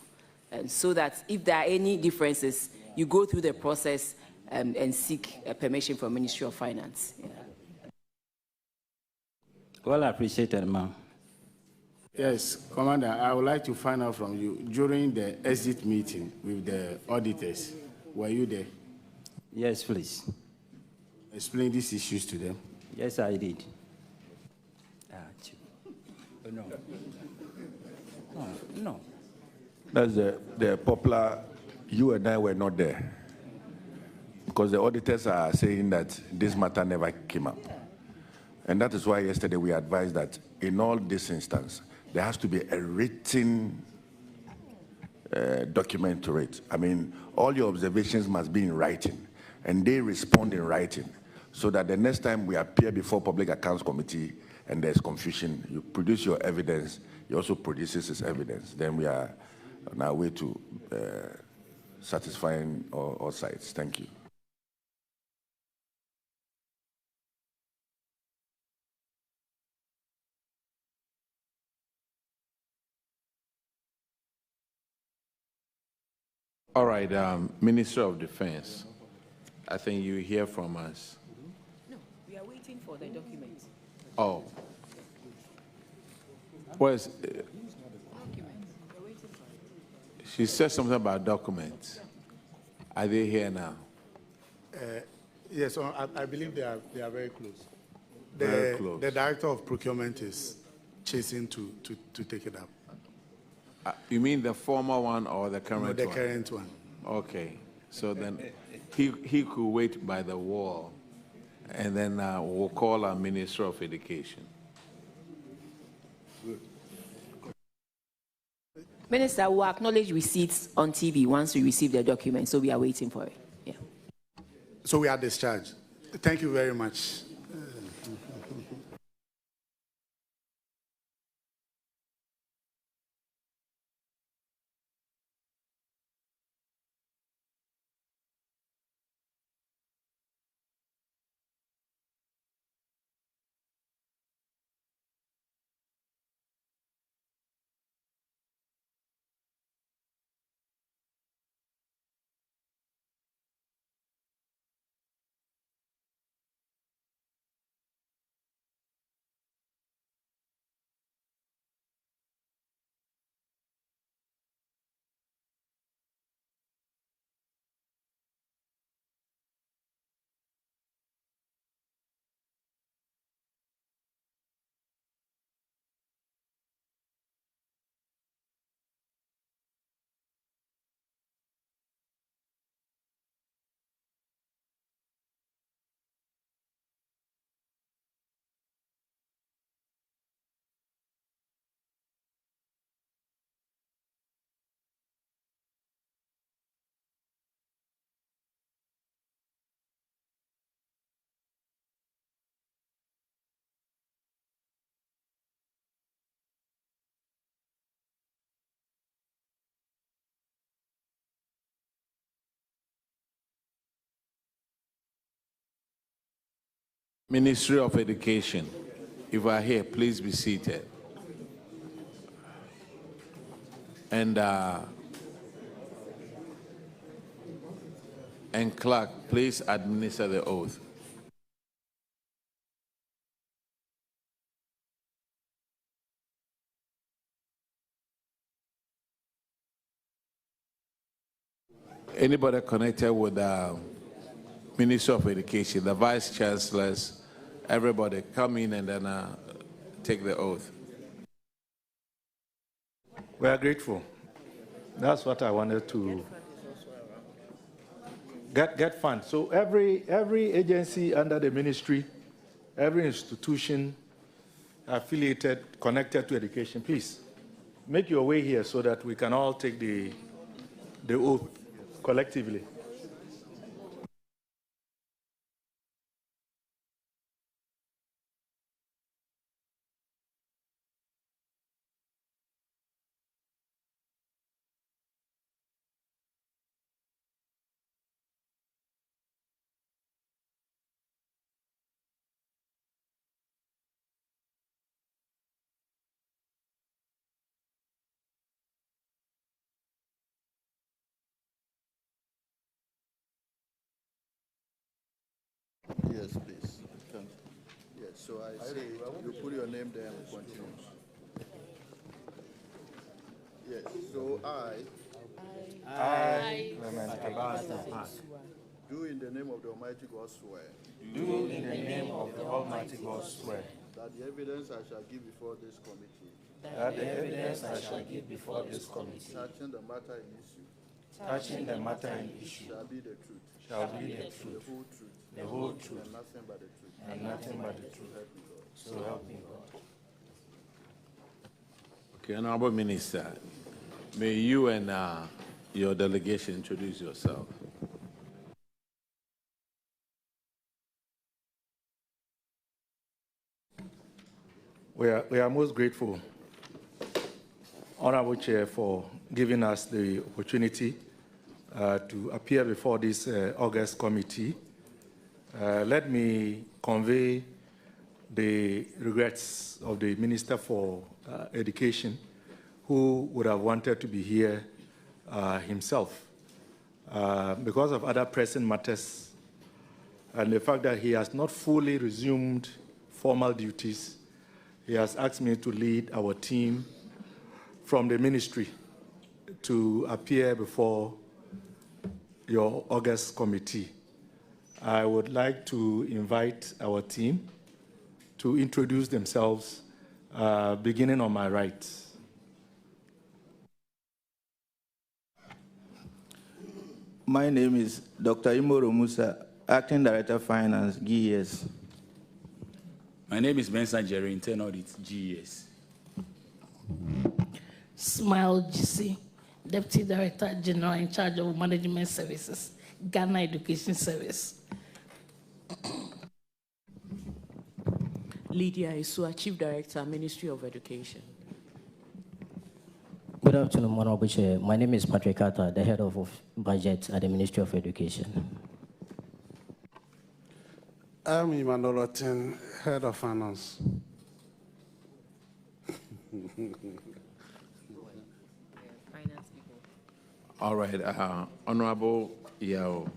So that if there are any differences, you go through the process and seek permission from Ministry of Finance. Yeah. Well appreciated, ma'am. Yes, Commander, I would like to find out from you, during the exit meeting with the auditors, were you there? Yes, please. Explain these issues to them. Yes, I did. No. No. That's the popular, you and I were not there. Because the auditors are saying that this matter never came up. And that is why yesterday we advised that in all this instance, there has to be a written document to it. I mean, all your observations must be in writing, and they respond in writing, so that the next time we appear before Public Accounts Committee and there's confusion, you produce your evidence, he also produces his evidence. Then we are on our way to satisfying all sides. Thank you. All right, Minister of Defense, I think you hear from us. No, we are waiting for the documents. Oh. Where's... Documents. We're waiting for it. She said something about documents. Are they here now? Yes, I believe they are very close. Very close. The director of procurement is chasing to take it up. You mean the former one or the current one? No, the current one. Okay. So then he could wait by the wall, and then we'll call our Minister of Education. Minister, we'll acknowledge receipts on TV once we receive the document, so we are waiting for it. Yeah. So we are discharged. Thank you very much. Ministry of Education, if you are here, please be seated. And clerk, please administer the oath. Anybody connected with the Ministry of Education, the Vice Chancellors, everybody come in and then take the oath. We are grateful. That's what I wanted to get funds. So every agency under the ministry, every institution affiliated, connected to education, please make your way here so that we can all take the oath collectively. Yes, please. Yes, so I say you put your name there and continue. Yes, so I, do in the name of the Almighty God swear. Do in the name of the Almighty God swear. That the evidence I shall give before this committee. That the evidence I shall give before this committee. Touching the matter in issue. Touching the matter in issue. Shall be the truth. Shall be the truth. The whole truth. The whole truth. And nothing but the truth. And nothing but the truth. So help me God. Okay, Honorable Minister, may you and your delegation introduce yourself. We are most grateful, Honorable Chair, for giving us the opportunity to appear before this August committee. Let me convey the regrets of the Minister for Education, who would have wanted to be here himself. Because of other pressing matters and the fact that he has not fully resumed formal duties, he has asked me to lead our team from the ministry to appear before your August committee. I would like to invite our team to introduce themselves, beginning on my right. My name is Dr. Imoro Musa, Acting Director of Finance, GES. My name is Benson Jerry, Internal Audit, GES. Smile GC, Deputy Director General in charge of Management Services, Ghana Education Service. Lydia Isua, Chief Director, Ministry of Education. Good afternoon, Honorable Chair. My name is Patrick Carter, the Head of Budget at the Ministry of Education. I'm Emmanuel Oten, Head of Finance. All right, Honorable Yao,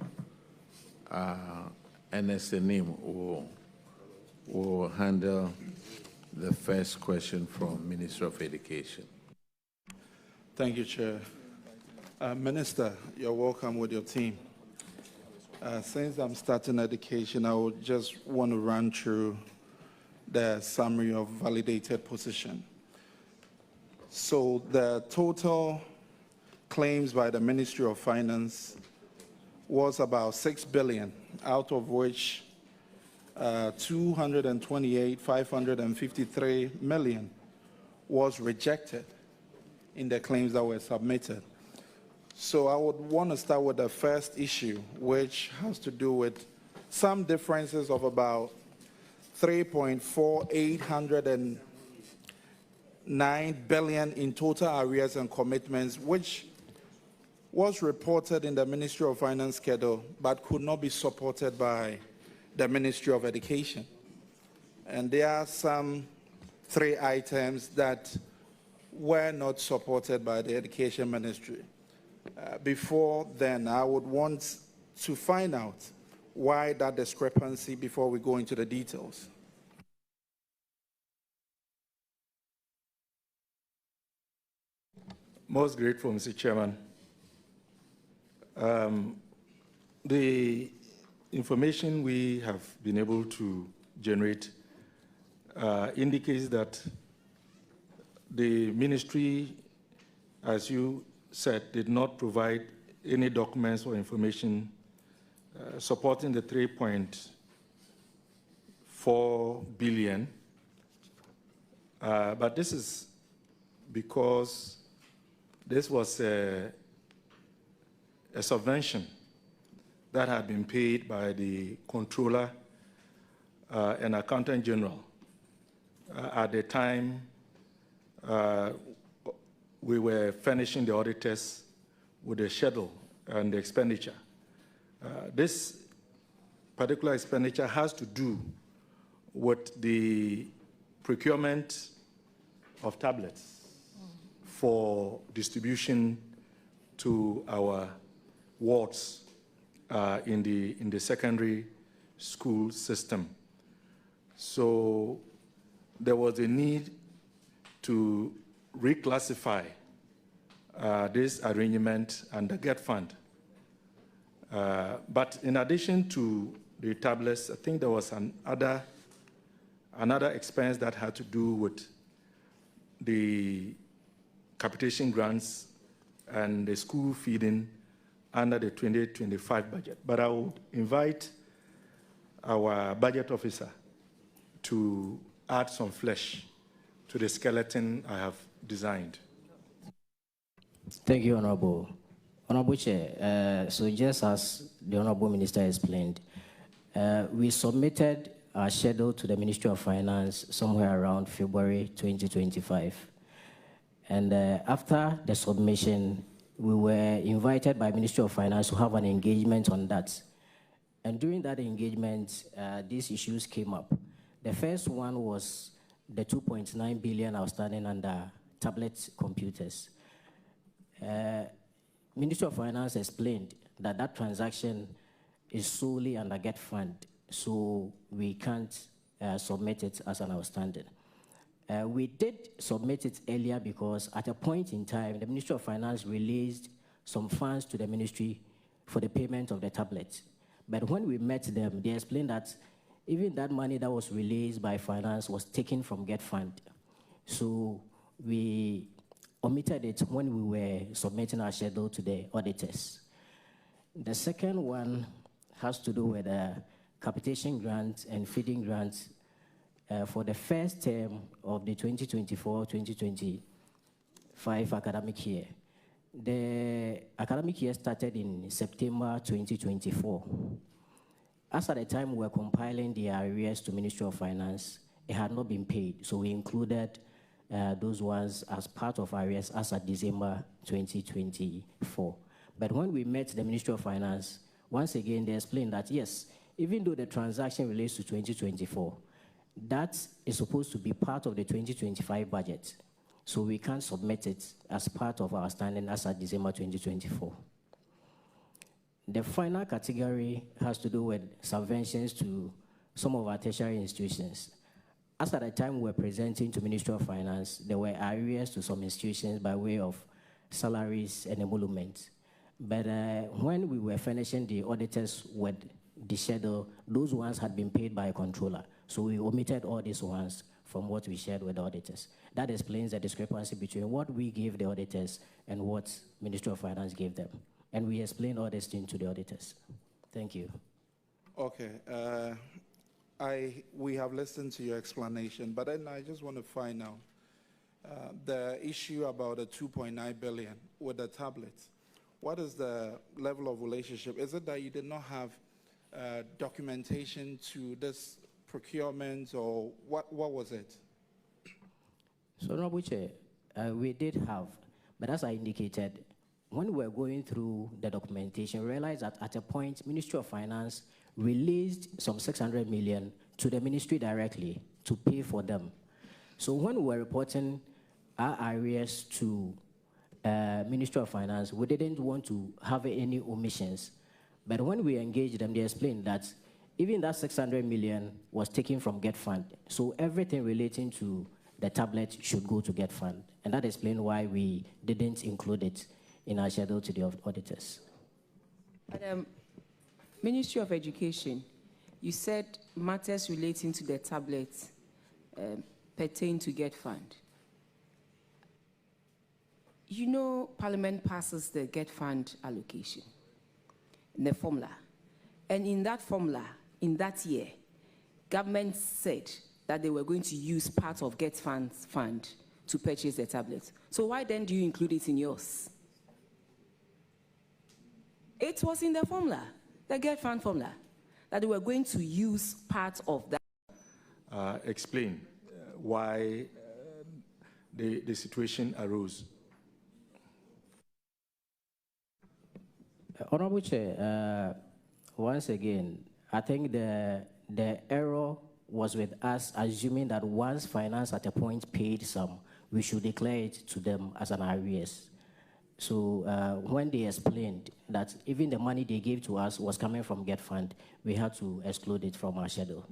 NSNIM will handle the first question from Minister of Education. Thank you, Chair. Minister, you're welcome with your team. Since I'm starting education, I would just want to run through the summary of validated position. So the total claims by the Ministry of Finance was about 6 billion, out of which 228,553 million was rejected in the claims that were submitted. So I would want to start with the first issue, which has to do with some differences of about 3.4809 billion in total arrears and commitments, which was reported in the Ministry of Finance schedule, but could not be supported by the Ministry of Education. And there are some 3 items that were not supported by the Education Ministry. Before then, I would want to find out why that discrepancy before we go into the details. Most grateful, Mr. Chairman. The information we have been able to generate indicates that the ministry, as you said, did not provide any documents or information supporting the 3.4 billion. But this is because this was a subvention that had been paid by the Comptroller and Accountant General at the time we were furnishing the auditors with the schedule and the expenditure. This particular expenditure has to do with the procurement of tablets for distribution to our wards in the secondary school system. So there was a need to reclassify this arrangement under GET fund. But in addition to the tablets, I think there was another expense that had to do with the capitation grants and the school feeding under the 2025 budget. But I would invite our budget officer to add some flesh to the skeleton I have designed. Thank you, Honorable. Honorable Chair, so just as the Honorable Minister explained, we submitted our schedule to the Ministry of Finance somewhere around February 2025. And after the submission, we were invited by Ministry of Finance to have an engagement on that. And during that engagement, these issues came up. The first one was the 2.9 billion outstanding under tablet computers. Ministry of Finance explained that that transaction is solely under GET fund, so we can't submit it as an outstanding. We did submit it earlier because at a point in time, the Ministry of Finance released some funds to the ministry for the payment of the tablets. But when we met them, they explained that even that money that was released by finance was taken from Get Fund. So we omitted it when we were submitting our schedule to the auditors. The second one has to do with capitation grants and feeding grants for the first term of the 2024-2025 academic year. The academic year started in September 2024. As at the time we were compiling the arrears to Ministry of Finance, it had not been paid, so we included those ones as part of arrears as at December 2024. But when we met the Ministry of Finance, once again, they explained that, yes, even though the transaction relates to 2024, that is supposed to be part of the 2025 budget. So we can't submit it as part of our standing as at December 2024. The final category has to do with subventions to some of our tertiary institutions. As at the time we were presenting to Ministry of Finance, there were arrears to some institutions by way of salaries and emoluments. But when we were finishing the auditors with the schedule, those ones had been paid by a controller. So we omitted all these ones from what we shared with the auditors. That explains the discrepancy between what we gave the auditors and what Ministry of Finance gave them. And we explained all this thing to the auditors. Thank you. Okay. We have listened to your explanation, but then I just want to find out the issue about the 2.9 billion with the tablets. What is the level of relationship? Is it that you did not have documentation to this procurement, or what was it? So, Honorable Chair, we did have, but as I indicated, when we were going through the documentation, we realized that at a point, Ministry of Finance released some 600 million to the ministry directly to pay for them. So when we were reporting our arrears to Ministry of Finance, we didn't want to have any omissions. But when we engaged them, they explained that even that 600 million was taken from Get Fund. So everything relating to the tablet should go to Get Fund. And that explains why we didn't include it in our schedule to the auditors. But, Ministry of Education, you said matters relating to the tablets pertain to Get Fund. You know, Parliament passes the Get Fund allocation, the formula. And in that formula, in that year, government said that they were going to use part of Get Fund's fund to purchase the tablets. So why then do you include it in yours? It was in the formula, the Get Fund formula, that they were going to use part of that. Explain why the situation arose. Honorable Chair, once again, I think the error was with us assuming that once finance at a point paid some, we should declare it to them as an arrears. So when they explained that even the money they gave to us was coming from Get Fund, we had to exclude it from our schedule.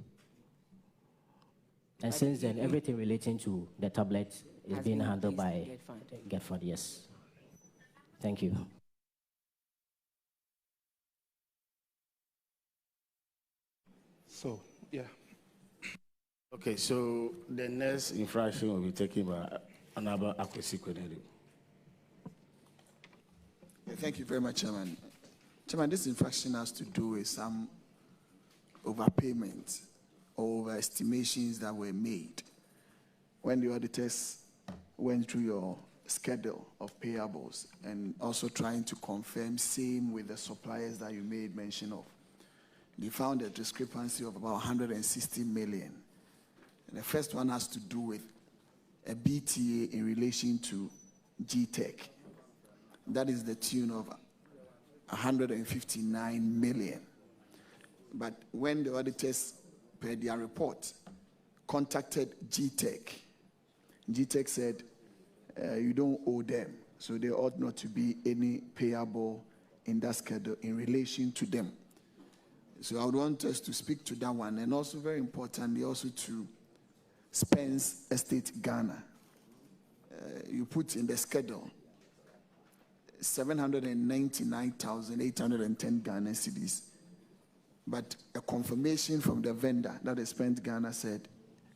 And since then, everything relating to the tablet is being handled by Get Fund, yes. Thank you. So, yeah. Okay, so the next infraction will be taken by Honorable Akwesi Kwenedu. Thank you very much, Chairman. Chairman, this infraction has to do with some overpayment or overestimations that were made when the auditors went through your schedule of payables and also trying to confirm same with the suppliers that you made mention of. They found a discrepancy of about 160 million. And the first one has to do with a BTA in relation to GTech. That is the tune of 159 million. But when the auditors, per their report, contacted GTech, GTech said, you don't owe them, so there ought not to be any payable in that schedule in relation to them. So I would want us to speak to that one, and also very importantly, also to Spence Estate, Ghana. You put in the schedule 799,810 Ghana cedis. But a confirmation from the vendor, that is Spence Ghana, said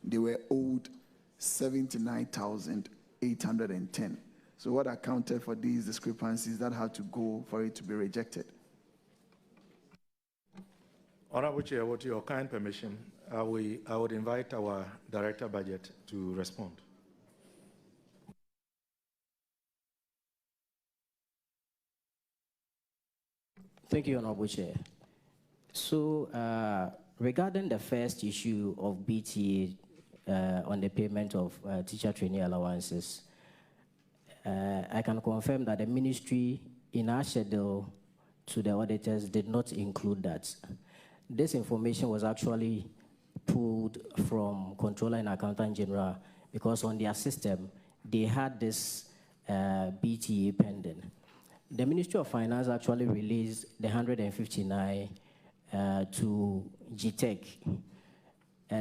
they were owed 79,810. So what accounted for these discrepancies that had to go for it to be rejected? Honorable Chair, with your kind permission, I would invite our Director Budget to respond. Thank you, Honorable Chair. So, regarding the first issue of BTA on the payment of teacher trainee allowances, I can confirm that the ministry in our schedule to the auditors did not include that. This information was actually pulled from Controller and Accountant General because on their system, they had this BTA pending. The Ministry of Finance actually released the 159 to GTEC.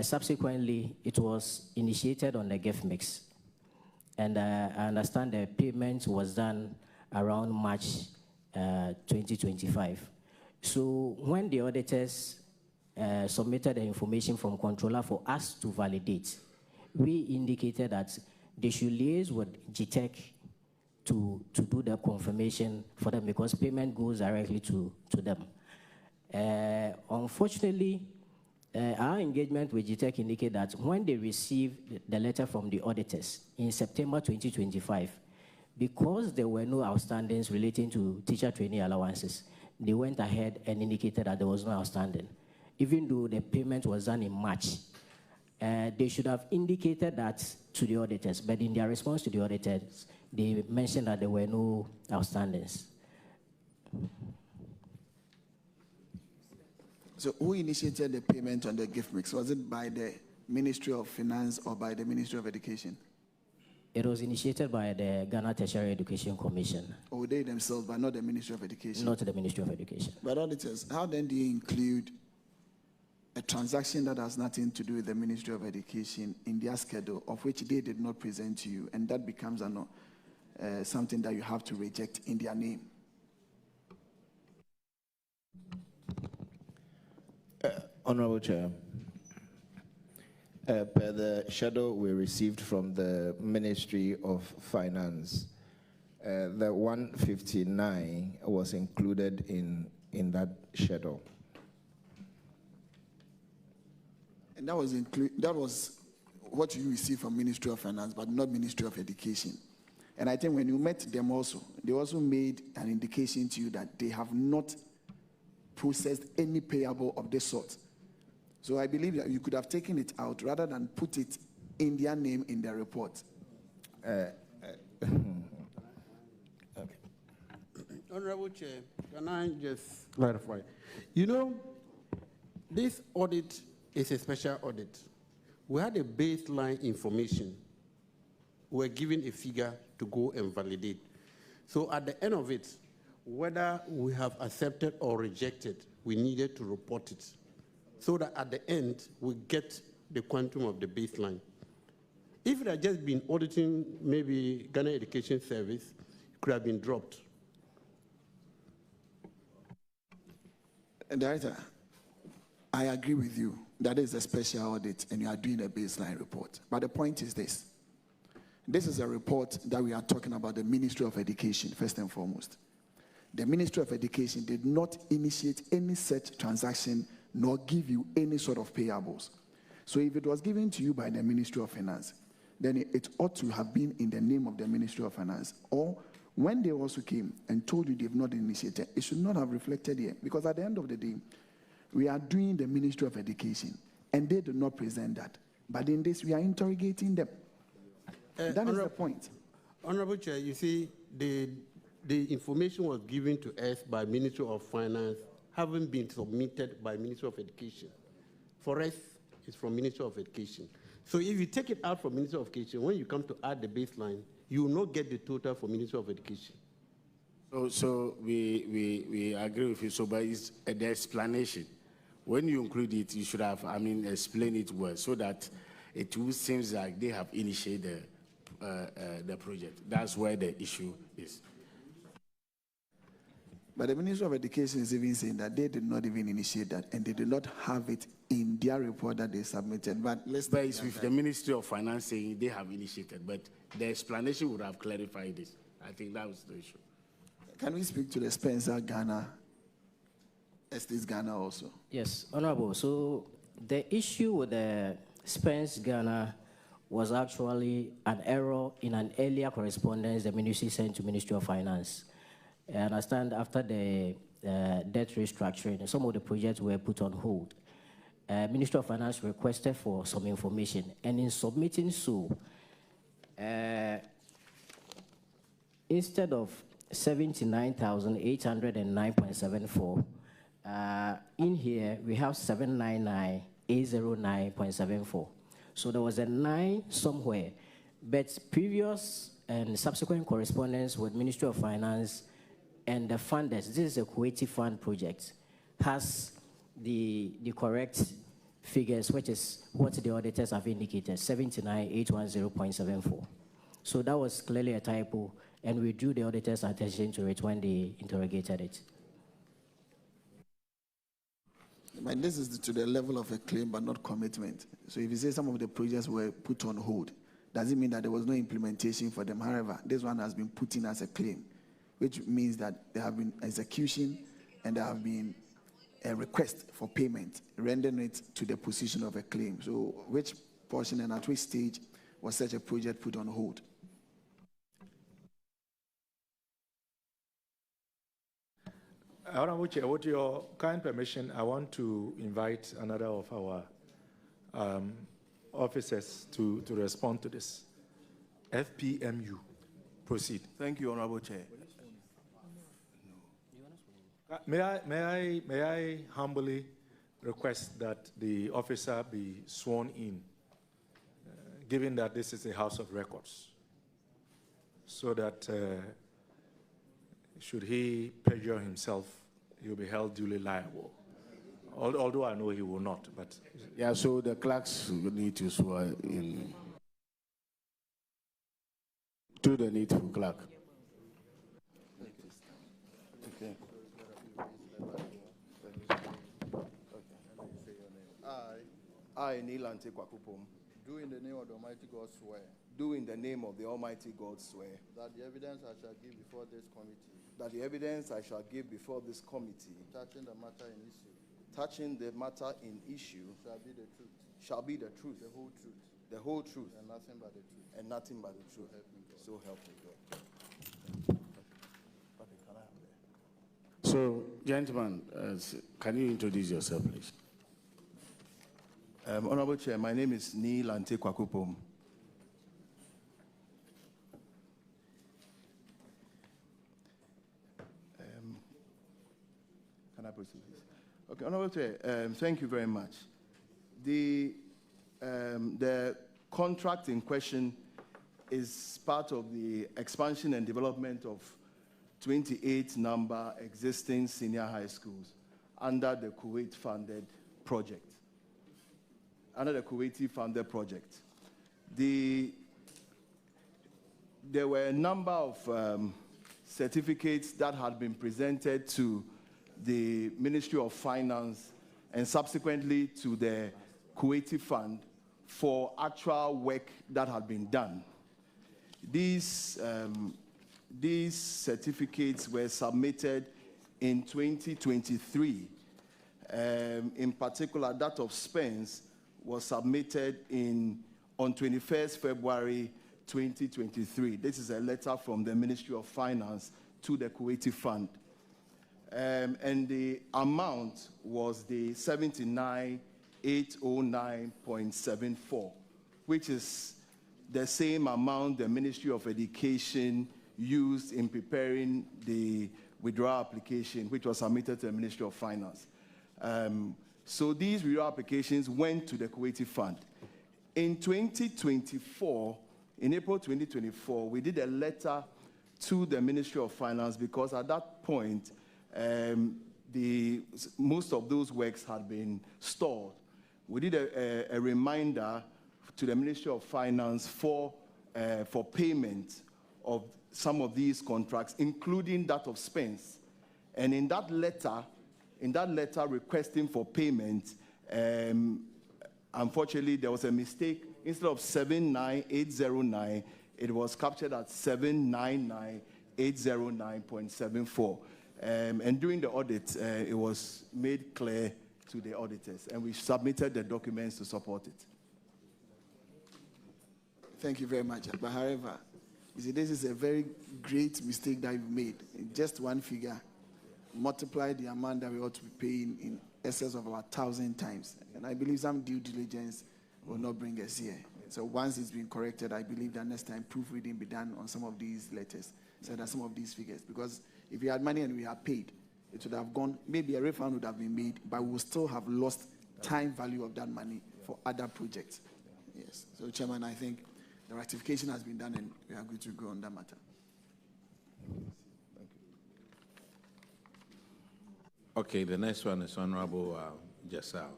Subsequently, it was initiated on the gift mix. And I understand the payment was done around March 2025. So when the auditors submitted the information from Controller for us to validate, we indicated that they should liaise with GTEC to do the confirmation for them because payment goes directly to them. Unfortunately, our engagement with GTEC indicated that when they received the letter from the auditors in September 2025, because there were no outstandings relating to teacher trainee allowances, they went ahead and indicated that there was no outstanding. Even though the payment was done in March, they should have indicated that to the auditors, but in their response to the auditors, they mentioned that there were no outstandings. So who initiated the payment on the gift mix? Was it by the Ministry of Finance or by the Ministry of Education? It was initiated by the Ghana Tertiary Education Commission. Or they themselves, but not the Ministry of Education? Not the Ministry of Education. But auditors, how then do you include a transaction that has nothing to do with the Ministry of Education in their schedule, of which they did not present to you, and that becomes something that you have to reject in their name? Honorable Chair, per the schedule we received from the Ministry of Finance, the 159 was included in that schedule. And that was what you received from Ministry of Finance, but not Ministry of Education. And I think when you met them also, they also made an indication to you that they have not processed any payable of this sort. So I believe that you could have taken it out rather than put it in their name in their report. Okay. Honorable Chair, can I just clarify? You know, this audit is a special audit. We had a baseline information. We're given a figure to go and validate. So at the end of it, whether we have accepted or rejected, we needed to report it so that at the end, we get the quantum of the baseline. If it had just been auditing maybe Ghana Education Service, it could have been dropped. Director, I agree with you. That is a special audit and you are doing a baseline report. But the point is this. This is a report that we are talking about the Ministry of Education, first and foremost. The Ministry of Education did not initiate any such transaction nor give you any sort of payables. So if it was given to you by the Ministry of Finance, then it ought to have been in the name of the Ministry of Finance. Or when they also came and told you they've not initiated, it should not have reflected here. Because at the end of the day, we are doing the Ministry of Education, and they do not present that. But in this, we are interrogating them. That is the point. Honorable Chair, you see, the information was given to us by Ministry of Finance, having been submitted by Ministry of Education. For us, it's from Ministry of Education. So if you take it out from Ministry of Education, when you come to add the baseline, you will not get the total for Ministry of Education. So we agree with you. So, but it's the explanation. When you include it, you should have, explain it well so that it seems like they have initiated the project. That's where the issue is. But the Ministry of Education is even saying that they did not even initiate that, and they did not have it in their report that they submitted. But let's. But it's with the Ministry of Finance saying they have initiated, but the explanation would have clarified this. I think that was the issue. Can we speak to the Spencer Ghana, Estates Ghana also? Yes, Honorable. So the issue with the Spence Ghana was actually an error in an earlier correspondence the ministry sent to Ministry of Finance. I understand after the debt restructuring, some of the projects were put on hold. Ministry of Finance requested for some information, and in submitting so, instead of 79,809.74, in here we have 799,809.74. So there was a 9 somewhere, but previous and subsequent correspondence with Ministry of Finance and the funders, this is a Kuwaiti fund project, has the correct figures, which is what the auditors have indicated, 79,810.74. So that was clearly a typo, and we drew the auditors' attention to it when they interrogated it. But this is to the level of a claim but not commitment. So if you say some of the projects were put on hold, does it mean that there was no implementation for them? However, this one has been put in as a claim, which means that there have been execution and there have been a request for payment, rendering it to the position of a claim. So which portion and at which stage was such a project put on hold? Honorable Chair, with your kind permission, I want to invite another of our officers to respond to this. FPMU, proceed. Thank you, Honorable Chair. May I humbly request that the officer be sworn in, given that this is a House of Records, so that should he perjure himself, he will be held duly liable. Although I know he will not, but... Yeah, so the clerks need to swear in to the needful clerk. Okay. I, Nilante Kwakupom, do in the name of the Almighty God swear. Do in the name of the Almighty God swear. That the evidence I shall give before this committee. That the evidence I shall give before this committee. Touching the matter in issue. Touching the matter in issue. Shall be the truth. Shall be the truth. The whole truth. The whole truth. And nothing but the truth. And nothing but the truth. So help me God. So, gentlemen, can you introduce yourself, please? Honorable Chair, my name is Nilante Kwakupom. Can I proceed, please? Okay, Honorable Chair, thank you very much. The contract in question is part of the expansion and development of 28 number existing senior high schools under the Kuwait-funded project. Under the Kuwaiti-funded project. There were a number of certificates that had been presented to the Ministry of Finance and subsequently to the Kuwaiti Fund for actual work that had been done. These certificates were submitted in 2023. In particular, that of Spence was submitted on 21st February 2023. This is a letter from the Ministry of Finance to the Kuwaiti Fund. And the amount was the 79,809.74, which is the same amount the Ministry of Education used in preparing the withdrawal application, which was submitted to the Ministry of Finance. So these withdrawal applications went to the Kuwaiti Fund. In 2024, in April 2024, we did a letter to the Ministry of Finance because at that point, most of those works had been stalled. We did a reminder to the Ministry of Finance for payment of some of these contracts, including that of Spence. And in that letter requesting for payment, unfortunately, there was a mistake. Instead of 79809, it was captured at 799,809.74. And during the audit, it was made clear to the auditors, and we submitted the documents to support it. Thank you very much. But however, you see, this is a very great mistake that you've made. In just one figure, multiply the amount that we ought to be paying in excess of about 1,000 times. And I believe some due diligence will not bring us here. So once it's been corrected, I believe that next time proofreading be done on some of these letters, so that some of these figures. Because if we had money and we had paid, it would have gone, maybe a refund would have been made, but we would still have lost time value of that money for other projects. Yes. So, Chairman, I think the ratification has been done and we are going to go on that matter. Thank you. Okay, the next one is Honorable Jassal.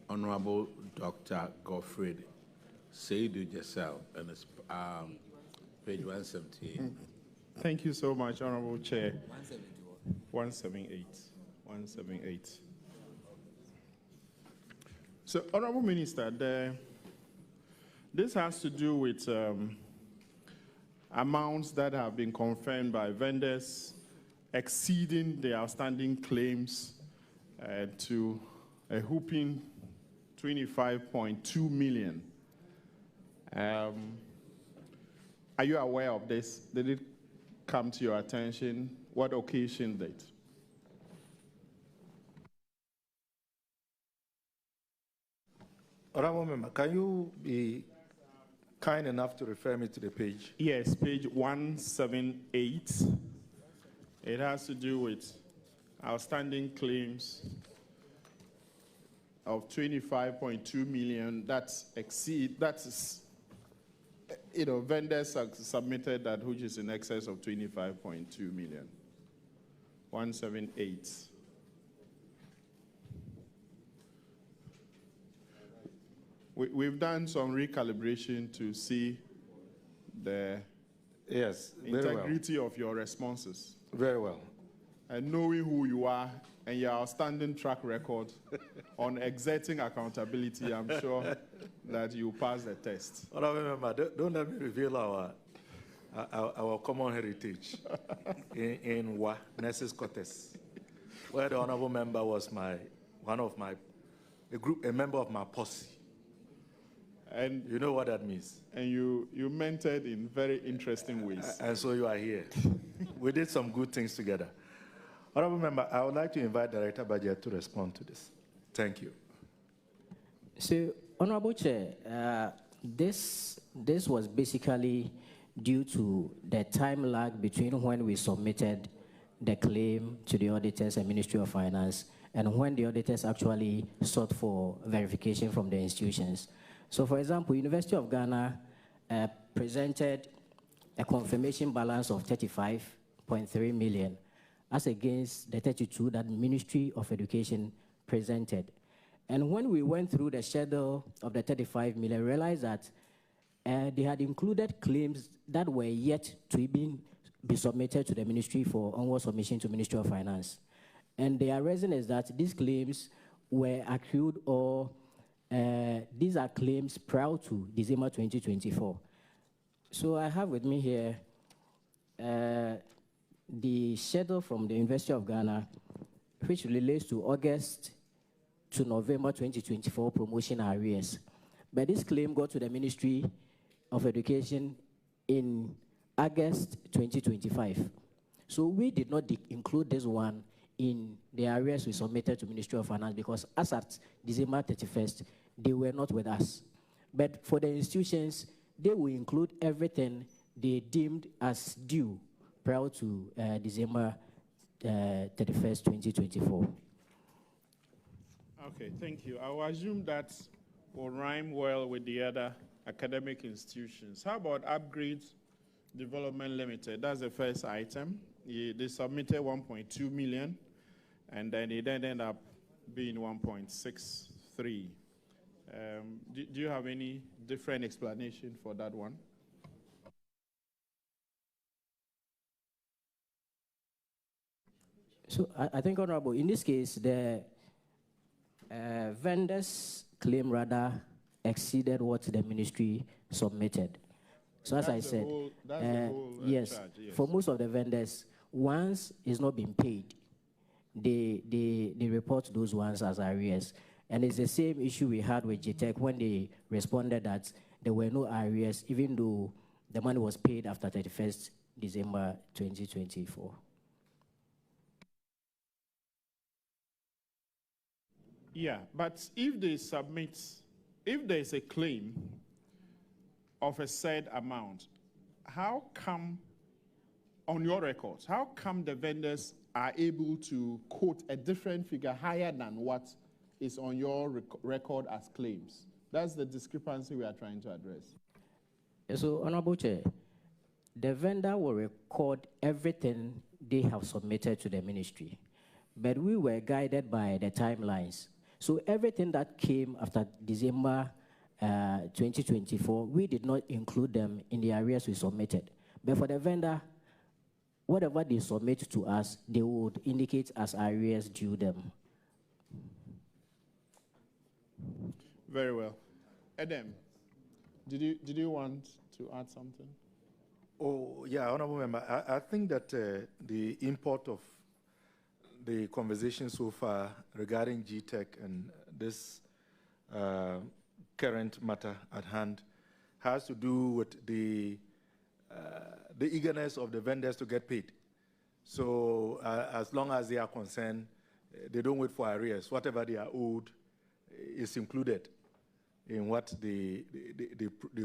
Honorable Dr. Godfred Seydou Jassal, and it's page 178. Thank you so much, Honorable Chair. 178. So, Honorable Minister, this has to do with amounts that have been confirmed by vendors exceeding the outstanding claims to a whopping 25.2 million. Are you aware of this? Did it come to your attention? What occasioned it? Honorable Member, can you be kind enough to refer me to the page? Yes, page 178. It has to do with outstanding claims of 25.2 million. That's vendors have submitted that, which is in excess of 25.2 million. 178. We've done some recalibration to see the integrity of your responses. Very well. And knowing who you are and your outstanding track record on exerting accountability, I'm sure that you pass the test. Remember, don't let me reveal our common heritage in Nessus Cortes, where the honorable member was a member of my posse. And you know what that means. And you mentored in very interesting ways. And so you are here. We did some good things together. Honorable Member, I would like to invite Director Budget to respond to this. Thank you. So, Honorable Chair, this was basically due to the time lag between when we submitted the claim to the auditors and Ministry of Finance and when the auditors actually sought for verification from the institutions. So, for example, University of Ghana presented a confirmation balance of 35.3 million as against the 32 that Ministry of Education presented. And when we went through the schedule of the 35 million, we realized that they had included claims that were yet to be submitted to the ministry for onward submission to Ministry of Finance. And their reason is that these claims were accrued or these are claims prior to December 2024. So I have with me here the schedule from the University of Ghana, which relates to August to November 2024 promotion arrears. But this claim got to the Ministry of Education in August 2025. So we did not include this one in the arrears we submitted to Ministry of Finance because as at December 31st, they were not with us. But for the institutions, they will include everything they deemed as due prior to December 31st, 2024. Okay, thank you. I will assume that will rhyme well with the other academic institutions. How about Upgrade Development Limited? That's the first item. They submitted 1.2 million, and then it ended up being 1.63. Do you have any different explanation for that one? So I think, Honorable, in this case, the vendors' claim rather exceeded what the ministry submitted. So as I said, yes, for most of the vendors, once it's not been paid, they report those ones as arrears. And it's the same issue we had with GTEC when they responded that there were no arrears, even though the money was paid after 31st December 2024. Yeah, but if they submit, if there is a claim of a said amount, how come, on your records, how come the vendors are able to quote a different figure higher than what is on your record as claims? That's the discrepancy we are trying to address. So, Honorable Chair, the vendor will record everything they have submitted to the ministry, but we were guided by the timelines. So everything that came after December 2024, we did not include them in the areas we submitted. But for the vendor, whatever they submit to us, they would indicate as areas due them. Very well. Adam, did you want to add something? Oh, yeah, Honorable Member, I think that the import of the conversation so far regarding GTEC and this current matter at hand has to do with the eagerness of the vendors to get paid. So as long as they are concerned, they don't wait for arrears. Whatever they are owed is included in what they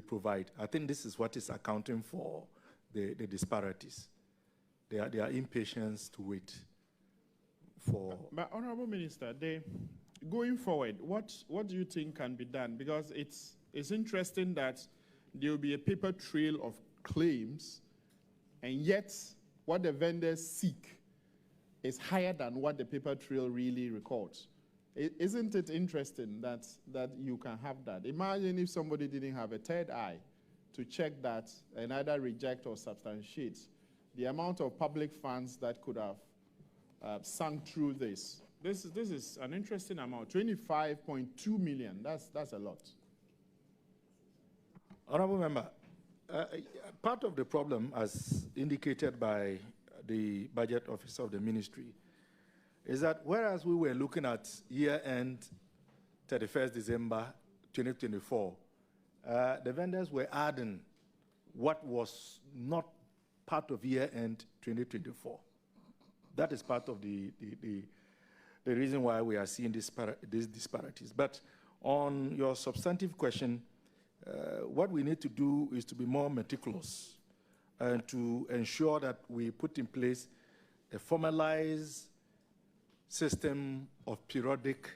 provide. I think this is what is accounting for the disparities. Their impatience to wait for. But Honorable Minister, going forward, what do you think can be done? Because it's interesting that there will be a paper trail of claims, and yet what the vendors seek is higher than what the paper trail really records. Isn't it interesting that you can have that? Imagine if somebody didn't have a third eye to check that and either reject or substantiate the amount of public funds that could have sunk through this. This is an interesting amount, 25.2 million. That's a lot. Honorable Member, part of the problem, as indicated by the budget officer of the ministry, is that whereas we were looking at year-end 31st December 2024, the vendors were adding what was not part of year-end 2024. That is part of the reason why we are seeing these disparities. But on your substantive question, what we need to do is to be more meticulous and to ensure that we put in place a formalized system of periodic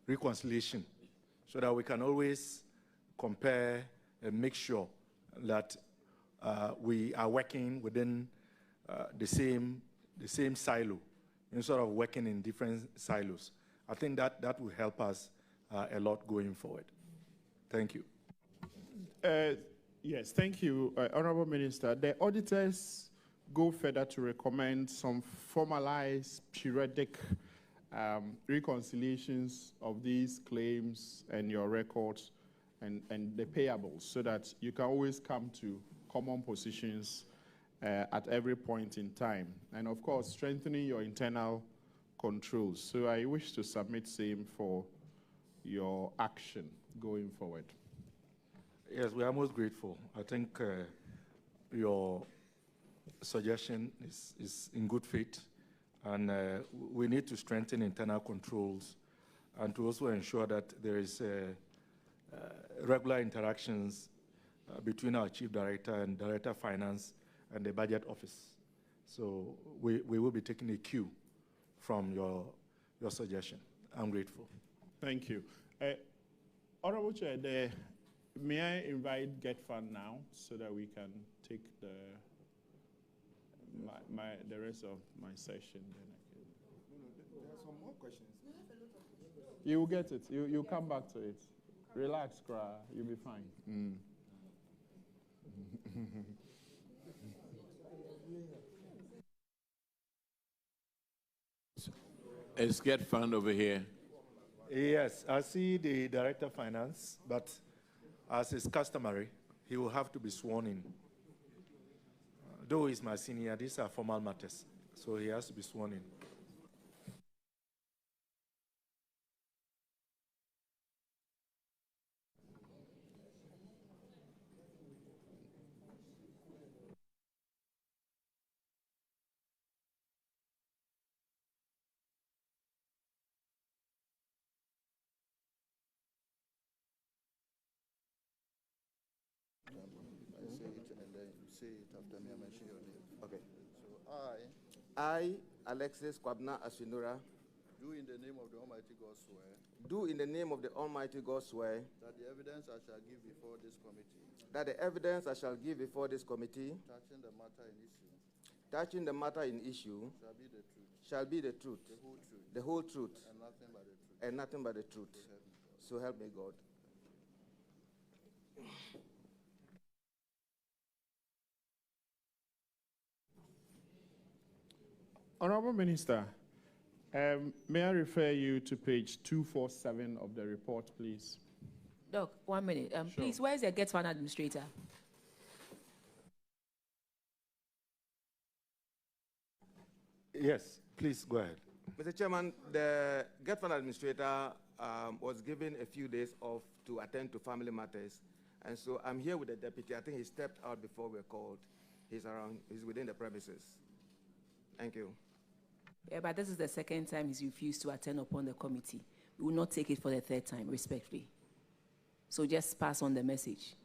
reconciliation so that we can always compare and make sure that we are working within the same silo instead of working in different silos. I think that will help us a lot going forward. Thank you. Yes, thank you, Honorable Minister. The auditors go further to recommend some formalized periodic reconciliations of these claims and your records and the payables so that you can always come to common positions at every point in time. And of course, strengthening your internal controls. So I wish to submit same for your action going forward. Yes, we are most grateful. I think your suggestion is in good faith, and we need to strengthen internal controls and to also ensure that there is regular interactions between our Chief Director and Director of Finance and the Budget Office. So we will be taking a cue from your suggestion. I'm grateful. Thank you. Honorable Chair, may I invite Get Fund now so that we can take the rest of my session? There are some more questions. You will get it. You'll come back to it. Relax, Kra. You'll be fine. Get fund over here. Yes, I see the Director of Finance, but as is customary, he will have to be sworn in. Though he's my senior, these are formal matters, so he has to be sworn in. I say it and then you say it after me. I mention your name. Okay. So I, Alexis Kwabna Asinura, do in the name of the Almighty God swear. Do in the name of the Almighty God swear. That the evidence I shall give before this committee. That the evidence I shall give before this committee. Touching the matter in issue. Touching the matter in issue. Shall be the truth. Shall be the truth. The whole truth. The whole truth. And nothing but the truth. And nothing but the truth. So help me God. Honorable Minister, may I refer you to page 247 of the report, please? Doc, 1 minute. Sure. Please, where is the Get Fund Administrator? Yes, please go ahead. Mr. Chairman, the Get Fund Administrator was given a few days off to attend to family matters. And so I'm here with the deputy. I think he stepped out before we were called. He's around, he's within the premises. Thank you. Yeah, but this is the second time he's refused to attend upon the committee. We will not take it for the third time, respectfully. So just pass on the message.